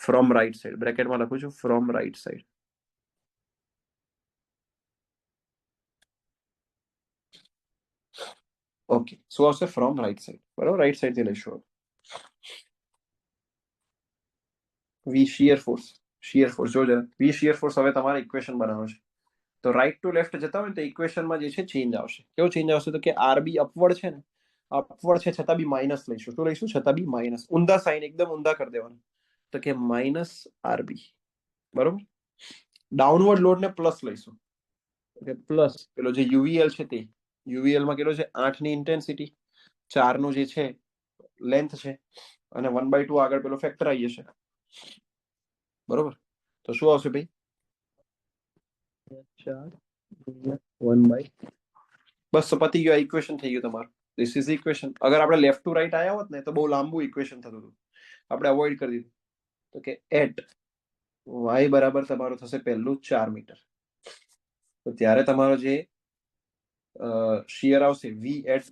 from right side. બ્રેકેટમાં લખું છું ફ્રોમ રાઈટ સાઈડ. ઓકે. શું આવશે? From right side. બરાબર. રાઈટ સાઈડ થી લઈશું. V shear force. Shear force જો જરા વી શિયર ફોર્સ હવે તમારે ઇક્વેશન બનાવવાનું છે. તો રાઈટ ટુ લેફ્ટ જતા હોય ને તો ઇક્વેશનમાં જે છે ચેન્જ આવશે. કેવો ચેન્જ આવશે તો કે આરબી અપવર્ડ છે ને, અપવર્ડ છે છતાં બી માઇનસ લઈશું. શું લઈશું? છતાં બી માઇનસ. ઊંધા સાઈન એકદમ ઊંધા કરી દેવાના. તો કે માઇનસ આરબી, બરોબર. ડાઉનવર્ડ લોડ ને પ્લસ લઈશું. કે પ્લસ પેલો જે યુવીએલ છે તે યુવીએલ માં કેટલો છે 8 ની ઇન્ટેન્સિટી, 4 નું જે છે લેન્થ છે, અને 1/2 આગળ પેલો ફેક્ટર આવી જશે, બરોબર. તો શું આવશે ભાઈ? 4 1/, બસ પતી ગયો. ઇક્વેશન થઈ ગયું તમારું. This is equation. અગર આપણે લેફ્ટ ટુ રાઈટ આવ્યા હોત ને તો બહુ લાંબુ ઇક્વેશન થતું હતું, આપણે અવોઇડ કરી દીધું. તો કે એટ વાય બરાબર તમારું થશે પહેલું 4 મીટર. તો ત્યારે તમારો જે શિયર આવશે વી એટ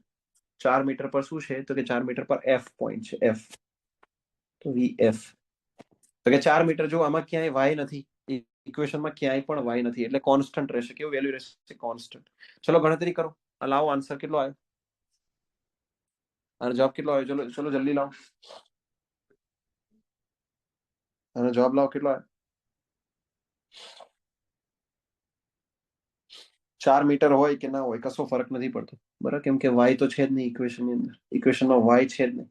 4 મીટર પર શું છે તો કે 4 મીટર પર એફ પોઈન્ટ છે, એફ. તો વી એફ તો કે 4 મીટર. જો આમાં ક્યાંય વાય નથી, ઇક્વેશનમાં ક્યાંય પણ વાય નથી, એટલે કોન્સ્ટન્ટ રહેશે. કેવું વેલ્યુ રહેશે? કોન્સ્ટન્ટ. ચલો ગણતરી કરો. લાવો આન્સર કેટલો આવ્યો, આનો જવાબ કેટલો આવ્યો? ચલો ચલો જલ્દી લાવો, આનો જવાબ લાવો કેટલો આવ્યો? 4 મીટર હોય કે ના હોય કશો ફરક નથી પડતો, બરાબર, કેમ કે વાય તો છે જ નહીં ઇક્વેશનની અંદર. ઇક્વેશનમાં વાય છે જ નહીં.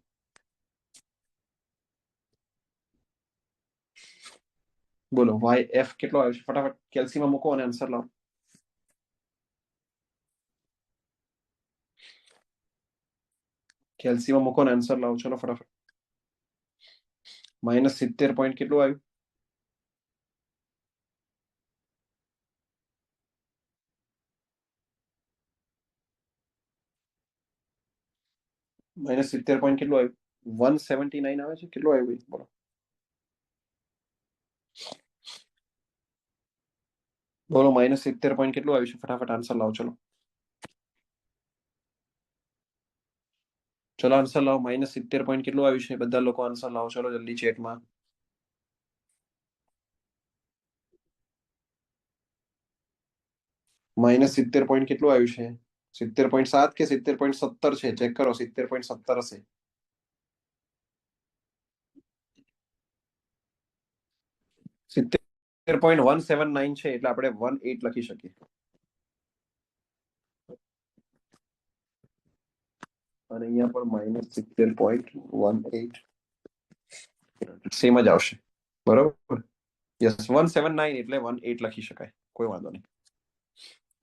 બોલો વાય એફ કેટલો આવ્યો છે? ફટાફટ કેલ્સીમાં મૂકો અને આન્સર લાવો. કેલ્સીમાં મૂકો ને આન્સર લાવો. ચલો ફટાફટ. -70 પોઈન્ટ કેટલું આવ્યું? -70 પોઈન્ટ કેટલું આવ્યું? 179 આવે છે. કેટલું આવ્યું ભાઈ? બોલો બોલો. -70 પોઈન્ટ કેટલું આવ્યું છે? ફટાફટ આન્સર લાવો. ચલો ચલો આન્સર લાવો. -70 પોઈન્ટ કેટલું આવ્યું છે? બધા લોકો આન્સર લાવો. ચલો જલ્દી ચેટમાં. -70 પોઈન્ટ કેટલું આવ્યું છે? 70.7 કે 70.17 છે? ચેક કરો. 70.17 હશે. 70.179 છે, એટલે આપણે 18 લખી શકીએ. અને અહીંયા પણ -70.18 સેમ જ આવશે, બરોબર. યસ 179 એટલે 18 લખી શકાય, કોઈ વાંધો નહીં,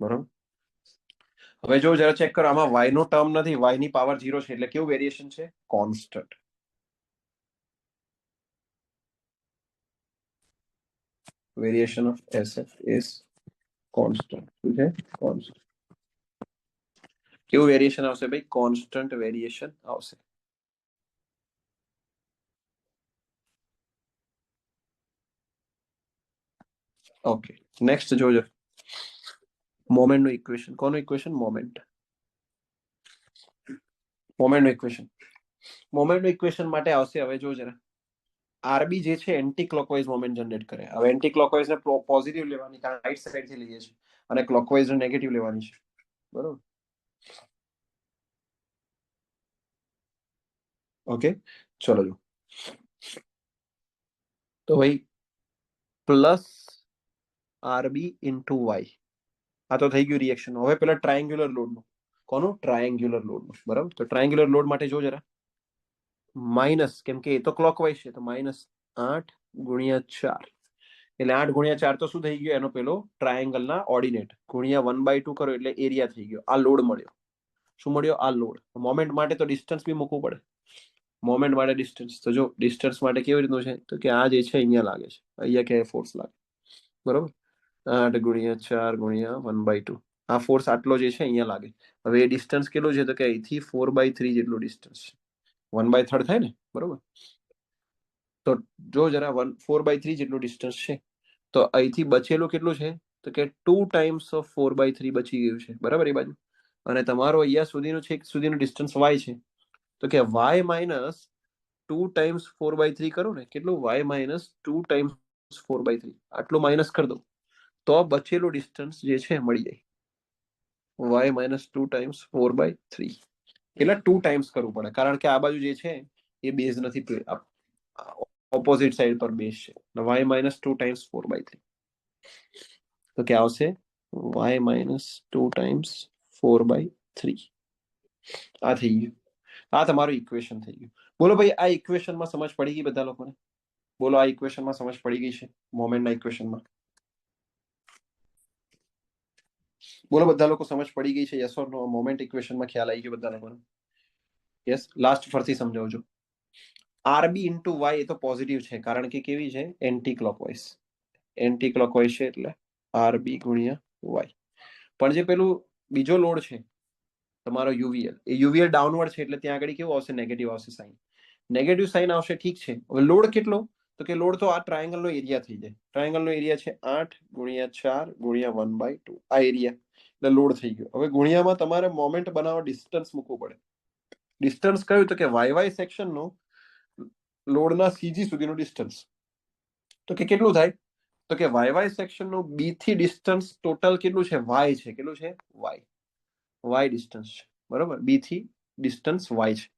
બરોબર. હવે જો જરા ચેક કરો. આમાં વાય નો ટર્મ નથી, વાય ની પાવર 0 છે, એટલે કેવું વેરિએશન છે? Constant. Variation of SF is constant. શું છે? કોન્સ્ટન્ટ. કેવું વેરિએશન આવશે ભાઈ? કોન્સ્ટન્ટ વેરિએશન આવશે. ઓકે, નેક્સ્ટ જોજો. મોમેન્ટ નું ઇક્વેશન. કોનું ઇક્વેશન? મોમેન્ટ. મોમેન્ટ નું ઇક્વેશન. મોમેન્ટ નું ઇક્વેશન માટે આવશે. હવે જો જરા આરબી જે છે એન્ટી ક્લોકવાઇઝ મોમેન્ટ જનરેટ કરે. હવે એન્ટી ક્લોકવાઇઝ ને પોઝિટિવ લેવાની, કારણ રાઈટ સાઈડ થી લઈએ છીએ, અને ક્લોકવાઇઝ ને નેગેટિવ લેવાની છે, બરોબર. ઓકે ચલો જો. તો ભાઈ પ્લસ આરબી ઇન્ટુ વાય, આ તો થઈ ગયું રિએક્શન. હવે પેલા ટ્રાયંગ્યુલર લોડ નું. કોનું? ટ્રાયંગ્યુલર લોડ નું, બરાબર. તો ટ્રાયંગ્યુલર લોડ માટે જો જરા માઇનસ, કેમ કે એ તો ક્લોકવાઇઝ છે, તો -8 × 4, એટલે 8 × 4 તો શું થઈ ગયો? એનો પેલો ટ્રાયંગલ ના ઓર્ડિનેટ ગુણ્યા 1/2 કરો એટલે એરિયા થઈ ગયો. આ લોડ મળ્યો. શું મળ્યો? આ લોડ. મોમેન્ટ માટે તો ડિસ્ટન્સ બી મૂકવું પડે. મોમેન્ટ માટે ડિસ્ટન્સ, તો જો ડિસ્ટન્સ માટે કેવી રીતનું છે તો કે આ જે છે અહીંયા લાગે છે, અહીંયા ક્યાંય ફોર્સ લાગે, બરોબર. 8 × 4 × 1/2, આ ફોર્સ આટલો જે છે અહીંયા લાગે. હવે એ ડિસ્ટન્સ કેટલું છે તો કે અહીંથી 4/3 જેટલું ડિસ્ટન્સ છે. 1/3 થાય ને, બરોબર. તો જો જરા 4/3 જેટલું ડિસ્ટન્સ છે, તો અહીંથી બચેલું કેટલું છે તો કે 2 ટાઈમ્સ ઓફ 4/3 બચી ગયું છે, બરાબર. એ બાજુ. અને તમારો અહીંયા સુધીનું છે સુધીનું ડિસ્ટન્સ વાય છે, તો કે વાય માઇનસ 2 ટાઈમ્સ 4/3 કરો ને, કેટલું? વાય માઇનસ 2 ટાઈમ્સ 4/3, આટલું માઇનસ કરી દો તો બચેલું ડિસ્ટન્સ જે છે મળી જાય. વાય માઇનસ 2 ટાઈમ્સ 4/3, એટલે 2 ટાઈમ્સ કરવું પડે, કારણ કે આ બાજુ જે છે એ બેઝ નથી, ઓપોઝિટ સાઈડ પર બેઝ છે, y માઇનસ 2 ટાઈમ્સ 4/3. તો क्या આવશે y માઇનસ 2 ટાઈમ્સ 4/3. આ થઈ ગયું, આ તમારું ઇક્વેશન થઈ ગયું. બોલો ભાઈ, આ ઇક્વેશનમાં સમજ પડી ગઈ બધા લોકોને? બોલો, આ ઇક્વેશનમાં સમજ પડી ગઈ છે મોમેન્ટના ઇક્વેશનમાં? બોલો, બધા લોકો સમજ પડી ગઈ છે? Yes or no? મોમેન્ટ ઇક્વેશનમાં ખ્યાલ આવી ગયો બધા લોકોને? યસ. લાસ્ટ ફરથી સમજાવજો. આરબી ઇન્ટુ વાય એ તો પોઝિટિવ છે, કારણ કે કેવી છે? Anti clockwise. એન્ટી ક્લોકવાઇઝ છે એટલે આરબી ગુણ્યા વાય. પણ જે પેલું બીજો લોડ છે તમારો યુવીએલ, એ યુવીએલ ડાઉનવર્ડ છે એટલે ત્યાં આગળ કેવું આવશે? નેગેટિવ આવશે સાઇન. નેગેટિવ સાઇન આવશે, ઠીક છે. હવે લોડ કેટલો? તો કે લોડ તો આ ટ્રાયંગલનો એરિયા થઈ જાય. ટ્રાયંગલનો એરિયા છે 8 ગુણ્યા 4 ગુણ્યા 1/2. આ એરિયા એટલે લોડ થઈ ગયો. હવે ગુણ્યામાં તમારે મોમેન્ટ બનાવવા ડિસ્ટન્સ મૂકવું પડે. ડિસ્ટન્સ કયું? તો કે વાય સેક્શનનું લોડના સીજી સુધીનું ડિસ્ટન્સ. તો કે કેટલું થાય? તો કે વાય સેક્શનનું બી થી ડિસ્ટન્સ ટોટલ કેટલું છે? વાય છે. કેટલું છે? વાય ડિસ્ટન્સ છે, બરોબર? બી થી ડિસ્ટન્સ વાય છે,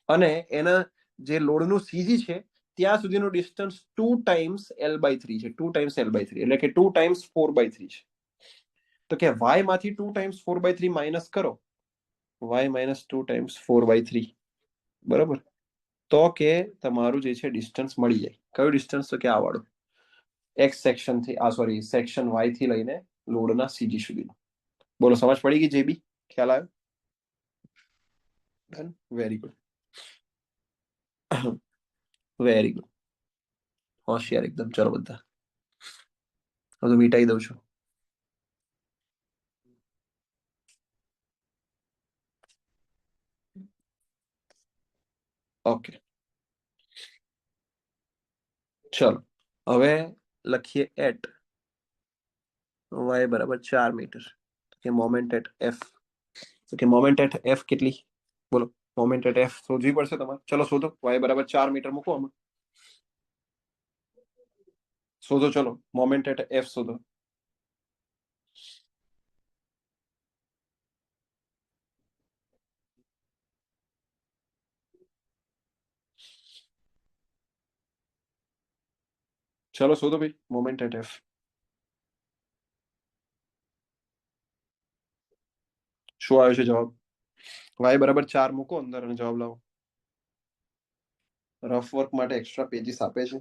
અને એના જે લોડનું સીજી છે ત્યાં સુધીનું ડિસ્ટન્સ 2 ટાઈમ્સ L/3 છે. 2 ટાઈમ્સ L/3 એટલે કે 2 ટાઈમ્સ 4/3 છે. તો કે વાય માંથી 2 ટાઈમ્સ 4/3 માઇનસ કરો, વાય માઇનસ 2 ટાઈમ્સ 4/3, બરોબર? તો કે તમારું જે છે ડિસ્ટન્સ મળી જાય. કયું ડિસ્ટન્સ? તો કે આ વાળું, એક્સ સેક્શન થી, સોરી, સેક્શન વાય થી લઈને લોડના સીજી સુધીનું. બોલો, સમજ પડી ગઈ? જે બી ખ્યાલ આવ્યો? Done. Very good. Very good. હોશિયાર એકદમ. ચલો બધા, હવે મીટાઈ દઉં છું. ઓકે, ચલો હવે લખીએ એટ વાય બરાબર 4 મીટર, કે મોમેન્ટ એટ એફ. તો કે મોમેન્ટ એટ એફ કેટલી? બોલો, મોમેન્ટ એટ એફ શોધવી પડશે તમારે. ચલો શોધો. વાય બરાબર 4 મીટર મૂકો આમાં. શોધો, ચલો મોમેન્ટ એટ એફ શોધો. ચલો શોધો ભાઈ, મોમેન્ટ એટ એફ. શું આવ્યો છે જવાબ? વાય બરાબર 4 મૂકો અંદર અને જવાબ લાવો. રફ વર્ક માટે એક્સ્ટ્રા પેજીસ આપે છે.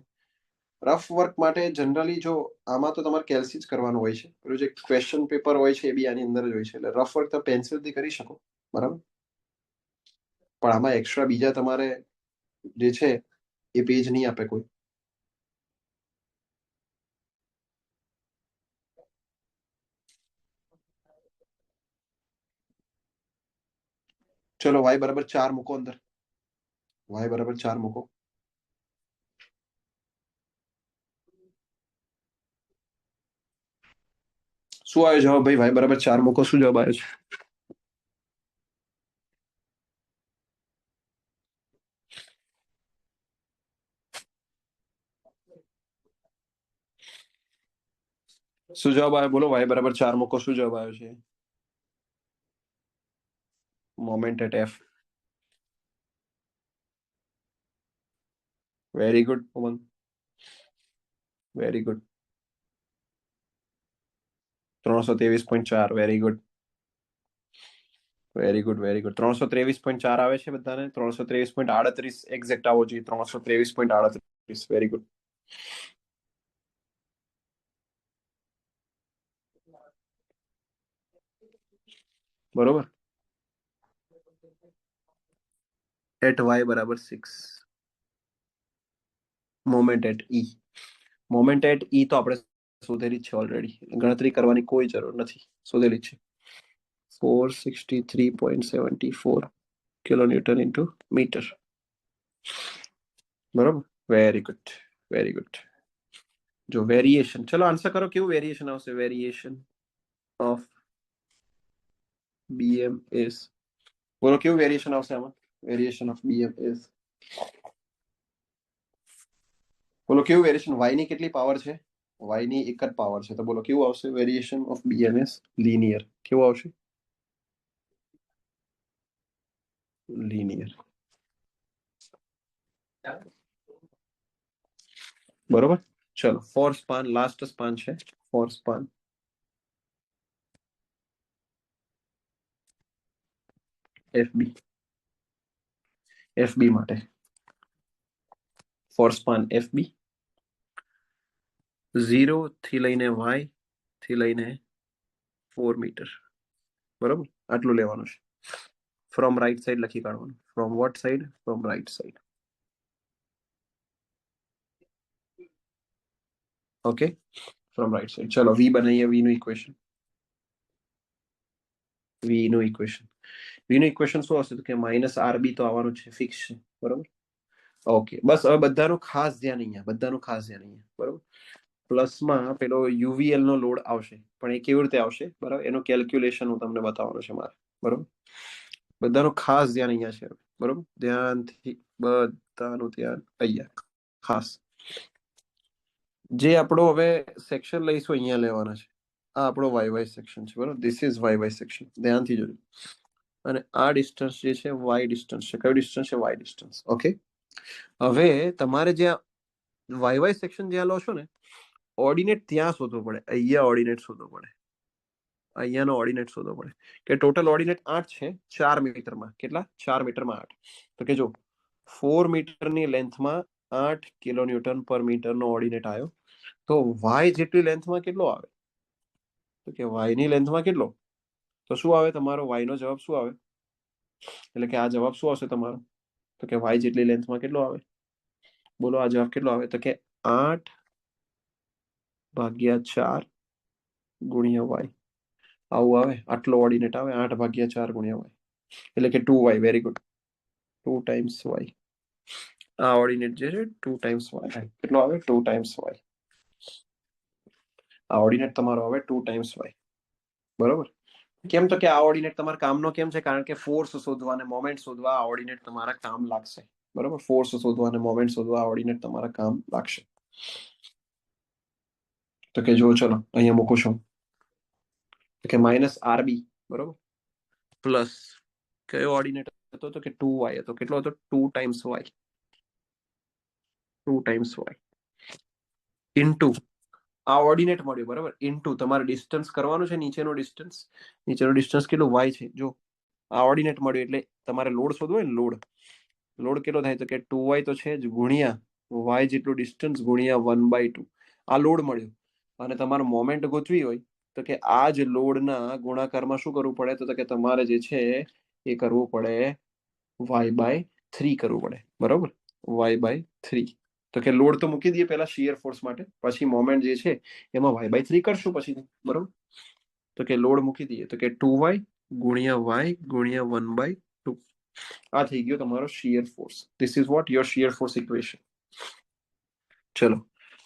રફ વર્ક માટે જનરલી જો આમાં તો તમારે કેલ્સી જ કરવાનું હોય છે, પેલું જે ક્વેશ્ચન પેપર હોય છે એ બી આની અંદર જ હોય છે, એટલે રફ વર્ક તો પેન્સિલથી કરી શકો, બરાબર? પણ આમાં એક્સ્ટ્રા બીજા તમારે જે છે એ પેજ નહીં આપે કોઈ. ચલો વાય બરાબર 4 મૂકો અંદર. વાય બરાબર 4 મૂકો. શું આવ્યો જવાબ ભાઈ? વાય બરાબર 4 મૂકો, શું જવાબ આવ્યો છે? શું જવાબ આવ્યો? બોલો, વાય બરાબર 4 મૂકો, શું જવાબ આવ્યો છે? Moment at F. Very good Umang, very good. 323.4. Very good, very good, very good. 323.4 આવે છે બધાને? 323.38 એક્ઝેક્ટ આવો જોઈએ. 323.38. Very good. બરોબર. એટ વાય બરાબર 6. Moment at E. Moment at E તો આપણે શોધેલી જ છે ઓલરેડી, ગણતરી કરવાની કોઈ જરૂર નથી, શોધેલી છે. 463.74 કિલોન્યુટન ઇન્ટુ મીટર. બરોબર. Very good, very good. જો વેરિએશન, ચલો આન્સર કરો. કેવું વેરિએશન આવશે? Variation of BM S. બોલો, કેવું વેરિએશન આવશે આમાં? Variation of BM S. બોલો, કેવું વેરિએશન? વાય ની કેટલી પાવર છે? વાય ની એક જ પાવર છે, તો બોલો કેવું આવશે વેરિએશન ઓફ બીએમએસ? લિનિયર. કેવું આવશે? લિનિયર. બરોબર. ચલો ફોર સ્પાન, લાસ્ટ સ્પાન છે ફોર સ્પાન. એફબી માટે ફોર સ્પાન એફબી 0 થી લઈને વાય થી લઈને 4 મીટર. બરોબર, આટલું લેવાનું છે. ફ્રોમ રાઈટ સાઈડ લખી કાઢવાનું. From what side? From right side. Okay, from right side. ચલો વી બનાવીએ. વી નું ઇક્વેશન. વી નું ઇક્વેશન શું હશે? તો કે માઇનસ આરબી તો આવવાનું છે, ફિક્સ છે. બરોબર. ઓકે, બસ હવે બધાનું ખાસ ધ્યાન અહીંયા. બરોબર. પ્લસમાં પેલો યુવીએલ નો લોડ આવશે, પણ એ કેવી રીતે આવશે? બરાબર, એનું કેલ્ક્યુલેશન હું તમને બતાવવાનું છે મારે. બરોબર, બધાનું ખાસ ધ્યાન અહીંયા છે. બરોબર, ધ્યાનથી બધાનું ધ્યાન અહીંયા ખાસ. જે આપણો હવે સેક્શન લઈશું અહીંયા લેવાના છે. આ આપણો વાય સેક્શન છે. બરોબર, ધીસ ઇઝ વાય સેક્શન. ધ્યાનથી જોજો. અને આ ડિસ્ટન્સ જે છે વાય ડિસ્ટન્સ છે. કયો ડિસ્ટન્સ છે? Y distance. ઓકે, હવે તમારે જ્યાં વાય સેક્શન જ્યાં લો છો ને, ઓર્ડિનેટ ત્યાં શોધવો પડે. અહીંયા ઓર્ડિનેટ શોધવો પડે. અહીંયાનો ઓર્ડિનેટ શોધવો પડે કે ટોટલ ઓર્ડિનેટ 8 છે 4 મીટરમાં. કેટલા? 4 મીટરમાં 8. તો કે જો 4 મીટરની લેન્થમાં 8 કિલોન્યુટન પર મીટરનો ઓર્ડિનેટ આવ્યો. તો વાય જેટલી લેન્થમાં કેટલો આવે? તો કે વાય ની લેન્થમાં કેટલો? તો શું આવે તમારો? વાય નો જવાબ શું આવે? એટલે કે આ જવાબ શું આવશે તમારો? તો કે વાય જેટલી લેન્થમાં કેટલો આવે? બોલો આ જવાબ કેટલો આવે? તો કે 8/4 ગુણ્યા વાય. આવું આવે. આટલો ઓર્ડિનેટ આવે 8/4 ગુણ્યા વાય, એટલે કે 2y. Very good. 2 times Y. આ ઓર્ડિનેટ જે છે 2 ટાઈમ્સ વાય. કેટલો આવે? 2 ટાઈમ્સ વાય. આ ઓર્ડિનેટ તમારો આવે 2 ટાઈમ્સ વાય. બરોબર. કેમ? તો કે આ ઓર્ડિનેટ તમારા કામનો કેમ છે? કારણ કે ફોર્સ શોધવા અને મોમેન્ટ શોધવા આ ઓર્ડિનેટ તમારા કામ લાગશે. બરોબર, ફોર્સ શોધવા અને મોમેન્ટ શોધવા આ ઓર્ડિનેટ તમારા કામ લાગશે. તો કે જો ચલો અહીંયા મૂકું છું. તો કે માઇનસ આરબી. બરોબર, પ્લસ કયો ઓર્ડિનેટ હતો? તો કે 2y હતો. કેટલો હતો? 2 times Y. 2 times Y into આ ઓર્ડિનેટ મળ્યું. બરાબર, ઇન્ટુ તમારે ડિસ્ટન્સ કરવાનું છે. નીચેનું ડિસ્ટન્સ કેટલું? વાય છે. જો આ ઓર્ડિનેટ મળ્યું એટલે તમારે લોડ શોધવો હોય ને. લોડ કેટલો થાય? તો કે 2y તો છે જ, ગુણ્યા વાય જેટલું ડિસ્ટન્સ ગુણ્યા 1/2. આ લોડ મળ્યું. અને તમારે મોમેન્ટ ગોતવી હોય તો કે આ જ લોડના ગુણાકારમાં શું કરવું પડે? તો કે તમારે જે છે એ કરવું પડે y/3 કરવું પડે. બરોબર, y/3. તો કે લોડ તો મૂકી દઈએ પહેલા શિયર ફોર્સ માટે, પછી મોમેન્ટ જે છે એમાં y/3 કરશું પછી. બરોબર, તો કે લોડ મૂકી દઈએ. તો કે 2y ગુણ્યા વાય ગુણ્યા 1/2. આ થઈ ગયો તમારો shear force. This is what your shear force equation. ચલો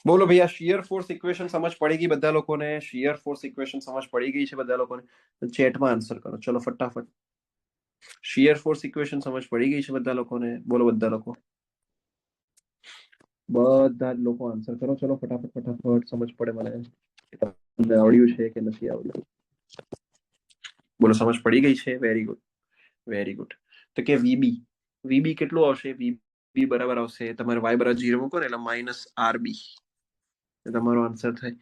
બોલો ભાઈ, આ શિયર ફોર્સ ઇક્વેશન સમજ પડી ગઈ બધા લોકોને? શિયર ફોર્સ ઇક્વેશન સમજ પડી ગઈ છે બધા લોકોને? ચેટમાં આન્સર કરો. ચલો ફટાફટ. શિયર ફોર્સ ઇક્વેશન સમજ પડી ગઈ છે બધા લોકોને? બોલો બધા લોકો. બધા જ લોકો આન્સર કરો. ચલો ફટાફટ સમજ પડે મને. તમને આવડ્યું છે કે નથી આવડ્યું? બોલો સમજ પડી ગઈ છે? Very good. તો કે વીબી કેટલું આવશે? વીબી બરાબર આવશે તમારે y/0 મૂકો ને એટલે માઇનસ આરબી. તમારો આન્સર થાય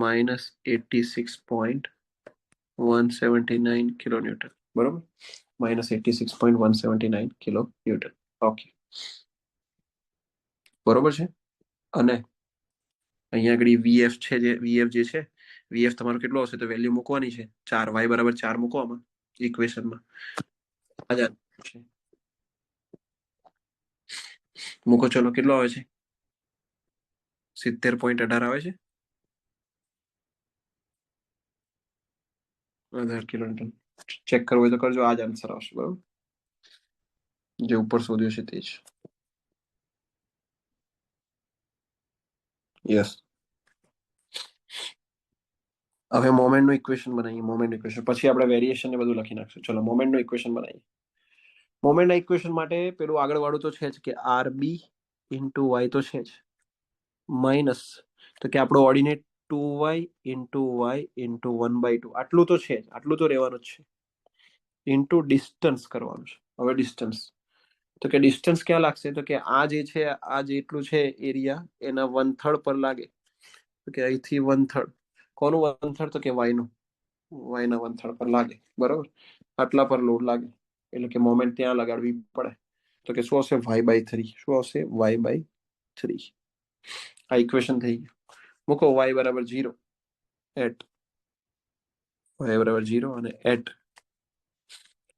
-86.179 કિલોન્યુટન. બરોબર, -86.179 કિલોન્યુટન. ઓકે, બરોબર છે. અને અહીંયા આગળ વીએફ છે, વીએફ તમારો કેટલો હશે? તો વેલ્યુ મૂકવાની છે 4. y/4 મૂકો આમાં ઇક્વેશનમાં. મૂકો. ચલો કેટલો આવે છે? 70.18 આવે છે. 18 કિલોન્યુટન. ચેક કરવો હોય તો કરજો. આ જ આન્સર આવશે. બરોબર, જે ઉપર શોધ્યું છે તે જ. યસ. હવે મોમેન્ટ નું ઇક્વેશન બનાવીએ. પછી આપણે વેરિએશન ને બધું લખી નાખશું. ચલો મોમેન્ટ નું ઇક્વેશન બનાવીએ. મોમેન્ટના ઇક્વેશન માટે પેલું આગળ વાળું તો છે જ કે આરબી ઇન્ટુ વાય તો છે જ, માઇનસ તો કે આપણો ordinate 2y into Y into 1/2. આટલું તો છે જ, આટલું તો રહેવાનું જ છે. ઇન્ટુ ડિસ્ટન્સ કરવાનું છે. હવે ડિસ્ટન્સ તો કે ડિસ્ટન્સ ક્યાં લાગશે? તો કે આ જે છે આ જેટલું છે એરિયા એના 1/3 પર લાગે. તો કે અહીંથી 1/3 કોનું 1/3? તો કે વાયનું, વાયના 1/3 પર લાગે. બરોબર, આટલા પર લોડ લાગે એટલે કે મોમેન્ટ ત્યાં લગાડવી પડે. તો કે શું આવશે? y/3. શું આવશે? y/3. આ ઇક્વેશન થઈ ગયું. મૂકો y બરાબર 0 એટ y બરાબર 0 અને એટ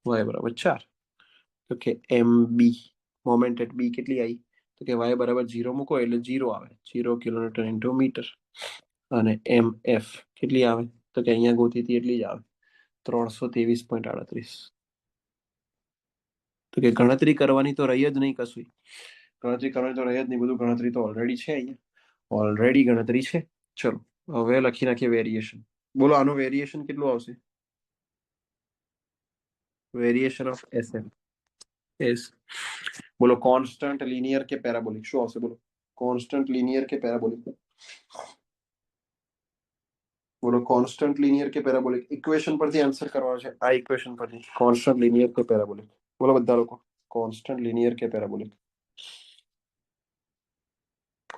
y બરાબર 4. તો કે mb મોમેન્ટ એટ b કેટલી આવી? તો કે y બરાબર 0 મૂકો એટલે 0 આવે, 0 કિલોમીટર ઇન્ટુ મીટર. અને mf કેટલી આવે? તો કે અહીંયા ગોતી હતી એટલી જ આવે, 323.38. તો કે ગણતરી કરવાની તો રહી જ નહીં કશું, ગણતરી કરવાની તો રહી જ નહીં, બધું ગણતરી તો ઓલરેડી છે અહીંયા, ઓલરેડી ગણતરી છે. ચલો હવે લખી નાખીએ વેરિએશન. બોલો આનું વેરિએશન કેટલું આવશે? વેરિએશન ઓફ એસએમ એસ, બોલો કોન્સ્ટન્ટ, લિનિયર કે પેરાબોલિક? શું આવશે બોલો? કોન્સ્ટન્ટ, લિનિયર કે પેરાબોલિક? બોલો કોન્સ્ટન્ટ, લિનિયર કે પેરાબોલિક? ઇક્વેશન પરથી આન્સર કરવાનો છે, આ ઇક્વેશન પરથી. કોન્સ્ટન્ટ, લિનિયર કે પેરાબોલિક? બોલો બધા લોકો, કોન્સ્ટન્ટ, લિનિયર કે પેરાબોલિક?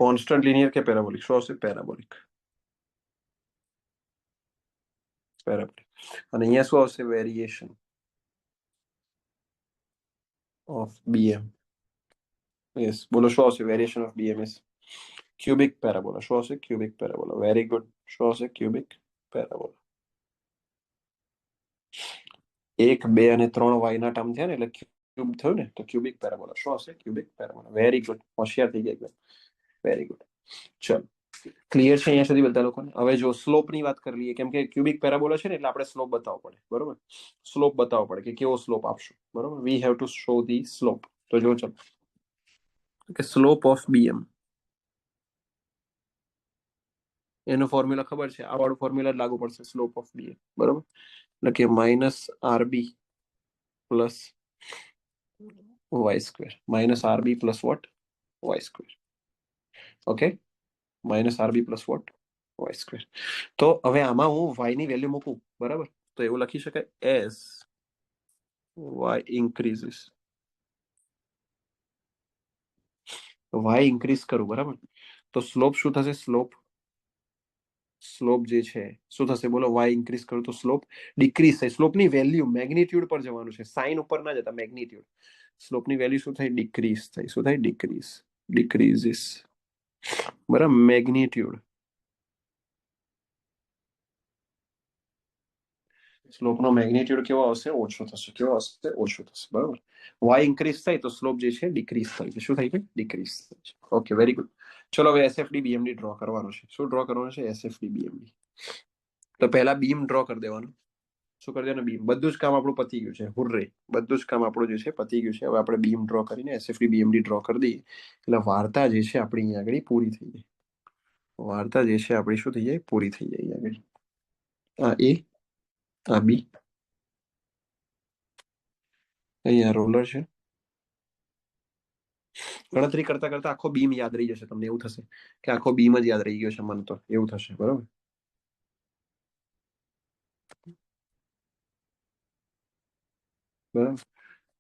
કોન્સ્ટન્ટ, લિનિયર કે પેરાબોલિક? શું આવશે? Parabolic, parabolic. અને અહીંયા શું આવશે? Variation of BM. યસ, બોલો શું આવશે? Variation of BMS cubic parabola. શું આવશે? Cubic parabola. Very good. શું આવશે? Cubic parabola. 1, 2 અને 3 વાયના ટર્મ થયા ને એટલે ક્યુબ થયું ને, તો ક્યુબિક પેરાબોલા. શું આવશે? Cubic parabola. વેરી ગુડ, હોશિયાર થઈ ગયા એકદમ. Very good. ચલો ક્લિયર છે અહીંયા સુધી બધા લોકોને? હવે જો સ્લોપ ની વાત કરી લઈએ, કેમ કે ક્યુબિક પેરાબોલા છે ને એટલે આપણે સ્લોપ બતાવવો પડે. બરોબર, સ્લોપ બતાવવો પડે કે કેવો સ્લોપ આપશું. બરોબર, we have to show the slope. તો જો ચલો કે સ્લોપ ઓફ બીએમ, એનો ફોર્મ્યુલા ખબર છે, આ વાળું ફોર્મ્યુલા લાગુ પડશે સ્લોપ ઓફ બીએમ. બરોબર, એટલે કે -RB plus y², -RB plus what? y². Okay, -RB plus what? y². તો હવે આમાં હું y ની વેલ્યુ મૂકું, બરાબર, તો એવું લખી શકાય S y increases. y increase કરું, બરાબર, તો સ્લોપ શું થશે? સ્લોપ, સ્લોપ જે છે શું થશે બોલો? y ઇન્ક્રીઝ કરું તો સ્લોપ ડિક્રીઝ થાય. સ્લોપની વેલ્યુ મેગ્નિટ્યુડ પર જવાનું છે, સાઇન ઉપર ના જતા, મેગ્નિટ્યુડ. સ્લોપની વેલ્યુ શું થાય? ડિક્રીઝ થાય. શું થાય? ડિક્રીઝ, ડિક્રીઝિસ. બરાબર, મેગ્નિટ્યુડ. સ્લોપનો મેગ્નિટ્યુડ કેવો આવશે? ઓછો થશે. કેવો આવશે? ઓછો થશે. બરાબર, y ઇન્ક્રીઝ થાય તો સ્લોપ જે છે ડિક્રીઝ થાય છે. શું થાય છે? ડિક્રીઝ થાય છે. Okay, very good. ચલો હવે એસએફડી બીએમડી ડ્રો કરવાનો છે. શું ડ્રો કરવાનો છે? એસએફડી બીએમડી. તો પહેલા બીમ ડ્રો કરી દેવાનું. શું કરી દેવાનું? બીમ. બધું જ કામ આપણું પતી ગયું છે. હુર્રે, બધું જ કામ આપણું જે છે પતી ગયું છે. હવે આપણે બીમ ડ્રો કરીને એસએફડી બીએમડી ડ્રો કરી દઈએ એટલે વાર્તા જે છે આપણી અહીંયા આગળ પૂરી થઈ જાય. વાર્તા જે છે આપણી શું થઈ જાય? પૂરી થઈ જાય. અહીંયા આગળ આ એ, આ બી, અહીંયા રોલર છે. ગણતરી કરતા કરતા આખો બીમ યાદ રહી જશે તમને. એવું થશે કે આખો બીમ જ યાદ રહી ગયો છે મને, તો એવું થશે. બરોબર, બરાબર,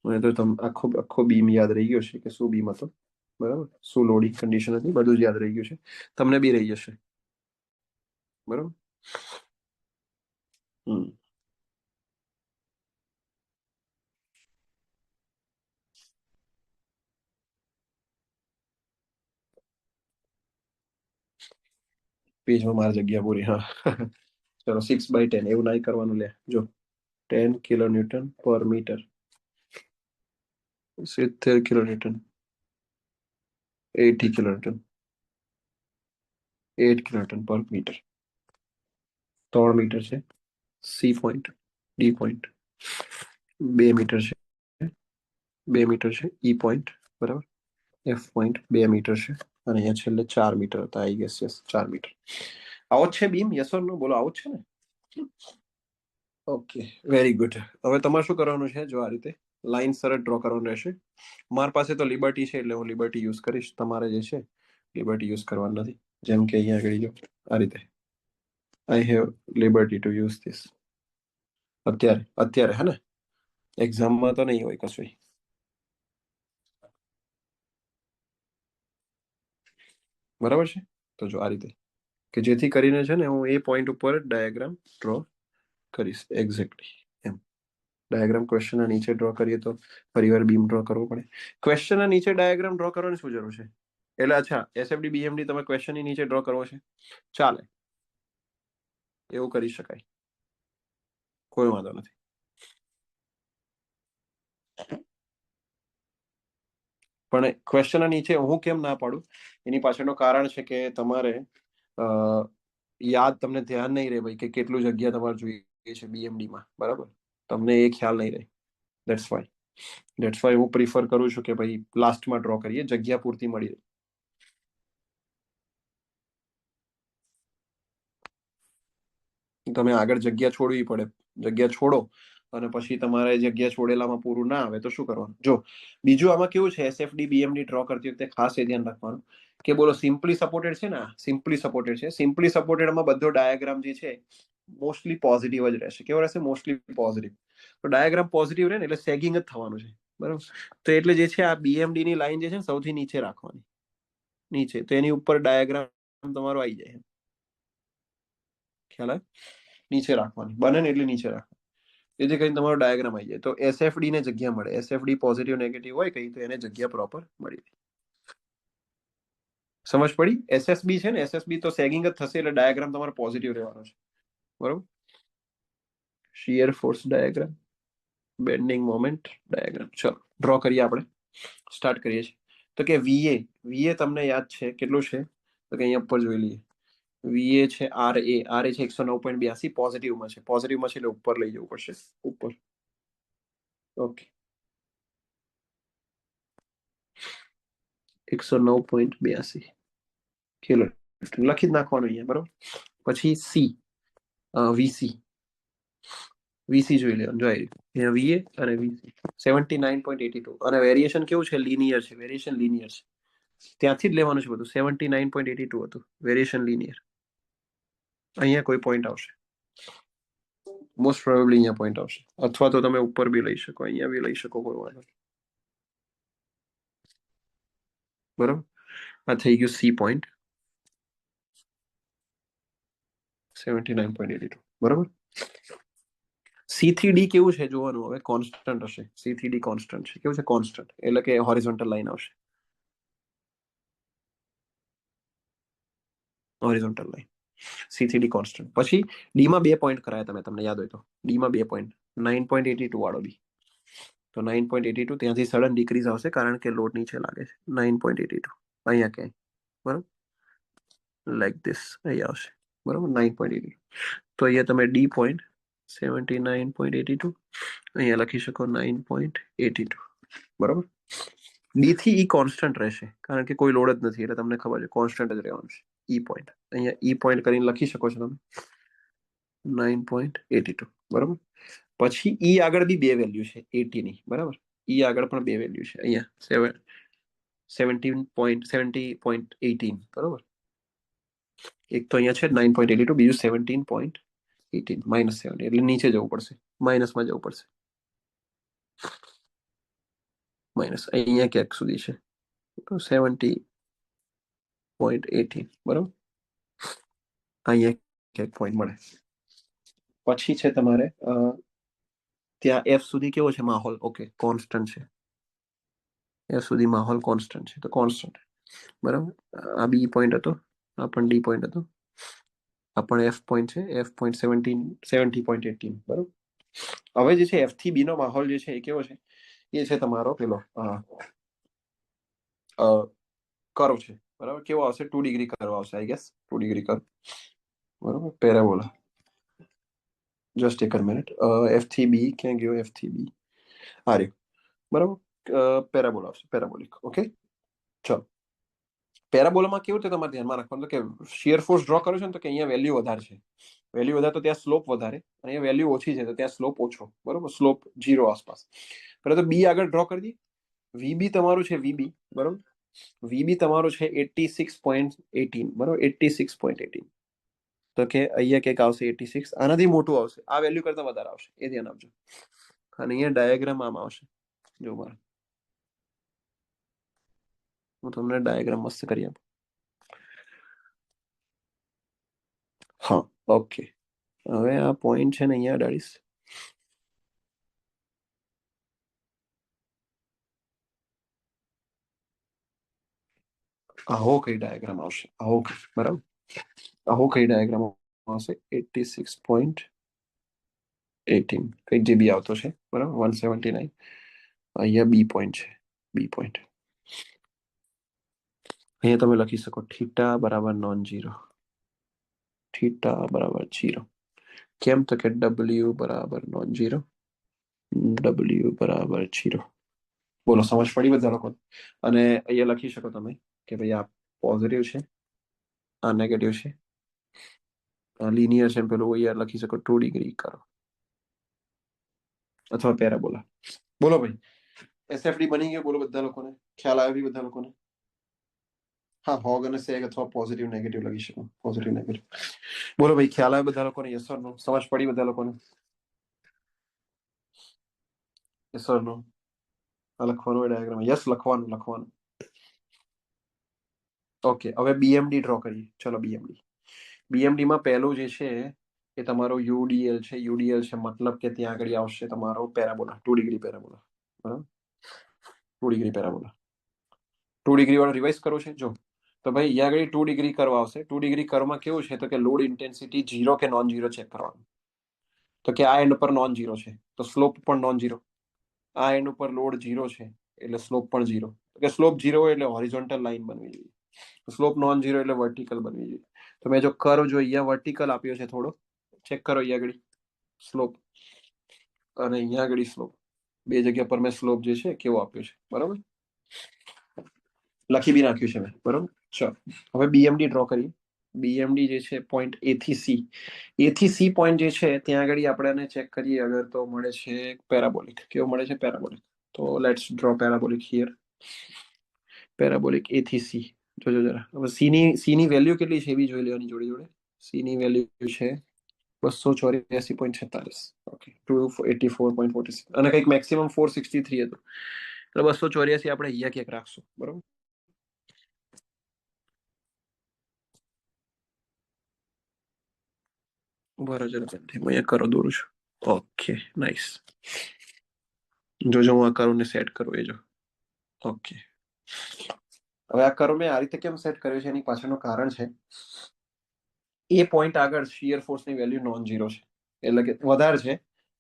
મને તો આખો આખો બીમ યાદ રહી ગયો છે કે શું બીમ હતો. બરાબર, શું લોડિંગ કન્ડિશન હતી, બધું જ યાદ રહી ગયું છે. તમને બી રહી જશે. બરાબર. હમ, પેજમાં મારી જગ્યા પૂરી. હા ચલો 6/10 એવું નહીં કરવાનું. લે જો 10 કિલોન્યુટન પર મીટર, 70 કિલોન્યુટન, 80 કિલોન્યુટન, 8 કિલોન્યુટન પર મીટર. 3 મીટર છે C point, D point. 2 metre છે, 2 મીટર છે ઈ પોઈન્ટ. બરાબર, એફ પોઈન્ટ 2 મીટર છે. અને અહીંયા છેલ્લે 4 મીટર હતા. I guess yes, 4 metre. આવો જ છે બીમ? યસ ઓર નો બોલો, આવો જ છે ને? Okay, very good. હવે તમારે શું કરવાનું છે? જો આ રીતે લાઈન સરળ ડ્રો કરવાનું રહેશે. મારી પાસે તો લિબર્ટી છે એટલે હું લિબર્ટી યુઝ કરીશ. તમારે જે છે લિબર્ટી યુઝ કરવાનું નથી. જેમ કે અહીંયા આગળ જો આ રીતે, I have liberty to use this. અત્યારે અત્યારે હે ને, એક્ઝામમાં તો નહીં હોય કશું. બરાબર છે. તો જો આ રીતે કે જેથી કરીને છે ને હું એ પોઈન્ટ ઉપર ડાયાગ્રામ ડ્રો કરીશ એક્ઝેક્ટલી એમ. ડાયાગ્રામ ક્વેશ્ચનના નીચે ડ્રો કરીએ તો ફરીવાર બીમ ડ્રો કરવો પડે. ક્વેશ્ચનના નીચે ડાયાગ્રામ ડ્રો કરવાની શું જરૂર છે? એટલે અચ્છા એસએફડી બીએમડી તમે ક્વેશ્ચનની નીચે ડ્રો કરવો છે, ચાલે, એવું કરી શકાય, કોઈ વાંધો નથી. પણ ક્વેશ્ચનના નીચે હું કેમ ના પાડું એની પાછળનું કારણ છે કે તમારે યાદ તમને ધ્યાન નહીં રહે ભાઈ કે કેટલું જગ્યા તમારે જોઈએ છે બીએમડીમાં, બરાબર? તમને એ ખ્યાલ નહીં રહે. દેટ્સ વાય હું પ્રિફર કરું છું કે ભાઈ લાસ્ટમાં ડ્રો કરીએ, જગ્યા પૂરતી મળી રહે. તમે આગળ જગ્યા છોડવી પડે, જગ્યા છોડો અને પછી તમારે જગ્યા છોડેલામાં પૂરું ના આવે તો શું કરવાનું? જો બીજું આમાં કેવું છે, એસએફડી બીએમડી ડ્રો કરતી વખતે ખાસ એ ધ્યાન રાખવાનું કે બોલો સિમ્પલી સપોર્ટેડ છે ને, સિમ્પલી સપોર્ટેડ છે. સિમ્પલી સપોર્ટેડમાં બધો ડાયાગ્રામ જે છે મોસ્ટલી પોઝિટિવ જ રહેશે. કેવો રહેશે? Mostly positive. તો ડાયાગ્રામ પોઝિટિવ રહે ને એટલે સેગિંગ જ થવાનું છે, બરાબર? તો એટલે જે છે આ બીએમડી ની લાઈન જે છે સૌથી નીચે રાખવાની, નીચે, તો એની ઉપર ડાયાગ્રામ તમારો આવી જાય. ખ્યાલ આવે? નીચે રાખવાની, બને ને એટલી નીચે રાખવાની, જેથી કરીને તમારો ડાયાગ્રામ આવી જાય તો એસએફડી ને જગ્યા મળે. એસએફડી પોઝિટિવ નેગેટિવ હોય કઈ તો એને જગ્યા પ્રોપર મળી. સમજ પડી? એસએસબી છે ને, એસએસબી તો સેગિંગ જ થશે એટલે ડાયાગ્રામ તમારો પોઝિટિવ રહેવાનો છે, બરોબર? Shear force diagram, bending moment diagram. ચલો ડ્રો કરીએ, આપણે સ્ટાર્ટ કરીએ છીએ. તો કે વીએ, વીએ તમને યાદ છે કેટલું છે? તો કે અહીંયા ઉપર જોઈ લઈએ. વીએ છે આર એ છે 109.82, પોઝિટિવમાં છે. પોઝિટિવમાં છે એટલે ઉપર લઈ જવું પડશે, ઉપર. ઓકે, 109.82 કિલો લખી જ નાખવાનું અહીંયા, બરોબર? પછી સી, વીસી, વીસી જોઈ લેવાનું, જોઈ અહીંયા વીએ અને વીસી 79.82 અને વેરિએશન કેવું છે? લિનિયર છે, વેરિએશન લિનિયર છે. ત્યાંથી જ લેવાનું છે બધું. 79.82 હતું, વેરિએશન લિનિયર. અહીંયા કોઈ પોઈન્ટ આવશે, મોસ્ટ પ્રોબેબલી અહીંયા પોઈન્ટ આવશે, અથવા તો તમે ઉપર બી લઈ શકો, અહીંયા બી લઈ શકો, કોઈ વાંધો નહીં, બરાબર? આ થઈ ગયું સી પોઈન્ટ 79.82, બરાબર? સી થી ડી કેવું છે જોવાનું. હવે કોન્સ્ટન્ટ હશે, સી થી ડી કોન્સ્ટન્ટ છે. કેવું છે? કોન્સ્ટન્ટ, એટલે કે હોરિઝોન્ટલ લાઈન આવશે, હોરિઝોન્ટલ લાઈન. સી થી ડી કોન્સ્ટન્ટ. પછી ડી માં 2 પોઈન્ટ કરાયા તમે, તમને યાદ હોય તો. ડી માં 2 પોઈન્ટ, 9.82 વાળો બી. તો 9.82 ત્યાંથી સડન ડિક્રીઝ આવશે કારણ કે લોડ નીચે લાગે છે. 9.82 અહીંયા ક્યાંય, બરાબર? લાઈક ધીસ અહીંયા આવશે, બરાબર? 9.82. તો અહીંયા તમે ડી પોઈન્ટ 79.82 અહીંયા લખી શકો, 9.82, બરાબર? ડી થી ઈ કોન્સ્ટન્ટ રહેશે કારણ કે કોઈ લોડ જ નથી એટલે તમને ખબર છે કોન્સ્ટન્ટ જ રહેવાનું છે. ઈ પોઈન્ટ અહીંયા ઈ પોઈન્ટ કરીને લખી શકો છો તમે, 9.82, બરાબર? પછી ઈ આગળ બી 2 વેલ્યુ છે 80 ની, બરાબર? ઈ આગળ પણ 2 વેલ્યુ છે, અહીંયા 17.70.18, બરાબર? એક તો અહીંયા છે 9.82, બીજું 17.18, -7 એટલે નીચે જવું પડશે, માઇનસમાં જવું પડશે. માઇનસ અહીંયા ક્યાંક સુધી છે 70.18, બરાબર? અહીંયા ક્યાંક પોઈન્ટ મળે. પછી છે તમારે ત્યાં એફ સુધી કેવો છે માહોલ? ઓકે, કોન્સ્ટન્ટ છે. એફ સુધી માહોલ કોન્સ્ટન્ટ છે, તો કોન્સ્ટન્ટ, બરાબર? આ બી પોઈન્ટ હતો, આ પણ ડી પોઈન્ટ હતો, આ પણ એફ પોઈન્ટ છે, એફ પોઈન્ટ 70.18, બરાબર? હવે જે છે એફ થી બી નો માહોલ જે છે એ કેવો છે? એ છે તમારો પેલો કર્વ છે, બરાબર? કેવો આવશે? 2 ડિગ્રી કર્વ આવશે, આઈ ગેસ 2 ડિગ્રી કર્વ, બરાબર? પેરાબોલા. જસ્ટ એક મિનિટ, એફ થી બી ક્યાં ગયો? એફ થી બી આ રહ્યો, બરાબર? પેરાબોલા આવશે, પેરાબોલિક. ઓકે, ચલો. પેરાબોલામાં કેવું છે તમારે ધ્યાનમાં રાખવાનું કે શિયર ફોર્સ ડ્રો કરો છો ને તો કે અહીંયા વેલ્યુ વધારે છે, વેલ્યુ વધારે તો ત્યાં સ્લોપ વધારે, અહીંયા વેલ્યુ ઓછી છે તો ત્યાં સ્લોપ ઓછો, બરોબર? સ્લોપ 0 આસપાસ. તો બી આગળ ડ્રો કરી દી. વીબી તમારું છે, વીબી, બરોબર? વીબી તમારું છે 86.18, બરોબર? 86.18. તો કે અહીંયા કંઈક આવશે 86, આનાથી મોટું આવશે, આ વેલ્યુ કરતા વધારે આવશે, એ ધ્યાન આપજો. અને અહીંયા ડાયાગ્રામ આમ આવશે, જો મારે હું તમને ડાયાગ્રામ મસ્ત કરી આપું. ઓકે, હવે આ પોઈન્ટ છે ને અહીંયા અડાડીશ. આવો કઈ ડાયાગ્રામ આવશે, આવો કઈ, બરાબર, આવો કઈ ડાયાગ્રામ આવશે 86.18 કઈ જે બી આવતો છે, બરાબર, 179. અહીંયા બી પોઈન્ટ છે, બી પોઈન્ટ. અહીંયા તમે લખી શકો થીટા બરાબર નોન ઝીરો, થીટા બરાબર 0. કેમ? તો કે ડબલ્યુ બરાબર નોન ઝીરો, ડબલ્યુ બરાબર 0. બોલો, સમજ પડી બધા લોકો? અને અહીંયા લખી શકો તમે કે ભાઈ આ પોઝિટિવ છે, આ નેગેટિવ છે, આ લિનિયર છે, પેલું અહીંયા લખી શકો 2 ડિગ્રી કરો અથવા પેરાબોલા. બોલો ભાઈ, એસએફડી બની ગયો? બોલો બધા લોકોને ખ્યાલ આવ્યો? બધા લોકોને? હા, હોગ અને સેગ અથવા પોઝિટિવ નેગેટિવ લખી શકો, પોઝિટિવ નેગેટિવ. બોલો ભાઈ, ખ્યાલ આવ્યો બધા લોકોને? યસ ઓર નો? સમજ પડી બધા લોકોને? યસ ઓર નો? આ લખવાનું ડાયાગ્રામ? યસ, લખવાનું લખવાનું. ઓકે, હવે બીએમડી ડ્રો કરીએ. ચલો બીએમડી. બીએમડી માં પહેલું જે છે એ તમારો યુડીએલ છે. યુડીએલ છે મતલબ કે ત્યાં આગળ આવશે તમારો પેરાબોલા, 2 ડિગ્રી પેરાબોલા, બરાબર, 2 ડિગ્રી પેરાબોલા. 2 ડિગ્રી વાળો રિવાઇઝ કરો છે જો. તો ભાઈ અહીંયા આગળ 2 ડિગ્રી કર્વ આવશે. 2 ડિગ્રી કર્વમાં કેવું છે તો કે લોડ ઇન્ટેન્સિટી ઝીરો કે નોન ઝીરો ચેક કરવાનું. તો કે આ એન્ડ પર નોન ઝીરો છે તો સ્લોપ પણ નોન ઝીરો. આ એન્ડ ઉપર લોડ ઝીરો છે એટલે સ્લોપ પણ ઝીરો. તો કે સ્લોપ ઝીરો હોય એટલે હોરિઝોન્ટલ લાઈન બનવી જોઈએ. સ્લોપ નોન ઝીરો એટલે વર્ટિકલ બનવી જોઈએ. તો મેં જો કર્વ જો અહીંયા વર્ટિકલ આપ્યો છે થોડો, ચેક કરો અહીંયા આગળ સ્લોપ અને અહીંયા આગળ સ્લોપ, બે જગ્યા પર મેં સ્લોપ જે છે કેવો આપ્યો છે, બરાબર, લખી બી નાખ્યું છે મેં, બરાબર. ચલો હવે બીએમડી ડ્રો કરીએ. બીએમડી જે છે પોઈન્ટ એ થી સી, એ થી સી પોઈન્ટ જે છે ત્યાં આગળ આપણે ચેક કરીએ અગર તો મળે છે પેરાબોલિક. કેવો મળે છે? પેરાબોલિક. તો let's draw parabolic here. Parabolic A થી સી. જોજો જરા. હવે સી ની વેલ્યુ કેટલી છે એ બી જોઈ લેવાની જોડે જોડે. સી ની વેલ્યુ છે 284.46. ઓકે, 284.46 અને કંઈક મેક્સિમમ 463 હતું એટલે 284 આપણે અહીંયા ક્યાંક રાખશું, બરોબર. બરાબર, હું અહીંયા કરો દોરું છું. Okay, nice. જોજો હું આ કરું ને સેટ કરું એ જો. ઓકે, હવે આ કરું મેં આ રીતે કેમ સેટ કર્યું છે એની પાછળનું કારણ છે. એ પોઈન્ટ આગળ શિયર ફોર્સની વેલ્યુ નોન ઝીરો છે એટલે કે વધારે છે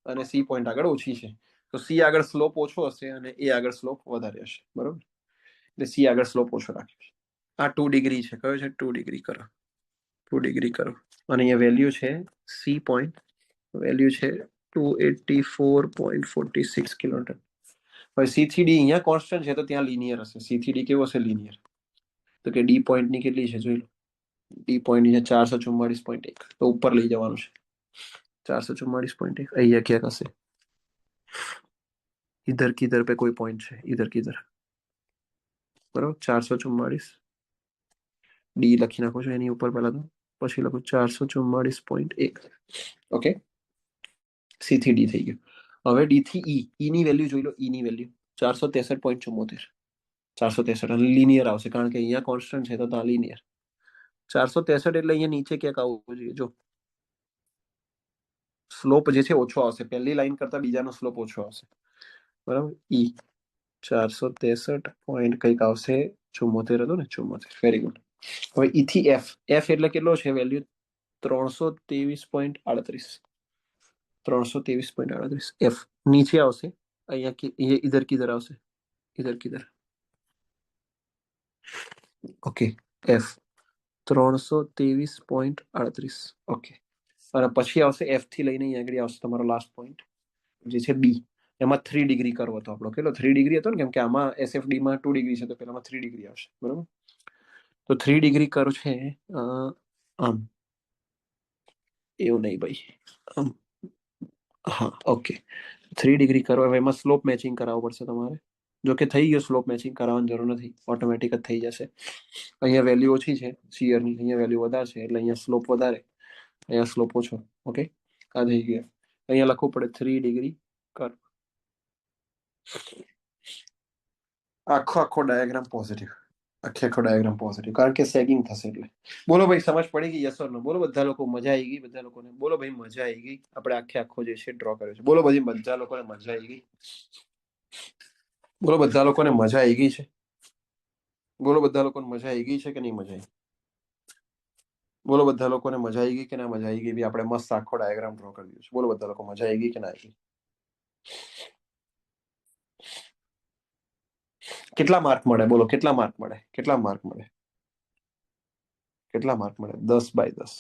અને સી પોઈન્ટ આગળ ઓછી છે. તો સી આગળ સ્લોપ ઓછો હશે અને એ આગળ સ્લોપ વધારે હશે, બરોબર. એટલે સી આગળ સ્લોપ ઓછો રાખ્યો છે. આ 2 ડિગ્રી છે, કયો છે? 2 ડિગ્રી કરો, 2 ડિગ્રી કરો. અને અહીંયા વેલ્યુ છે સી પોઈન્ટ, વેલ્યુ છે 284.46 કિલોન્યુટન. હવે સી થી ડી અહીંયા કોન્સ્ટન્ટ છે તો ત્યાં લિનિયર હશે. સી થી ડી કેવો હશે? લિનિયર. તો કે ડી પોઈન્ટ ની કેટલી છે જોઈ લો. ડી પોઈન્ટ ની 444.1, તો ઉપર લઈ જવાનું છે. 444.1 અહીંયા ક્યાંક હશે. इधर किधर पे कोई पॉइंट है, इधर किधर, बराबर. 444 ડી લખી નાખો છો એની ઉપર પહેલા તો, પછી લખો 444.1. ઓકે, સી થી ડી થઈ ગયું. હવે ડી થી ઈ, ઈ ની વેલ્યુ જોઈ લો. ઈ ની વેલ્યુ 463.74. 463 અને લિનિયર આવશે કારણ કે અહીંયા કોન્સ્ટન્ટ છે તો ત્યાં લિનિયર. 463 એટલે અહીંયા નીચે ક્યાંક આવવું જોઈએ. જો સ્લોપ જે છે ઓછો આવશે, પહેલી લાઈન કરતા બીજાનો સ્લોપ ઓછો આવશે, બરાબર. ઈ 463 કંઈક આવશે. 74 હતો ને? 74. Very good. હવે ઈ થી એફ, એફ એટલે કેટલો છે વેલ્યુ? 323.38. 323.38 એફ નીચે આવશે. અહીંયા ઇધર કિધર આવશે, ઇધર કિધર. Okay, F 323.38. ઓકે, અને પછી આવશે એફ થી લઈને અહીંયા આગળ આવશે તમારો લાસ્ટ પોઈન્ટ જે છે બી. એમાં 3 ડિગ્રી કરવો હતો આપણો. કેટલો? 3 ડિગ્રી હતો ને, કેમ કે આમાં એસએફડી માં 2 ડિગ્રી છે તો પેલામાં 3 ડિગ્રી આવશે, બરોબર. તો 3 ડિગ્રી કરો છે આમ, એવું નહીં ભાઈ, આમ. હા, ઓકે, 3 ડિગ્રી કરો. હવે એમાં સ્લોપ મેચિંગ કરાવવું પડશે તમારે. જો કે થઈ ગયો, સ્લોપ મેચિંગ કરાવવાની જરૂર નથી, ઓટોમેટિક જ થઈ જશે. અહીંયા વેલ્યુ ઓછી છે શિયરની, અહીંયા વેલ્યુ વધારે છે એટલે અહીંયા સ્લોપ વધારે, અહીંયા સ્લોપ ઓછો. ઓકે, આ થઈ ગયું. અહીંયા લખવું પડે 3 ડિગ્રી કર. આખો ડાયાગ્રામ પોઝિટિવ. આખે આખો ડાયાગ્રામ પોઝિટિવ, કારણ કે સેગિંગ થશે એટલે. બોલો ભાઈ, સમજ પડી ગઈ? Yes or no? બોલો બધા લોકો, મજા આવી ગઈ બધા લોકોને? બોલો ભાઈ, મજા આવી ગઈ? આપણે આખે આખો જે છે ડ્રો કર્યો છે. બોલો બધી બધા લોકોને મજા આવી ગઈ? બોલો બધા લોકોને મજા આવી ગઈ છે? બોલો બધા લોકોને મજા આવી ગઈ છે કે નહીં મજા આવી? બોલો બધા લોકોને મજા આવી ગઈ કે ના મજા આવી ગઈ? આપણે મસ્ત આખો ડાયાગ્રામ ડ્રો કરી દીધો છે. બોલો બધા લોકો, મજા આવી ગઈ કે ના આવી ગઈ? કેટલા માર્ક મળે? બોલો કેટલા માર્ક મળે? કેટલા માર્ક મળે? કેટલા માર્ક મળે? 10/10.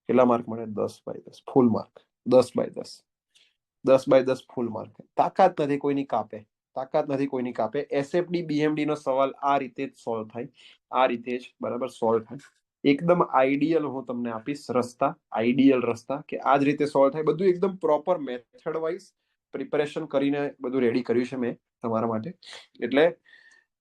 કેટલા માર્ક મળે? 10/10 ફૂલ માર્ક. 10/10. 10/10 full mark. તાકાત નથી કોઈની કાપે. તાકાત નથી કોઈની કાપે. એસએફડી બીએમડી નો સવાલ આ રીતે જ સોલ્વ થાય. આ રીતે જ બરાબર સોલ્વ થાય. એકદમ આઈડિયલ હું તમને આપીશ રસ્તા, આઈડિયલ રસ્તા કે આ જ રીતે સોલ્વ થાય. બધું એકદમ પ્રોપર મેથડ વાઇઝ પ્રિપેરેશન કરીને બધું રેડી કર્યું છે મેં તમારા માટે. એટલે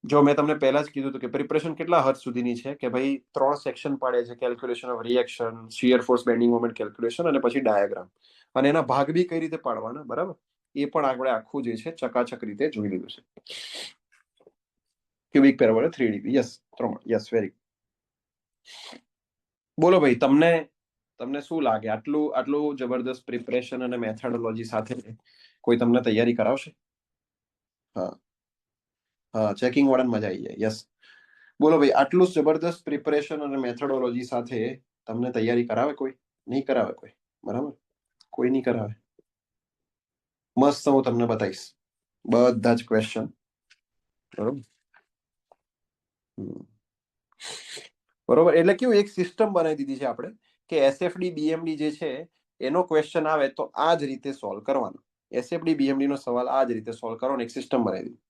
જો મેં તમને પહેલા જ કીધું હતું કે પ્રિપરેશન કેટલા હદ સુધીની છે કે ભાઈ 3 સેક્શન પાડે છે: calculation of reaction, shear force, bending moment calculation, અને પછી ડાયાગ્રામ. અને એના ભાગ બી કઈ રીતે પાડવાના, બરાબર, એ પણ આપણે આખું જે છે ચકાચક રીતે જોઈ લીધું છે. Cubic parabola 3D, yes 3, yes, very. બોલો ભાઈ, તમને શું લાગે આટલું જબરદસ્ત પ્રિપરેશન અને મેથોડોલોજી સાથે કોઈ તમને તૈયારી કરાવશે? હા હા, ચેકિંગ વાળાને મજા આવી જાય. યસ. બોલો ભાઈ, આટલું જબરદસ્ત પ્રિપરેશન અને મેથોડોલોજી સાથે તમને તૈયારી કરાવે કોઈ? નહીં કરાવે કોઈ, બરાબર, કોઈ નહીં કરાવે. મસ્ત હું તમને બતાવીશ બધા જ ક્વેશ્ચન, બરોબર. બરોબર, એટલે કેવું એક સિસ્ટમ બનાવી દીધી છે આપણે કે એસએફડી બીએમડી જે છે એનો ક્વેશ્ચન આવે તો આ જ રીતે સોલ્વ કરવાનો. એસએફડી બીએમડી નો સવાલ આ જ રીતે સોલ્વ કરવાનો, એક સિસ્ટમ બનાવી દીધી.